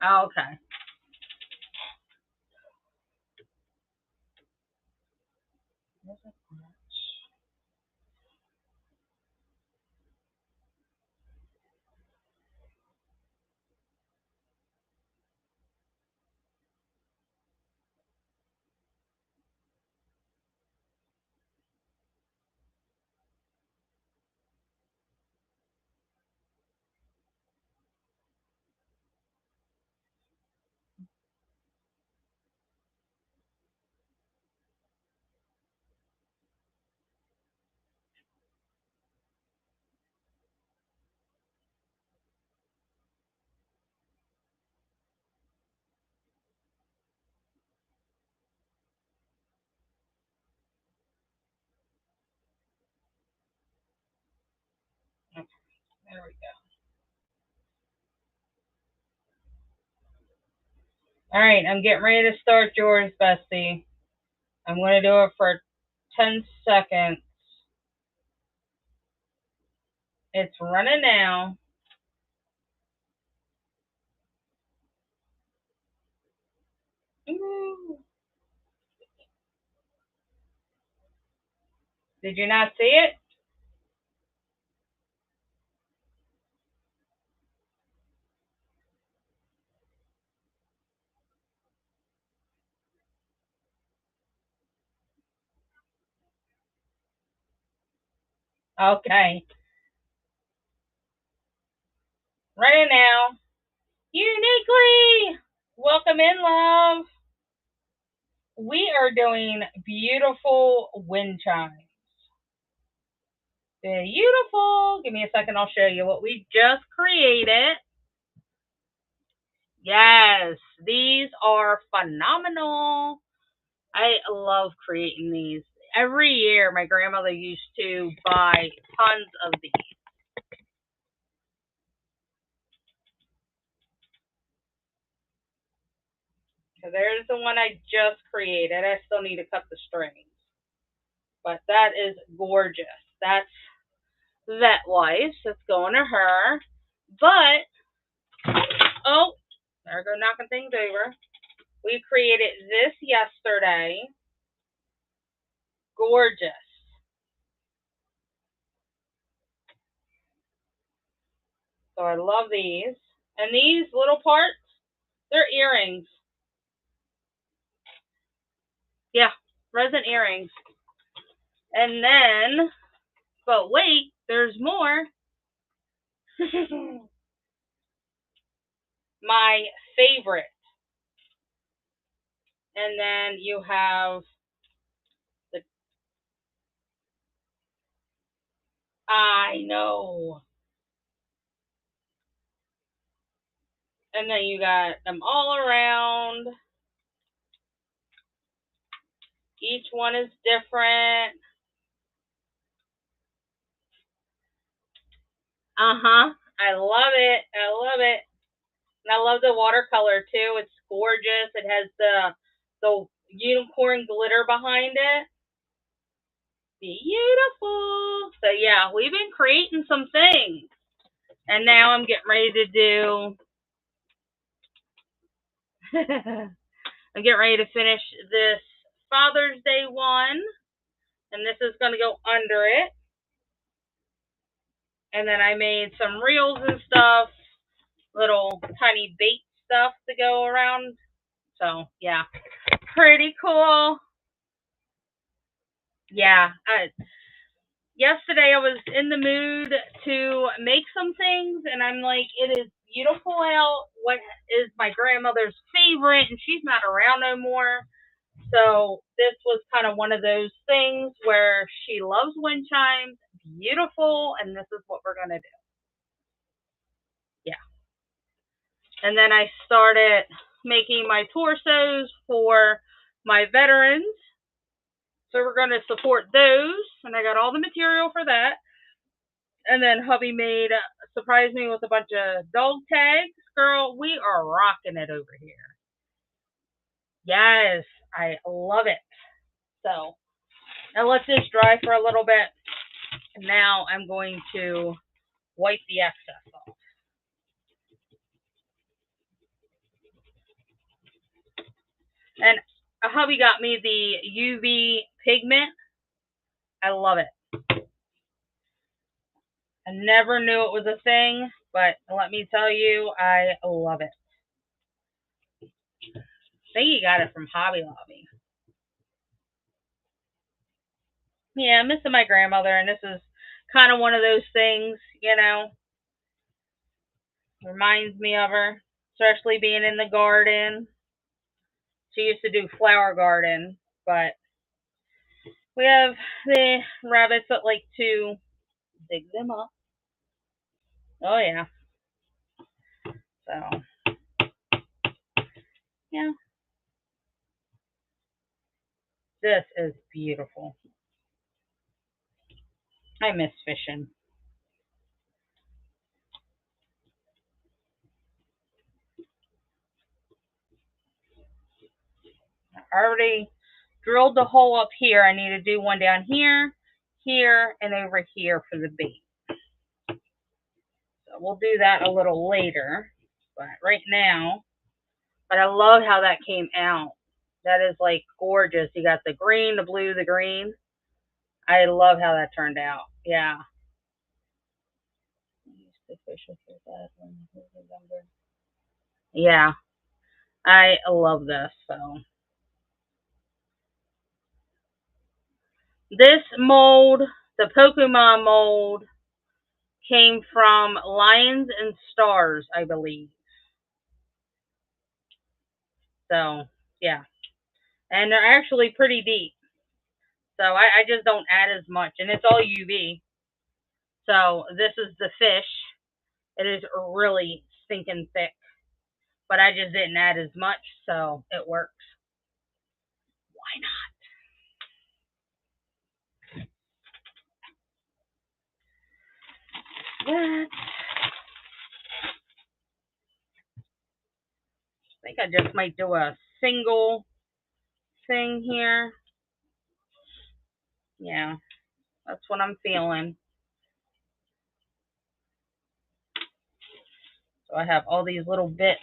Oh, okay. There we go. All right, I'm getting ready to start yours, Bestie. I'm going to do it for 10 seconds. It's running now. Ooh. Did you not see it? Okay. Running now. Uniquely! Welcome in, love. We are doing beautiful wind chimes. Beautiful. Give me a second. I'll show you what we just created. Yes, these are phenomenal. I love creating these. Every year, my grandmother used to buy tons of these. So there's the one I just created. I still need to cut the strings. But that is gorgeous. That's that wife. That's going to her. But, oh, there I go knocking things over. We created this yesterday. Gorgeous. So I love these. And these little parts, they're earrings. Yeah, resin earrings. And then, but wait, there's more. My favorite. And then you have the, I know. And then you got them all around. Each one is different. I love it. I love it. And I love the watercolor too. It's gorgeous. It has the unicorn glitter behind it. Beautiful. So yeah, we've been creating some things. And now I'm getting ready to do I'm getting ready to finish this Father's Day one. And this is going to go under it. And then I made some reels and stuff, little tiny bait stuff to go around. So, yeah, pretty cool. Yeah, yesterday I was in the mood to make some things, and I'm like, it is beautiful out. What is my grandmother's favorite, and she's not around no more. So this was kind of one of those things where she loves wind chimes, beautiful, and this is what we're going to do. Yeah. And then I started making my torsos for my veterans. So we're going to support those, and I got all the material for that. And then hubby surprised me with a bunch of dog tags. Girl, we are rocking it over here. Yes, I love it. So now let this dry for a little bit. Now I'm going to wipe the excess off. And a hubby got me the UV pigment. I love it. I never knew it was a thing, but let me tell you, I love it. I think he got it from Hobby Lobby. Yeah, I'm missing my grandmother, and this is kind of one of those things, you know, reminds me of her, especially being in the garden. She used to do flower garden, but we have the rabbits that like to dig them up. Oh, yeah. So, yeah. This is beautiful. I miss fishing. I already drilled the hole up here. I need to do one down here, here, and over here for the bait. So we'll do that a little later. But right now, but I love how that came out. That is like gorgeous. You got the green, the blue, the green. I love how that turned out. Yeah. Yeah. I love this. So this mold, the Pokemon mold, came from Lions and Stars, I believe. So yeah. And they're actually pretty deep. So I just don't add as much. And it's all UV. So this is the fish. It is really stinking thick. But I just didn't add as much, so it works. Why not? What? I think I just might do a single thing here. Yeah, that's what I'm feeling. So I have all these little bits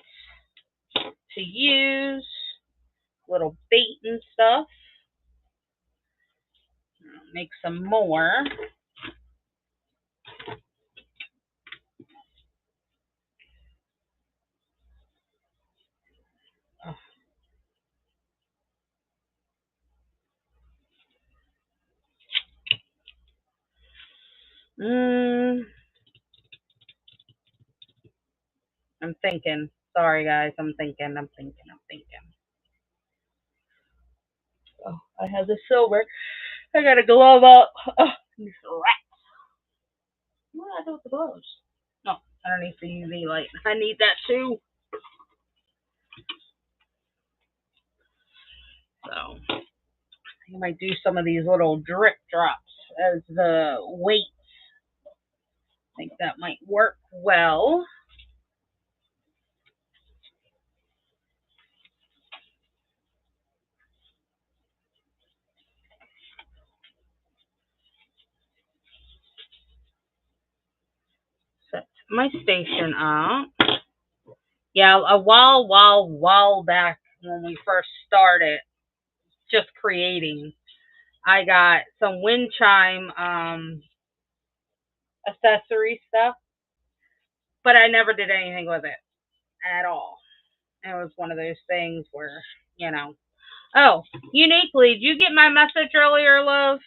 to use, little bait and stuff. I'll make some more. I'm thinking. Sorry, guys. I'm thinking. Oh, I have the silver. I got a glove up. Oh, these rats. What do I do with the gloves? No, underneath the UV light. I need that too. So I might do some of these little drip drops as the weight. I think that might work well. Set my station up. Yeah, a while back when we first started just creating, I got some wind chime accessory stuff, but I never did anything with it at all. It was one of those things where, you know. Oh, uniquely, did you get my message earlier, love?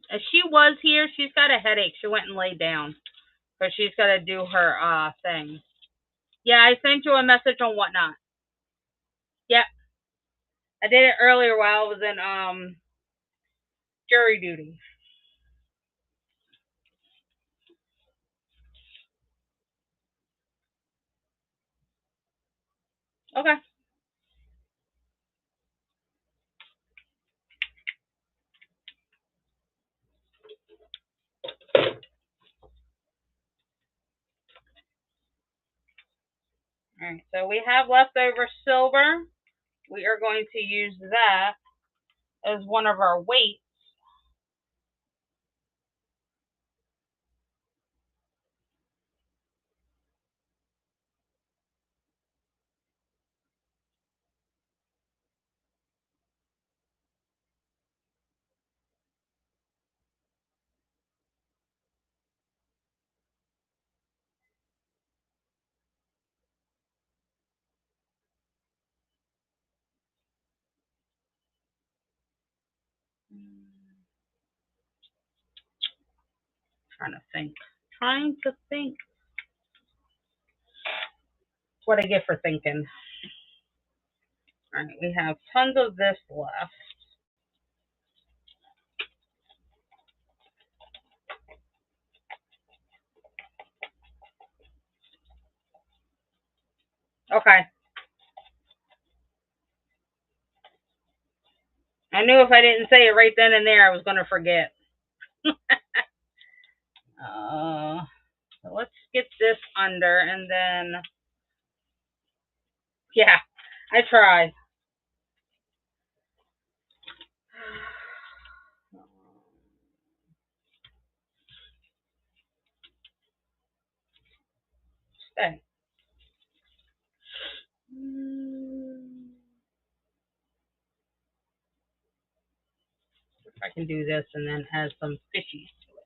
If she was here, she's got a headache. She went and laid down. But she's got to do her thing. Yeah, I sent you a message on Whatnot. Yep. I did it earlier while I was in jury duty. Okay. Alright, so we have leftover silver. We are going to use that as one of our weights. Trying to think. That's what I get for thinking. Alright, we have tons of this left. Okay. I knew if I didn't say it right then and there, I was going to forget. So let's get this under, and then, yeah, I tried. Stay. If I can do this and then add some fishies to it.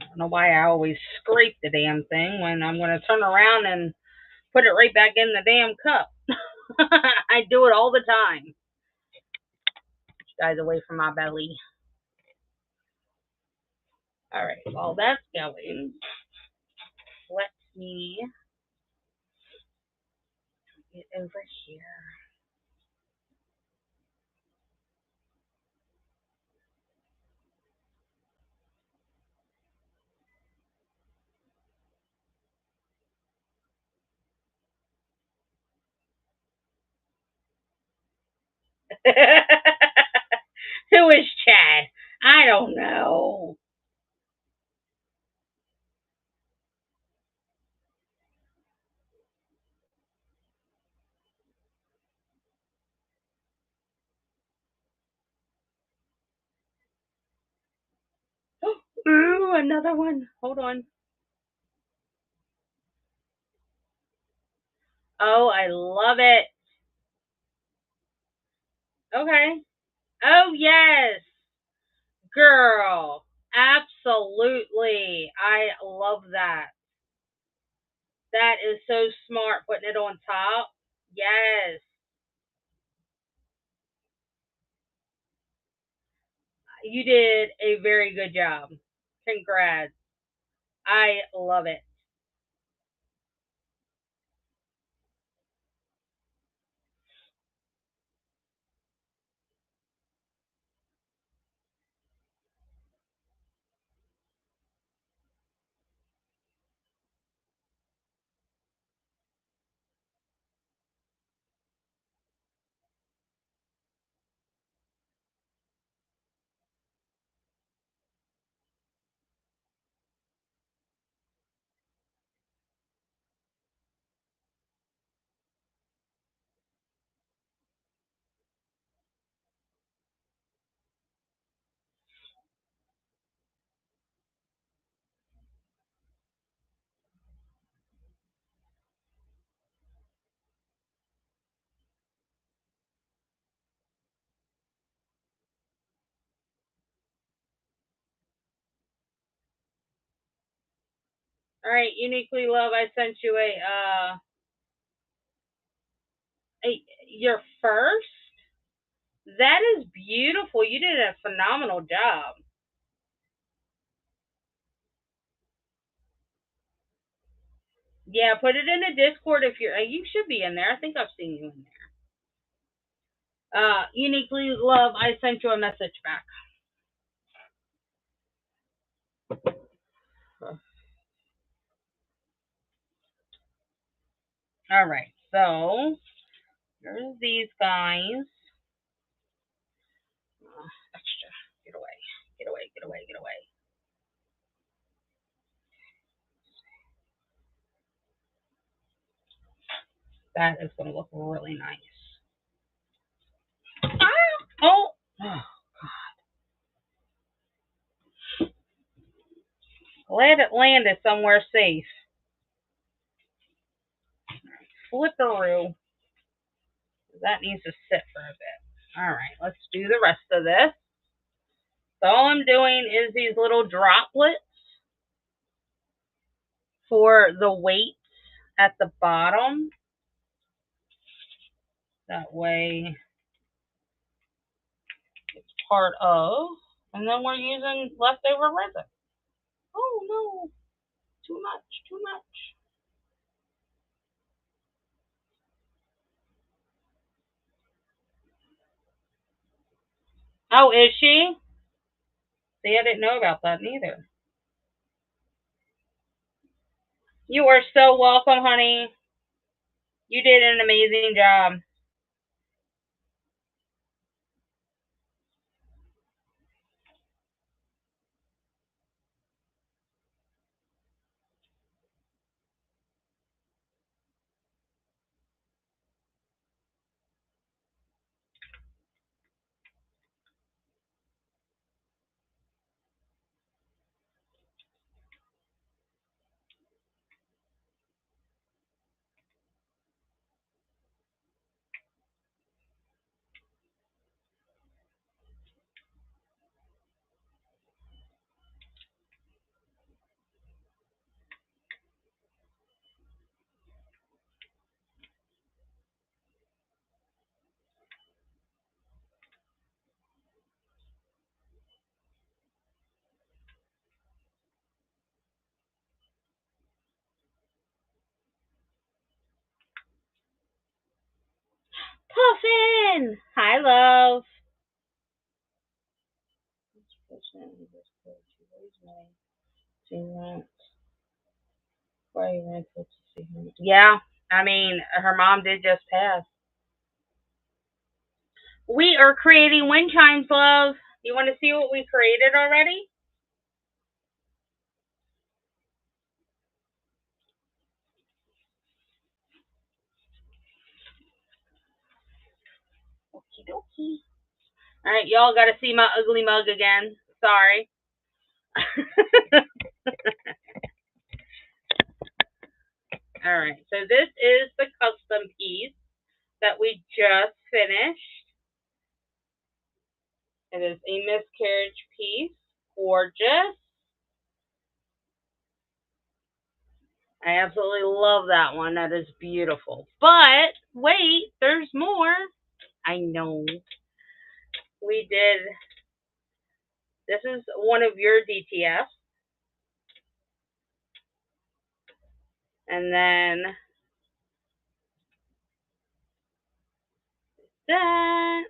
I don't know why I always scrape the damn thing when I'm going to turn around and put it right back in the damn cup. I do it all the time. Guys, away from my belly. All right, while that's going, let me get over here. Who is Chad? I don't know. Ooh, another one. Hold on. Oh, I love it. Okay. Oh, yes. Girl. Absolutely. I love that. That is so smart, putting it on top. Yes. You did a very good job. Congrats. I love it. All right, Uniquely Love, I sent you your first. That is beautiful. You did a phenomenal job. Yeah, put it in the Discord if you're. You should be in there. I think I've seen you in there. Uniquely Love, I sent you a message back. All right, so here's these guys. Extra. Get away. Get away. Get away. Get away. That is going to look really nice. Oh. Glad it landed somewhere safe. Flipperoo. That needs to sit for a bit. All right, let's do the rest of this. So all I'm doing is these little droplets for the weights at the bottom. That way it's part of, and then we're using leftover resin. Oh no, too much, too much. Oh, is she? See, I didn't know about that neither. You are so welcome, honey. You did an amazing job. Puffin! Hi, love. Yeah, I mean, her mom did just pass. We are creating wind chimes, love. You want to see what we created already? Okie dokie. All right, y'all got to see my ugly mug again. Sorry. All right, so this is the custom piece that we just finished. It is a miscarriage piece. Gorgeous. I absolutely love that one. That is beautiful. But wait, there's more. I know. We did. This is one of your DTFs. And then that.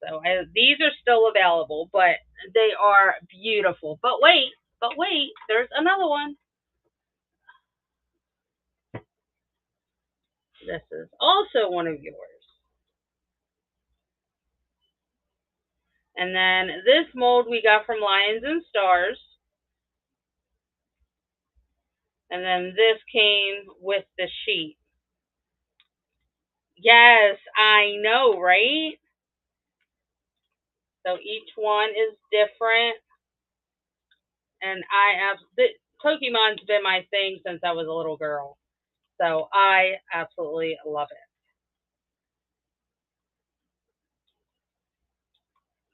So these are still available, but they are beautiful. But wait, there's another one. This is also one of yours. And then this mold we got from Lions and Stars. And then this came with the sheet. Yes, I know, right? So each one is different. And Pokemon's been my thing since I was a little girl. So I absolutely love it.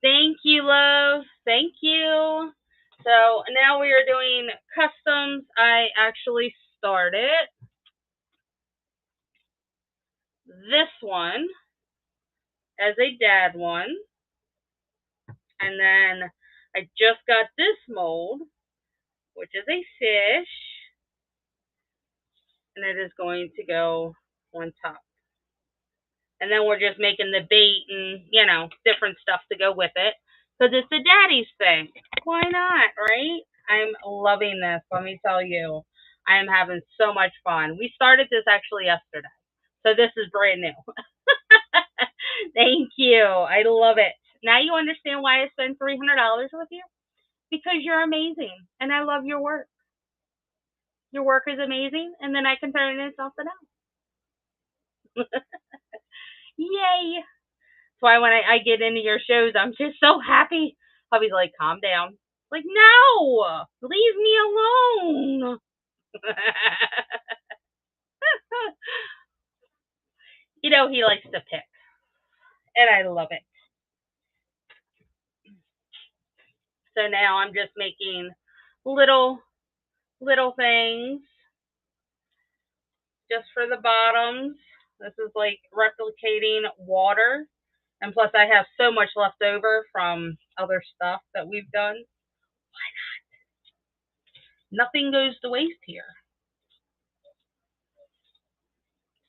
Thank you, love. Thank you. So now we are doing customs. I actually started this one as a dad one. And then I just got this mold, which is a fish. And it is going to go on top. And then we're just making the bait and, different stuff to go with it. Because it's a daddy's thing. Why not, right? I'm loving this, let me tell you. I am having so much fun. We started this actually yesterday. So this is brand new. Thank you. I love it. Now you understand why I spent $300 with you? Because you're amazing. And I love your work. Your work is amazing. And then I can turn it into something else. Yay. That's why when I get into your shows, I'm just so happy. Hubby's like, calm down. Like, no, leave me alone. He likes to pick. And I love it. So now I'm just making little things. just for the bottoms. This is like replicating water. And plus I have so much left over from other stuff that we've done. Nothing goes to waste here.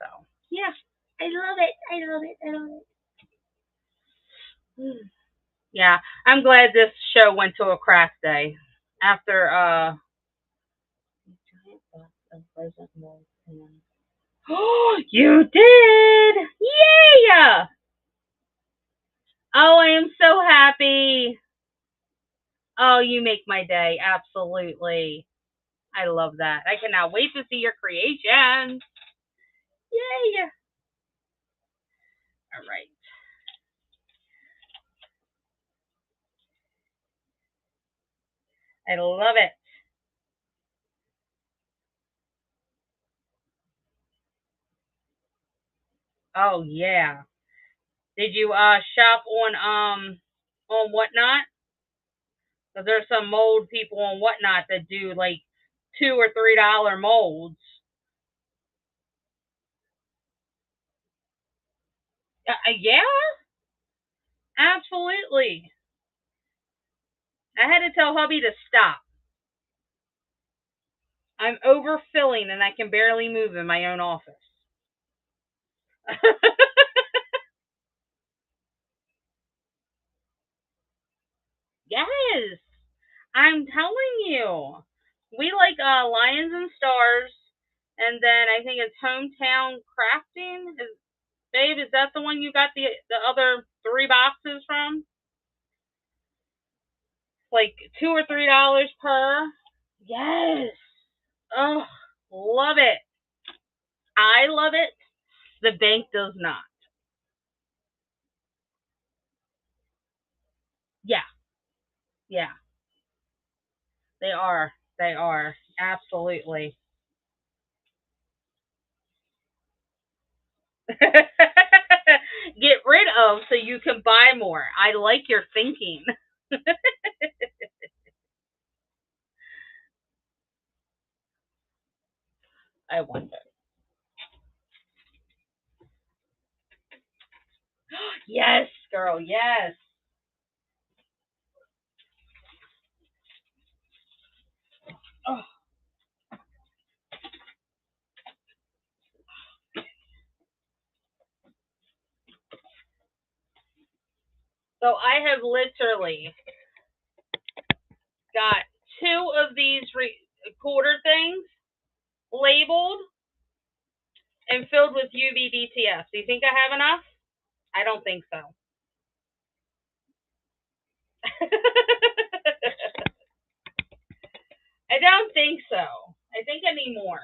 So, yeah. I love it. I love it. I love it. Yeah, I'm glad this show went to a craft day. After giant box of present molds. Oh, you did! Yay! Oh, I am so happy. Oh, you make my day. Absolutely. I love that. I cannot wait to see your creation. Yay! All right. I love it. Oh yeah. Did you shop on Whatnot? Because there's some mold people on Whatnot that do like $2 or $3 molds. Yeah, absolutely. I had to tell hubby to stop. I'm overfilling and I can barely move in my own office. Yes, I'm telling you. We like Lions and Stars, and then I think it's Hometown Crafting. Babe, is that the one you got the other 3 boxes from? Like $2 or $3 per. Yes. Oh, love it. I love it. The bank does not. Yeah, yeah, they are. They are. Absolutely. Get rid of so you can buy more. I like your thinking. I wonder. Yes, girl, yes. Oh. So I have literally got 2 of these quarter things labeled and filled with UVDTS. Do you think I have enough? I don't think so. I don't think so. I think I need more.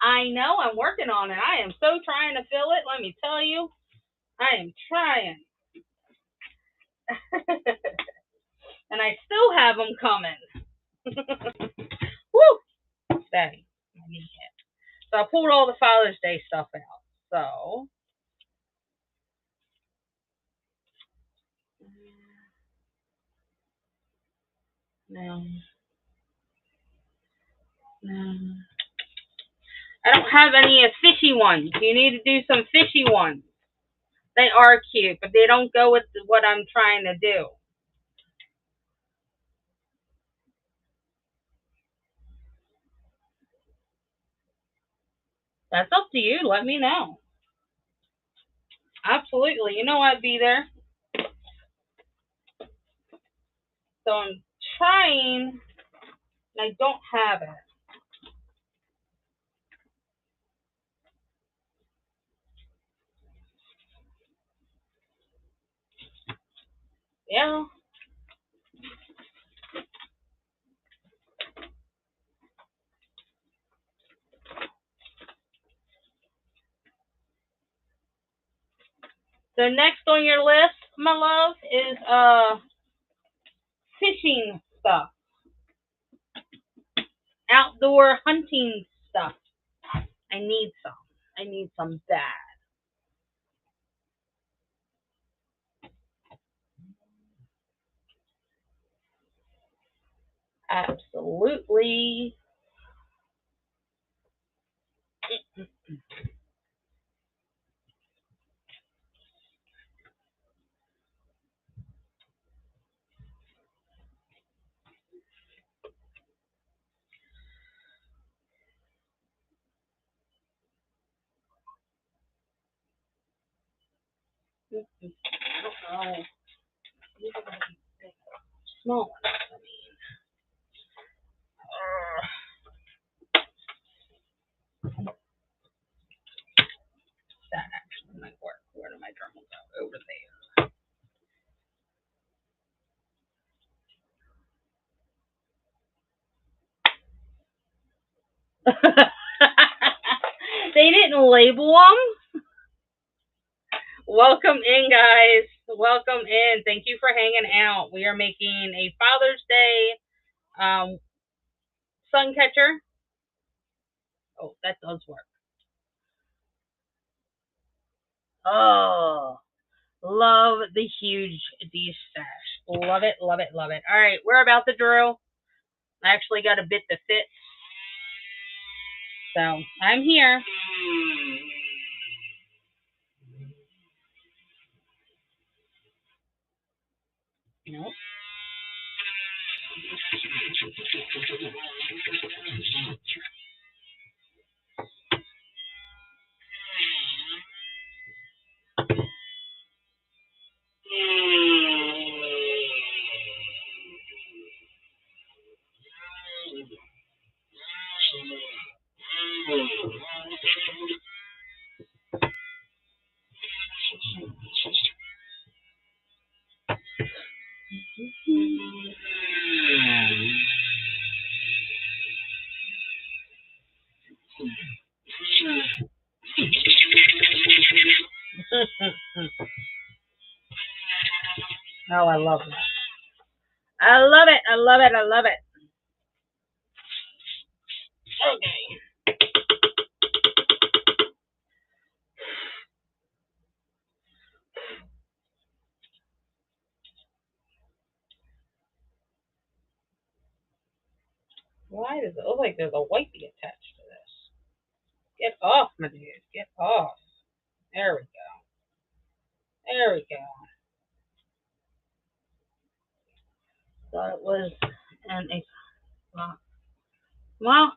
I know I'm working on it. I am so trying to fill it. Let me tell you, I am trying. And I still have them coming. Woo! Steady. I need it. So I pulled all the Father's Day stuff out. So no, no. I don't have any fishy ones. You need to do some fishy ones. They are cute, but they don't go with what I'm trying to do. That's up to you. Let me know. Absolutely. You know I'd be there. So I'm trying, and I don't have it. Yeah. So next on your list, my love, is fishing stuff. Outdoor hunting stuff. I need some. I need some bad. Absolutely. I don't know. These are gonna be big. Small ones, I mean. That actually might work. Where did my Dremel go? Over there. They didn't label them. Welcome in, guys. Welcome in. Thank you for hanging out. We are making a Father's Day sun catcher. Oh, that does work. Oh, love the huge D stash. Love it, love it, love it. All right, we're about to drill. I actually got a bit to fit. So I'm here. Nope. Oh, I love it. I love it. I love it. I love it. Okay. Why does it look like there's a wipey attached to this? Get off, my dude. Get off. There we go. There we go. Thought it was an well,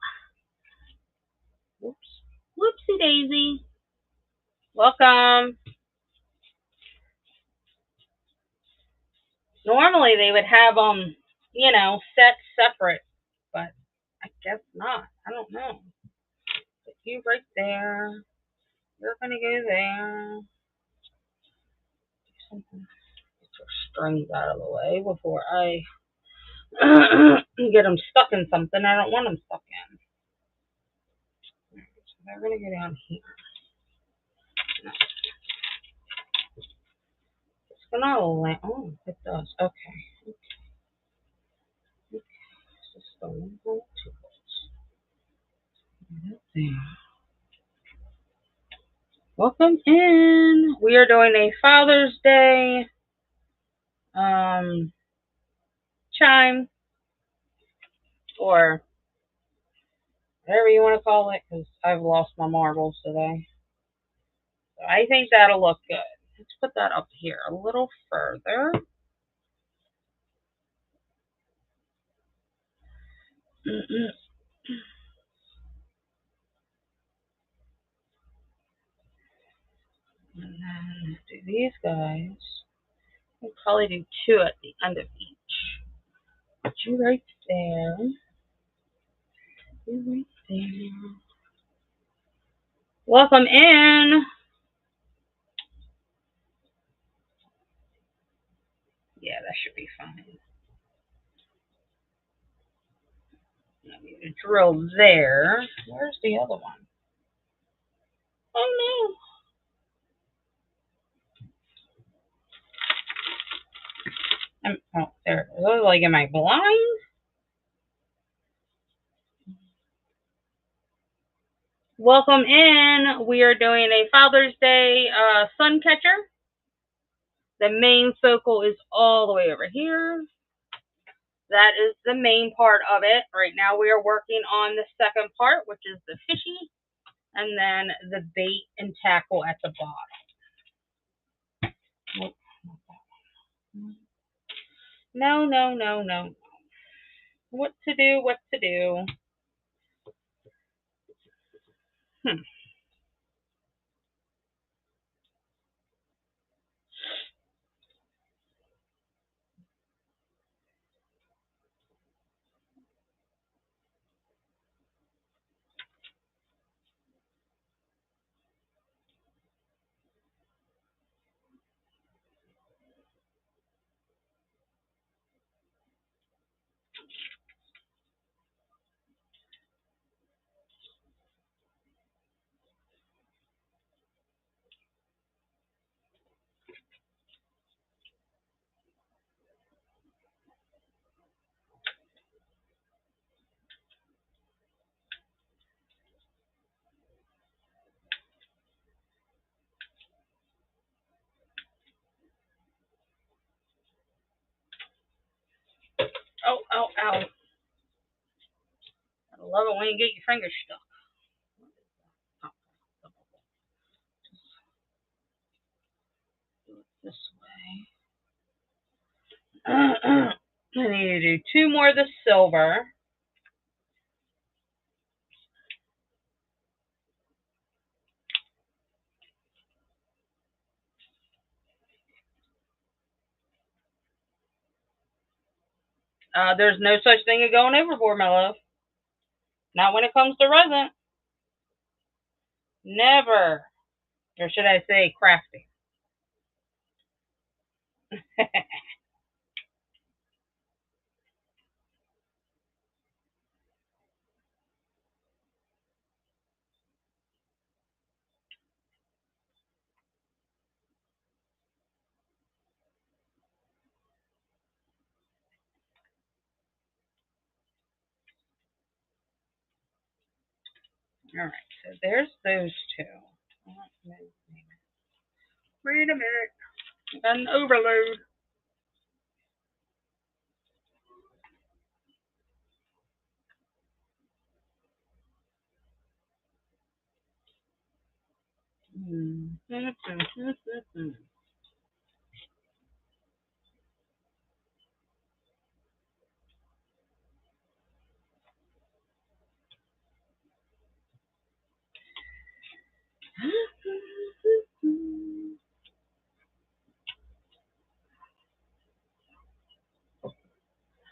whoops. Whoopsie daisy. Welcome. Normally they would have them, set separate, but I guess not. I don't know. Put you right there. You're gonna go there. Something. Get your strings out of the way before I get them stuck in something I don't want them stuck in. So they're gonna go down here. It's gonna land. Oh, it does. Okay. Okay. Just the one little tools. There. Welcome in. We are doing a Father's Day chime, or whatever you want to call it, because I've lost my marbles today. So I think that'll look good. Let's put that up here a little further. And then do these guys. We'll probably do 2 at the end of each. Put you right there. You right there. Welcome in. Yeah, that should be fine. I need to drill there. Where's the other one? Oh no. Oh, there it is. Oh, like, am I blind? Welcome in. We are doing a Father's Day sun catcher. The main focal is all the way over here. that is the main part of it. Right now we are working on the second part, which is the fishy, and then the bait and tackle at the bottom. No, no, no, no. What to do, what to do. Oh, ow, ow. I love it when you get your fingers stuck. Do it this way. I need to do 2 more of the silver. There's no such thing as going overboard, my love. Not when it comes to resin. Never. Or should I say crafting? All right, so there's those two. Wait a minute. I got an overload.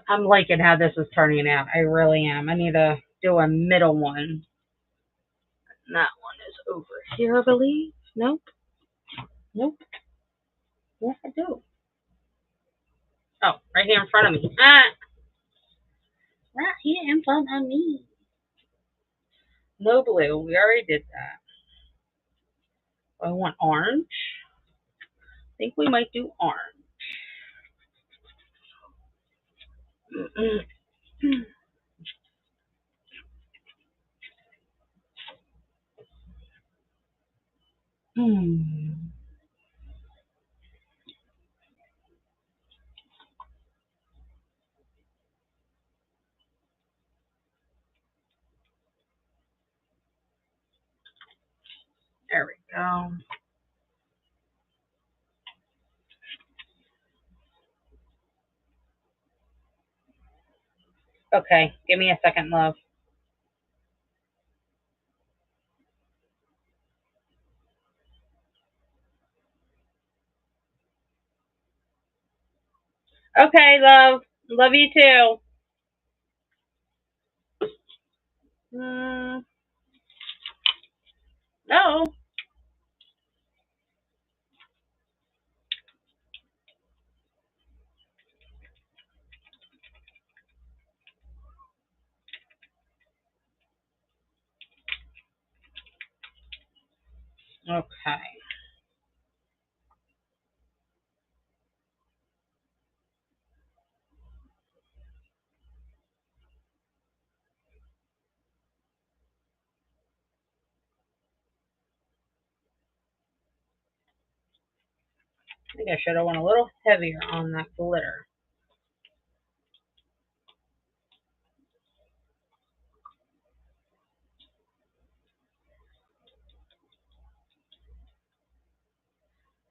I'm liking how this is turning out. I really am. I need to do a middle one. That one is over here, I believe. Nope. Nope. Yes, I do. Oh, right here in front of me. Right here in front of me. No blue. We already did that. I want orange. I think we might do orange. There we go. Okay, give me a second, love. Okay, love. Love you too. No. Okay. I think I should have went a little heavier on that glitter.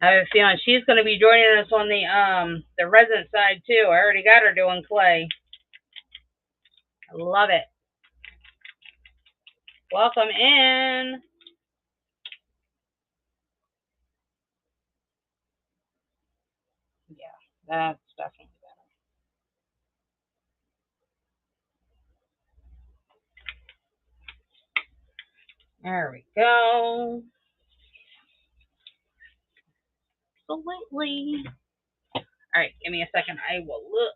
I have a feeling she's going to be joining us on the resin side too. I already got her doing clay. I love it. Welcome in. Yeah, that's definitely better. There we go. Absolutely. All right, give me a second. I will look.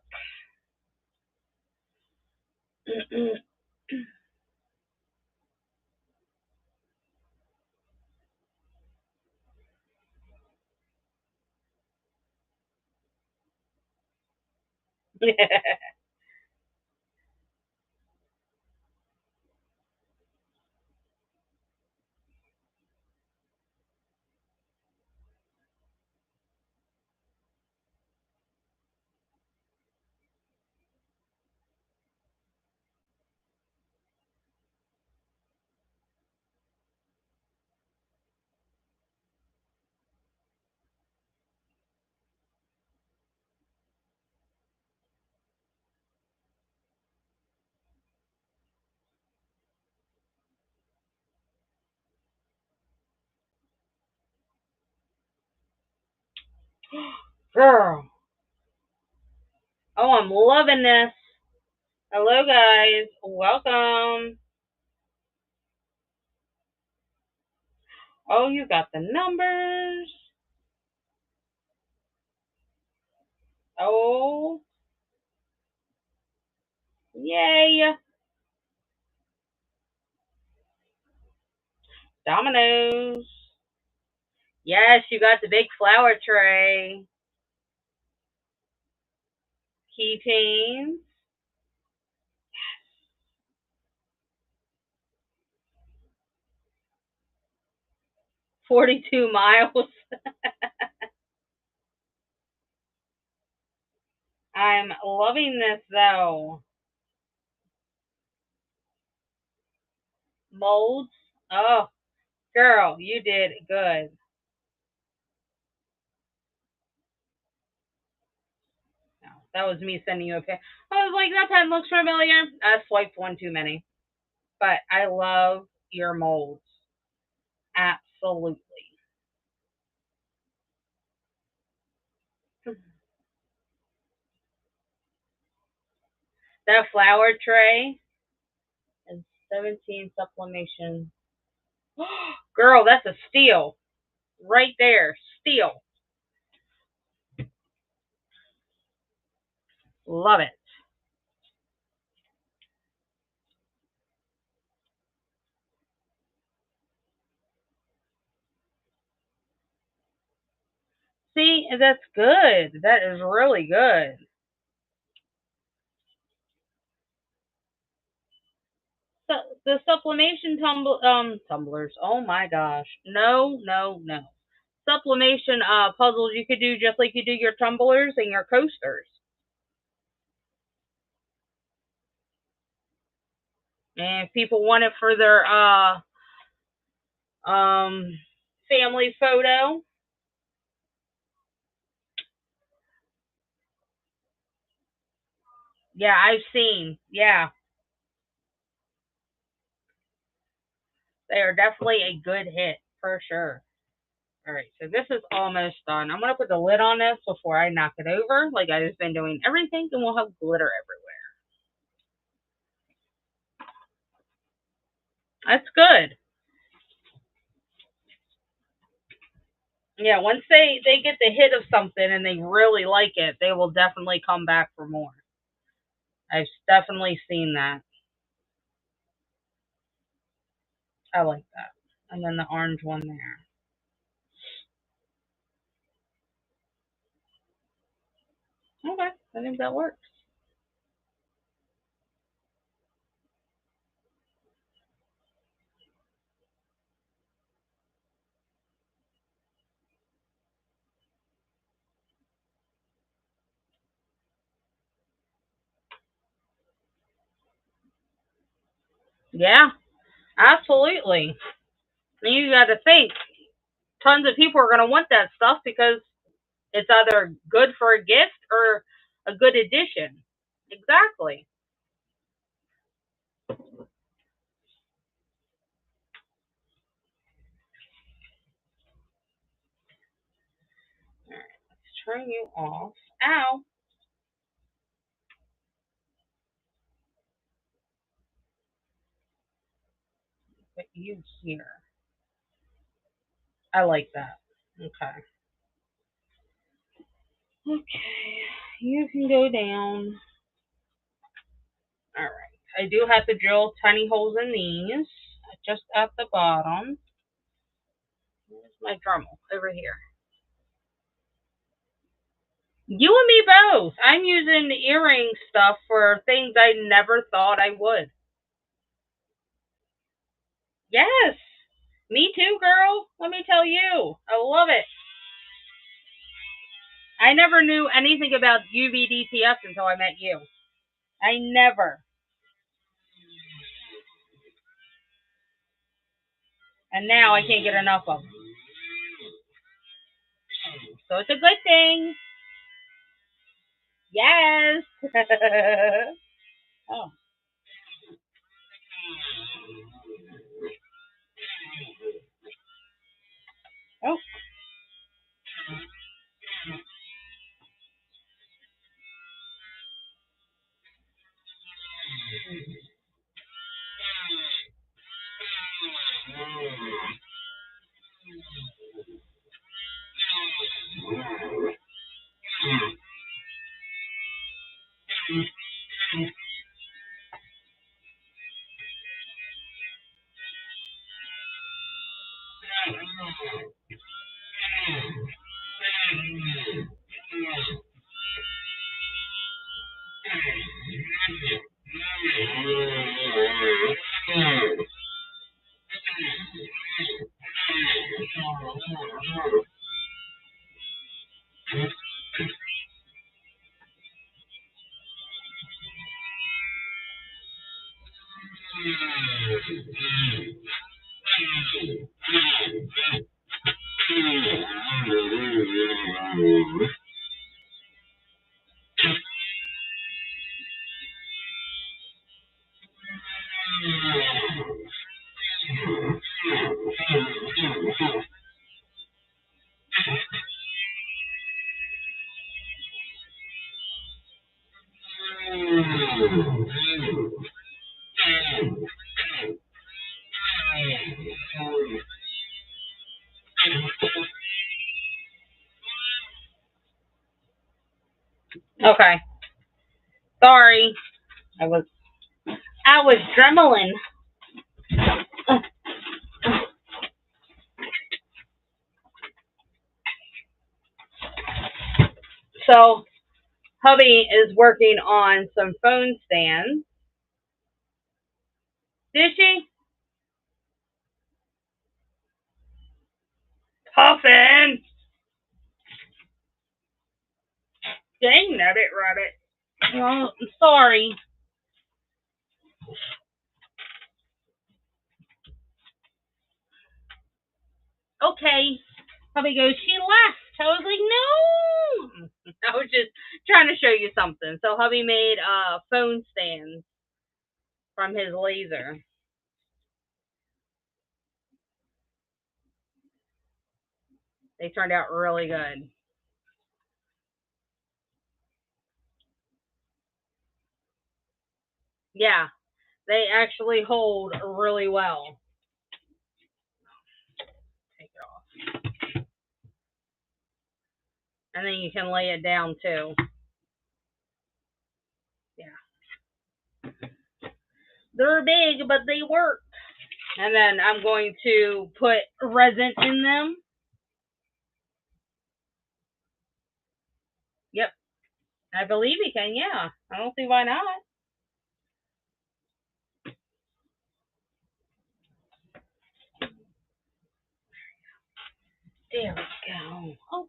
Girl. Oh, I'm loving this. Hello, guys. Welcome. Oh, you got the numbers. Oh, yay. Dominoes. Yes, you got the big flower tray. Keychains. 42 miles. I'm loving this, though. Molds. Oh, girl, you did good. No, that was me sending you a pic. I was like, that pen looks familiar. I swiped one too many. But I love your molds. Absolutely. That flower tray is 17 sublimation. Girl, that's a steal. Right there. Steal. Love it. See, that's good. That is really good. So the sublimation tumblers. Oh my gosh. No, no, no. Sublimation puzzles you could do just like you do your tumblers and your coasters. And if people want it for their family photo. Yeah, I've seen. Yeah. They are definitely a good hit for sure. All right, so this is almost done. I'm gonna put the lid on this before I knock it over, like I've been doing everything, and we'll have glitter everywhere. That's good. Yeah, once they get the hit of something and they really like it, they will definitely come back for more. I've definitely seen that. I like that. And then the orange one there. Okay, I think that works. Yeah, absolutely. And you got to think, tons of people are going to want that stuff because it's either good for a gift or a good addition. Exactly. Alright, let's turn you off. Ow. Put you here. I like that. Okay. Okay. You can go down. Alright. I do have to drill tiny holes in these. Just at the bottom. Where's my Dremel? Over here. You and me both. I'm using earring stuff for things I never thought I would. Yes. Me too, girl. Let me tell you. I love it. I never knew anything about UV DTS until I met you. I never. And now I can't get enough of them. So it's a good thing. Yes. Oh. Oh. Okay. Sorry. I was dremeling. So hubby is working on some phone stands. Did she? Puffin. Dang, rabbit. Well, I'm sorry. Okay. Hubby goes, she left. I was like, no. I was just trying to show you something. So hubby made phone stands from his laser. They turned out really good. Yeah, they actually hold really well. Take it off. And then you can lay it down too. Yeah. They're big, but they work. And then I'm going to put resin in them. Yep. I believe you can, yeah. I don't see why not. There we go. Oh.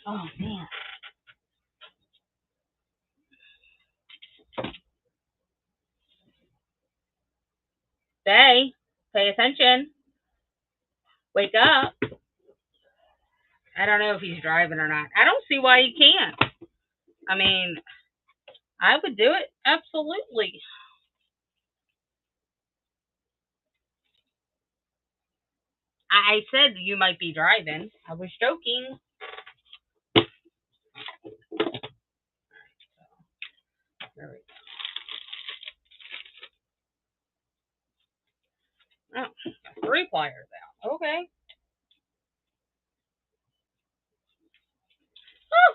Oh, man. Stay. Pay attention. Wake up. I don't know if he's driving or not. I don't see why he can't. I mean, I would do it. Absolutely. I said you might be driving. I was joking. There we go. Oh, got 3 pliers out. Okay. Oh,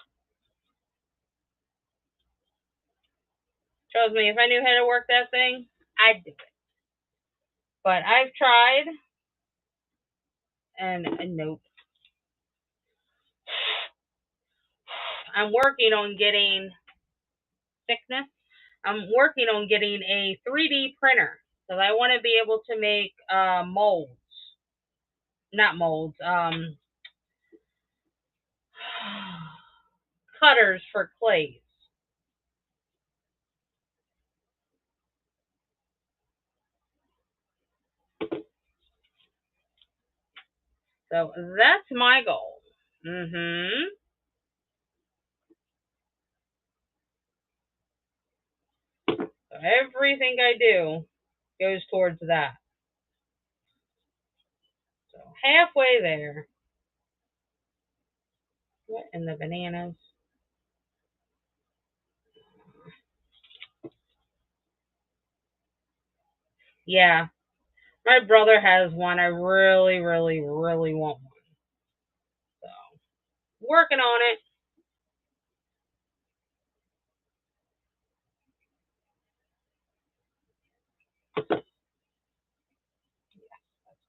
trust me, if I knew how to work that thing, I'd do it. But I've tried, and nope. I'm working on getting thickness. I'm working on getting a 3D printer because I want to be able to make molds. Not molds. Cutters for clays. So that's my goal. So everything I do goes towards that. So halfway there. What in the bananas? Yeah. My brother has one. I really, really, really want one. So working on it.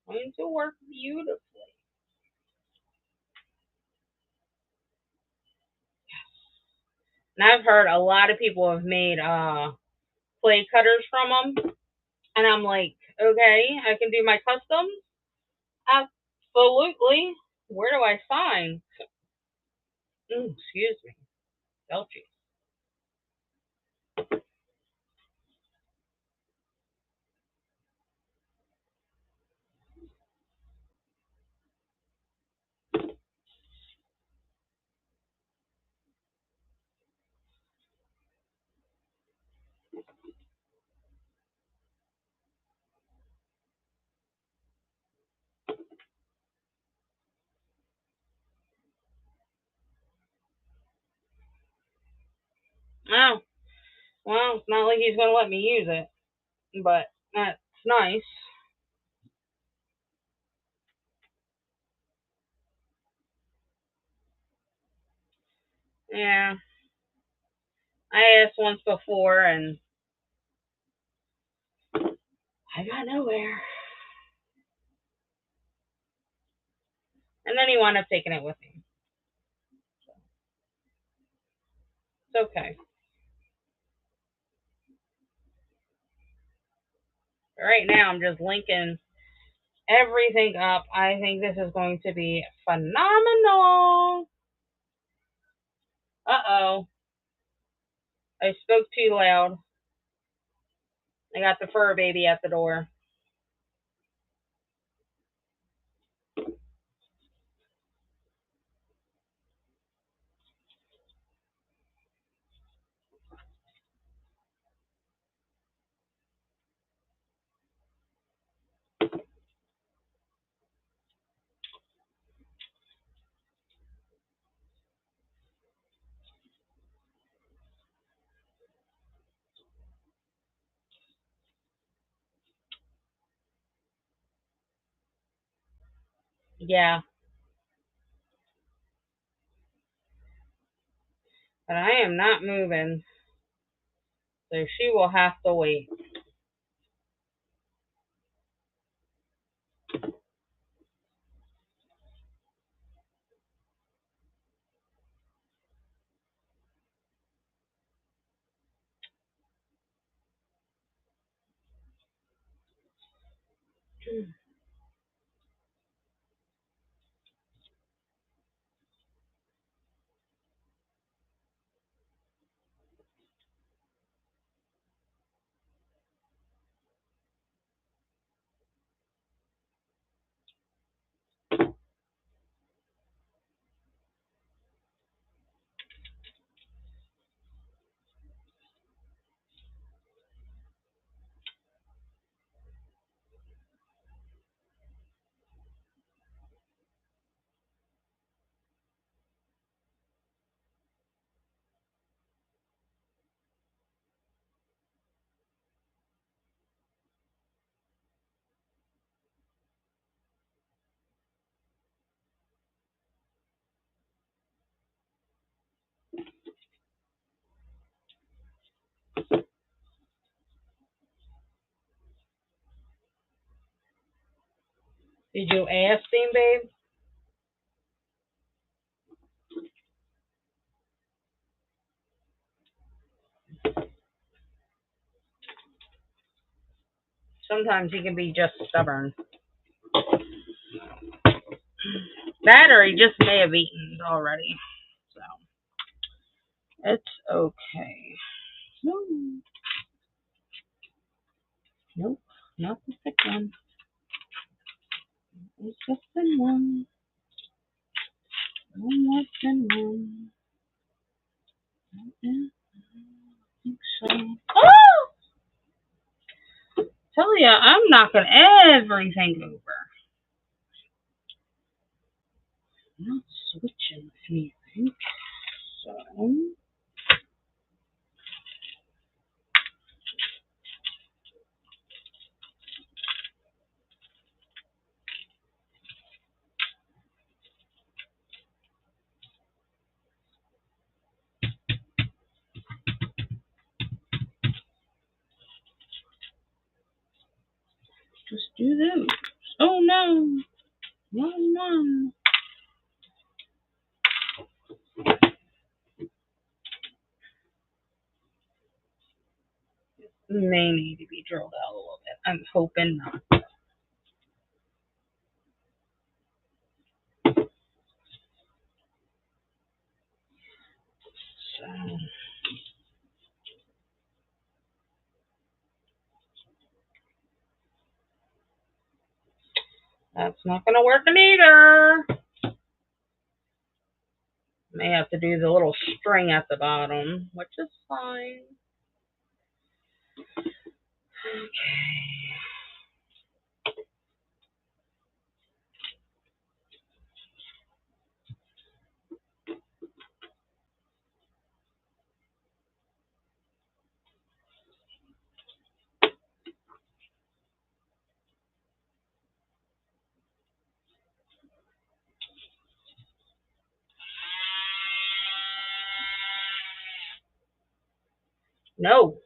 Going to work beautifully. And I've heard a lot of people have made clay cutters from them. And I'm like, okay, I can do my customs? Absolutely. Where do I sign? Excuse me. Belchy. Oh, well, it's not like he's going to let me use it. But that's nice. Yeah. I asked once before and I got nowhere. And then he wound up taking it with him. It's okay. Right now, I'm just linking everything up. I think this is going to be phenomenal. Uh-oh. I spoke too loud. I got the fur baby at the door. Yeah. But I am not moving. So she will have to wait. Did you ask him, babe? Sometimes he can be just stubborn. That or he just may have eaten already. So it's okay. Nope, not the thick one. It's just thin one. No more thin one. I think so. Oh! Tell ya, I'm knocking everything over. I'm not switching anything. So. Just do those. Oh no! One. May need to be drilled out a little bit. I'm hoping not. So. That's not going to work either. May have to do the little string at the bottom, which is fine. Okay. No.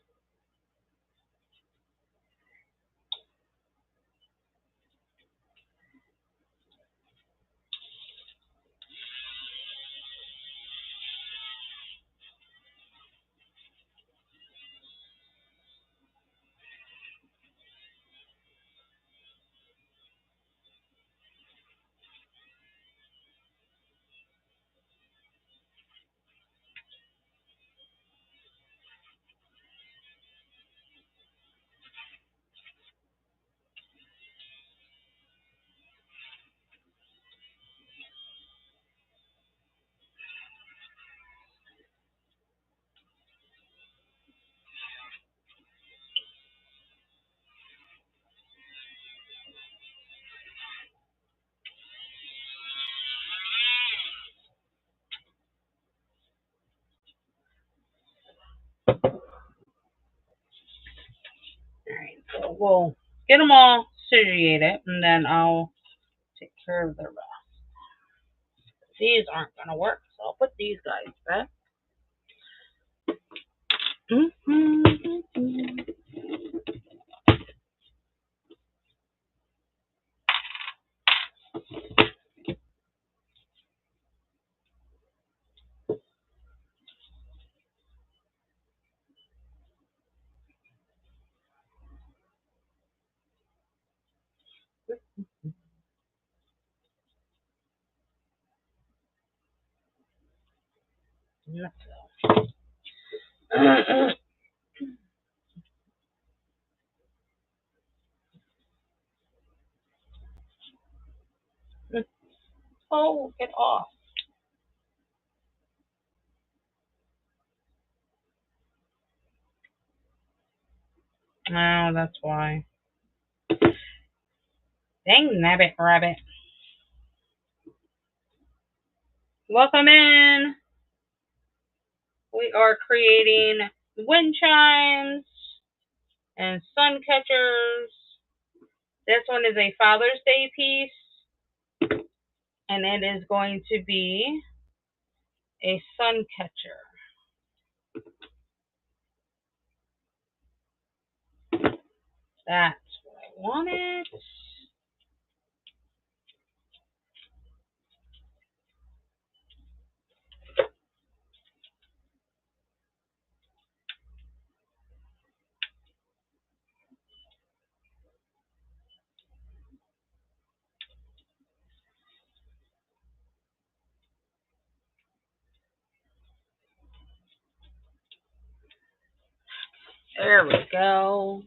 Alright, so we'll get them all situated, and then I'll take care of the rest. These aren't going to work, so I'll put these guys back. Oh, get off. No, that's why. Dang rabbit. Welcome in. We are creating wind chimes and sun catchers. This one is a Father's Day piece, and it is going to be a sun catcher. That's what I wanted. There we go.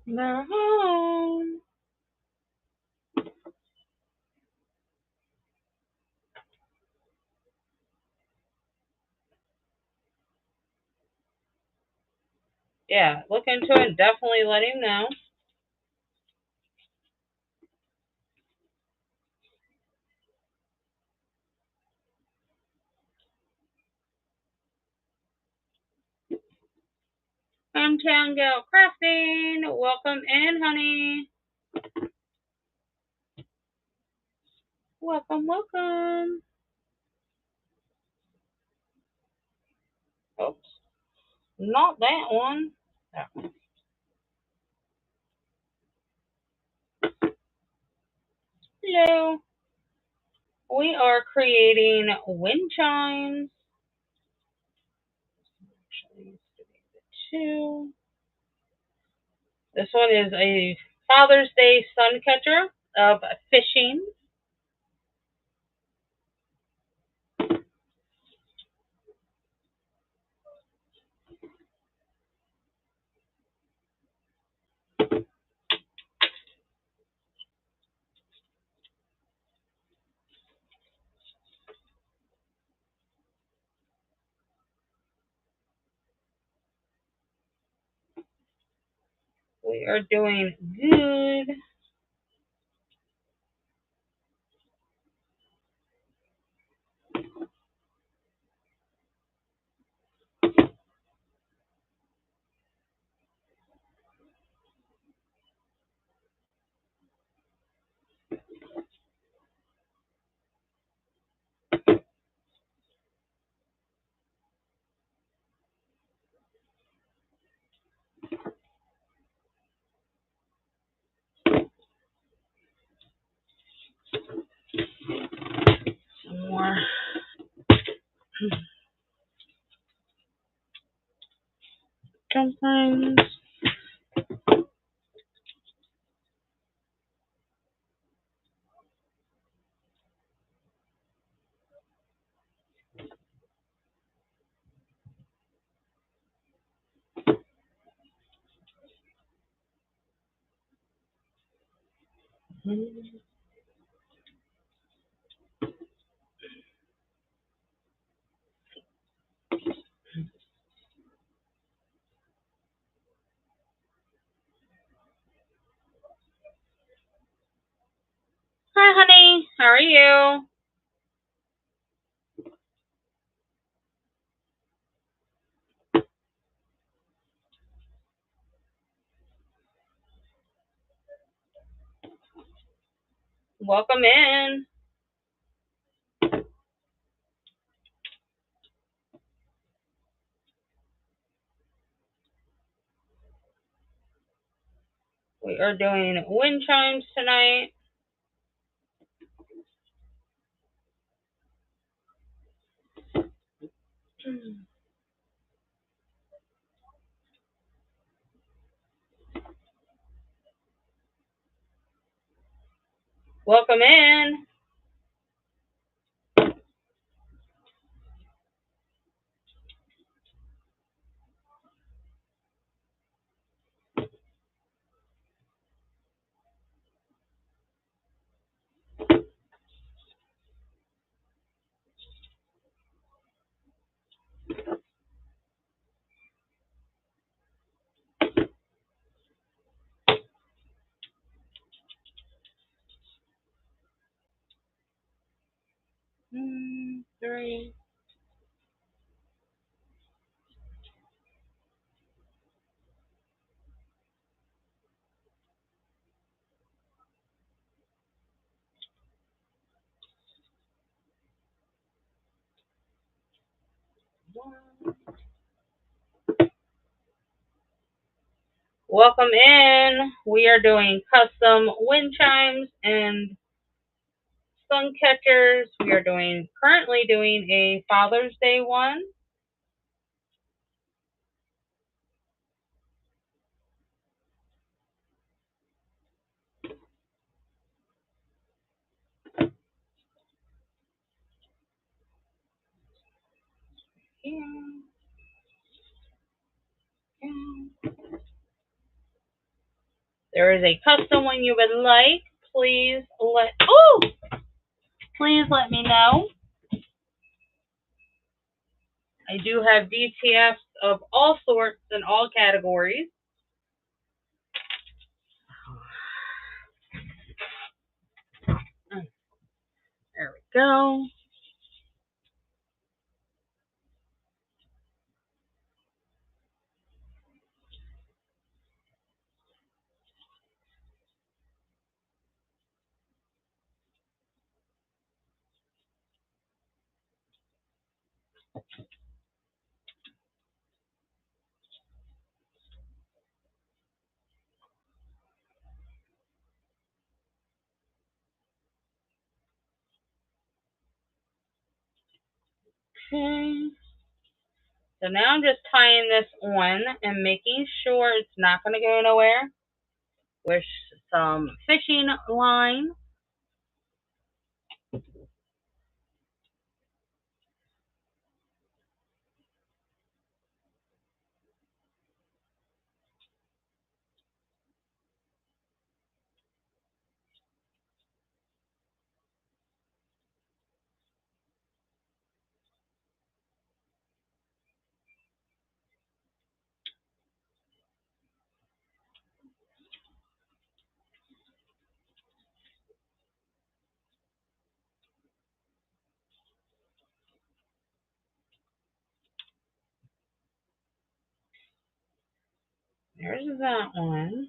They're home. Yeah, look into it and definitely let him know. Hometown Gal Crafting, welcome in, honey. Welcome, welcome. Oops, not that one. That one. Hello. We are creating wind chimes. Actually, used to be the two. This one is a Father's Day sun catcher of fishing. We are doing good. Some more. Sometimes. Hi, honey. How are you? Welcome in. We are doing wind chimes tonight. Welcome in. 3. Welcome in. We are doing custom wind chimes and sun catchers. We are currently doing a Father's Day one. There is a custom one you would like. Please let me know. I do have DTFs of all sorts and all categories. There we go. Okay. So now I'm just tying this on and making sure it's not going to go nowhere with some fishing line. There's that one.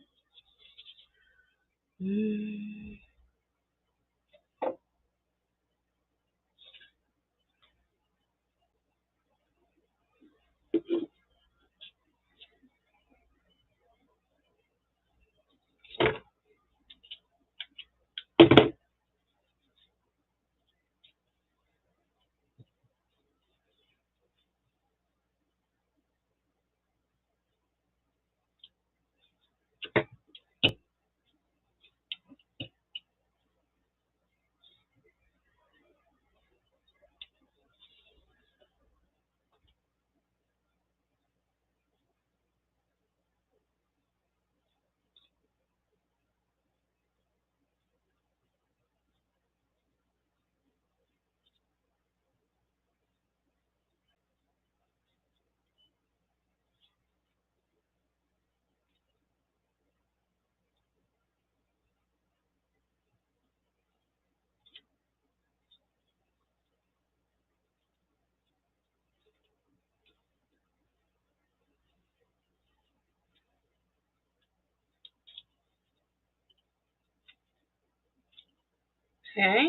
Okay,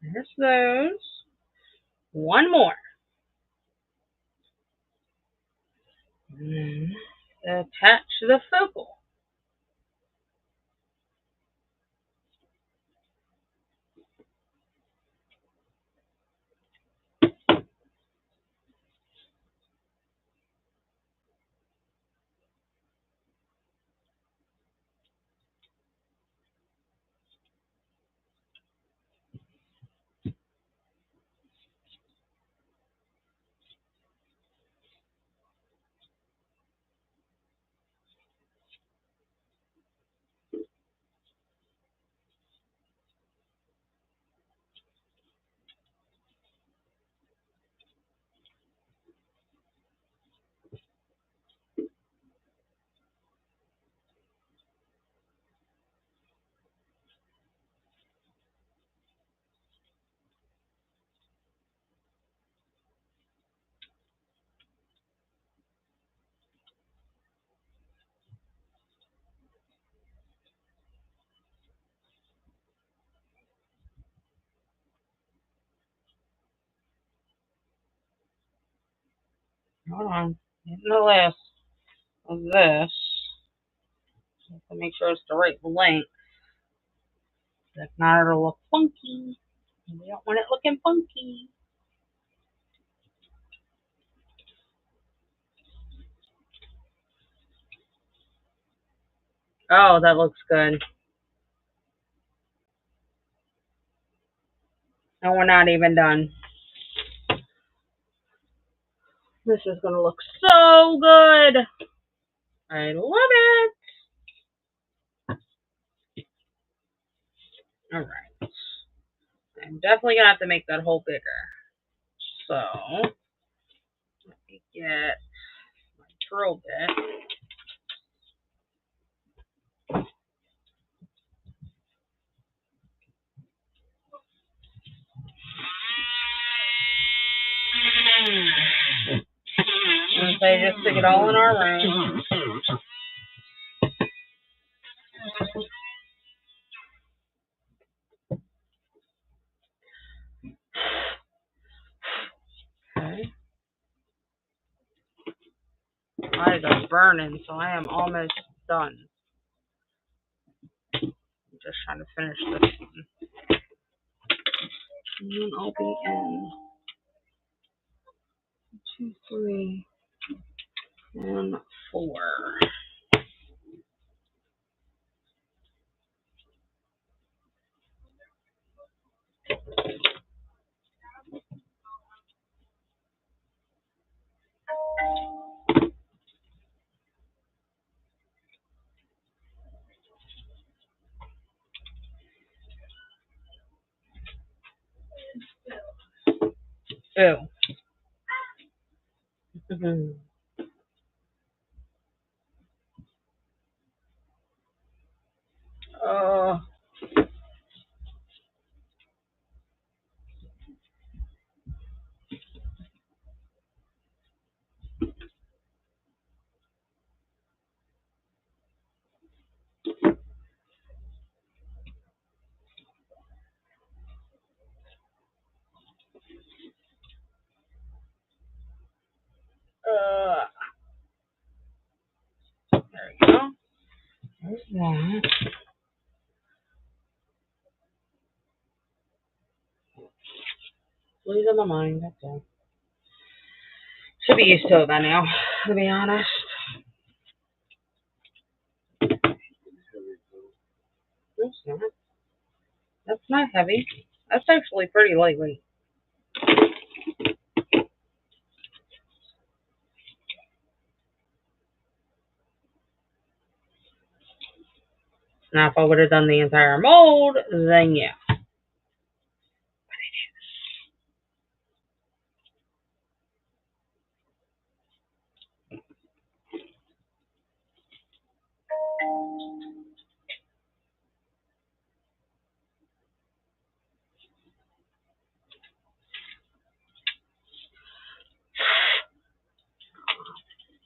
there's those. One more. Attach the focal. Hold on. Getting the list of this. Have to make sure it's the right length. If not, it'll look funky. We don't want it looking funky. Oh, that looks good. And we're not even done. This is going to look so good. I love it. All right. I'm definitely going to have to make that hole bigger. So, let me get my drill bit. And say just stick it all in our room. Okay. My eyes are burning, so I am almost done. I'm just trying to finish this one. And then I'll be in 2, 3, and 4. Ew. Oh. There we go. There's that. Losing my mind, that's all. Should be used to it by now, to be honest. That's not. That's not heavy. That's actually pretty lightweight. Now, if I would have done the entire mold, then yeah.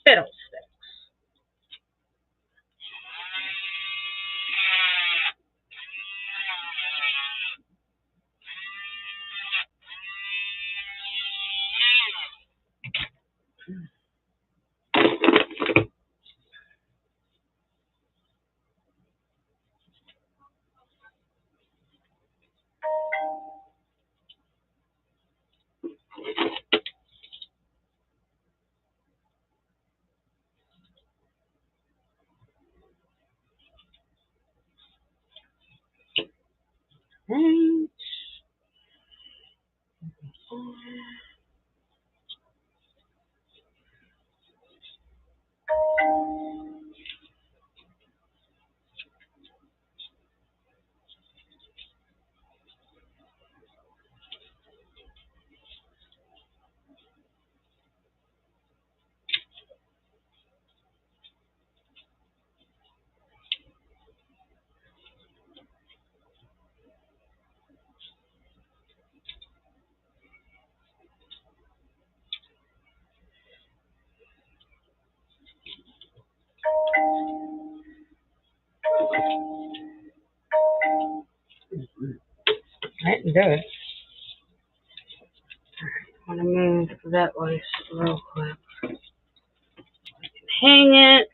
Fiddlesticks. Right. I didn't do it. I want to move that way real quick. dang it.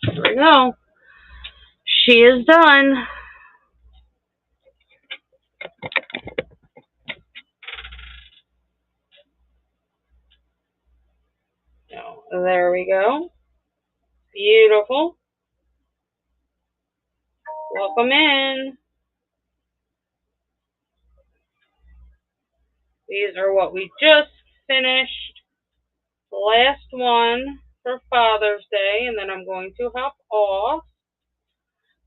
There we go. She is done. So, there we go. Beautiful. Welcome in. These are what we just finished. The last one for Father's Day, and then I'm going to hop off.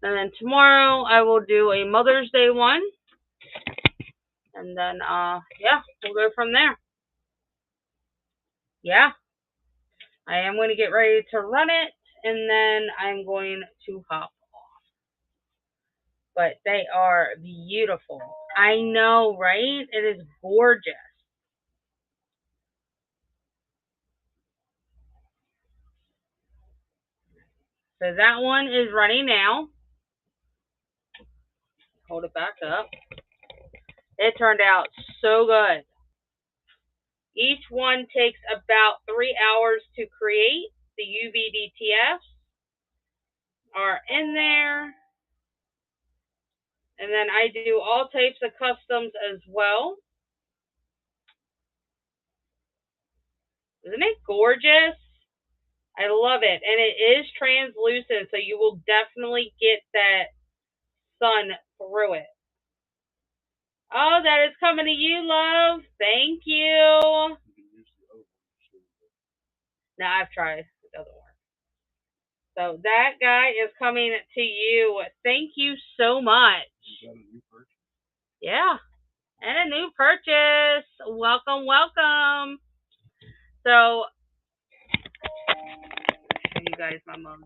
And then tomorrow I will do a Mother's Day one. And then, yeah, we'll go from there. Yeah, I am going to get ready to run it, and then I'm going to hop off. But they are beautiful. I know, right? It is gorgeous. So that one is running now. Hold it back up. It turned out so good. Each one takes about 3 hours to create. The UVDTFs are in there. And then I do all types of customs as well. Isn't it gorgeous? I love it. And it is translucent, so you will definitely get that sun through it. Oh, that is coming to you, love. Thank you. Now I've tried. It doesn't work. So that guy is coming to you. Thank you so much. You got a new purchase? Yeah. And a new purchase. Welcome, welcome. So, I'll show you guys my mug.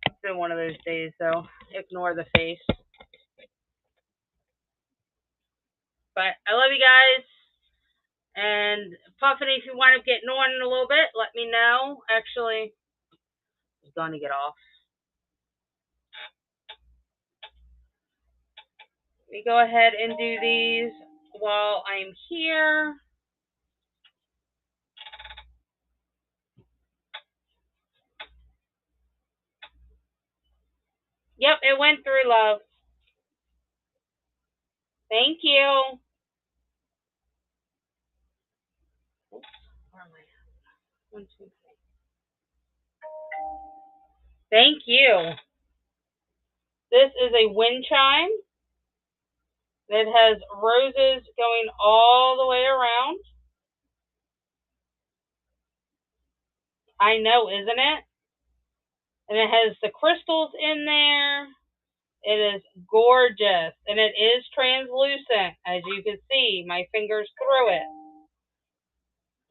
It's been one of those days, so ignore the face. But I love you guys. And Puffin, if you wind up getting on in a little bit, let me know. Actually, I'm going to get off. Let me go ahead and do these while I'm here. Yep, it went through, love. Thank you. Oops, where am I? 1, 2, 3. Thank you. This is a wind chime. It has roses going all the way around. I know, isn't it? And it has the crystals in there. It is gorgeous. And it is translucent, as you can see. My fingers through it.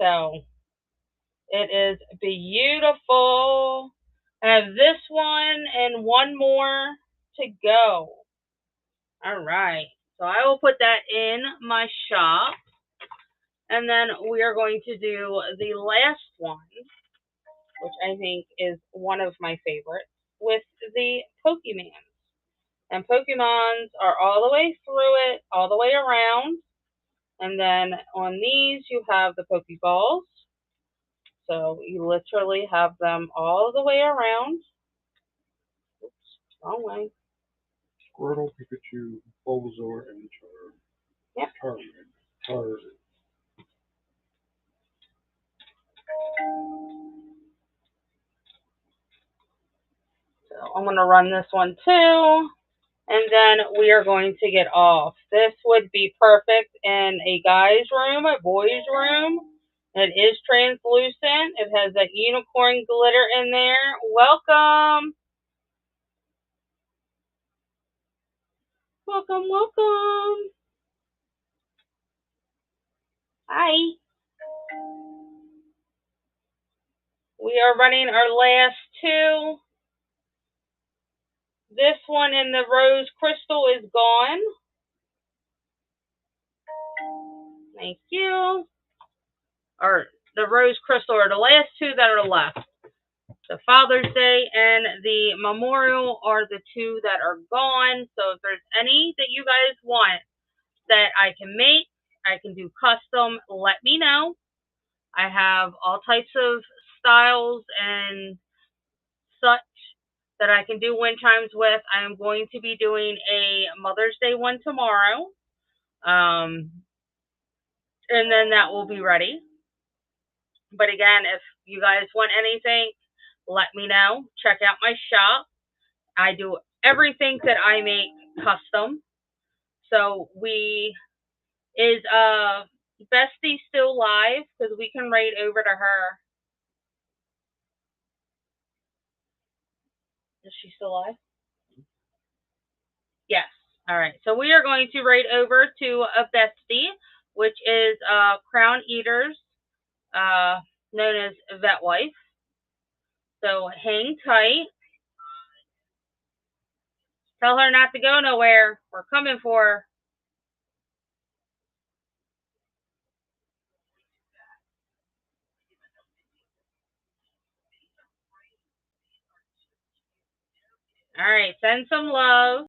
So, it is beautiful. I have this one and one more to go. All right. So, I will put that in my shop. And then we are going to do the last one, which I think is one of my favorites, with the Pokemans. And Pokemons are all the way through it, all the way around. And then on these, you have the Pokeballs. So you literally have them all the way around. Oops, wrong way. Squirtle, Pikachu, Bulbasaur, and Yep. Charmander. So I'm going to run this one too. And then we are going to get off. This would be perfect in a guy's room, a boy's room. It is translucent. It has that unicorn glitter in there. Welcome. Welcome, welcome. Hi. We are running our last two. This one in the rose crystal is gone. Thank you. Or the rose crystal are the last two that are left. The Father's Day and the Memorial are the two that are gone. So if there's any that you guys want that I can make, I can do custom, let me know. I have all types of styles and such that I can do wind chimes with. I am going to be doing a Mother's Day one tomorrow. And then that will be ready. But again, if you guys want anything, let me know. Check out my shop. I do everything that I make custom. So is Bestie still live? Because we can raid over to her. Is she still live? Yes. All right. So we are going to raid over to a Bestie, which is Crown Eaters, known as Vet Wife. So hang tight. Tell her not to go nowhere. We're coming for her. All right. Send some love.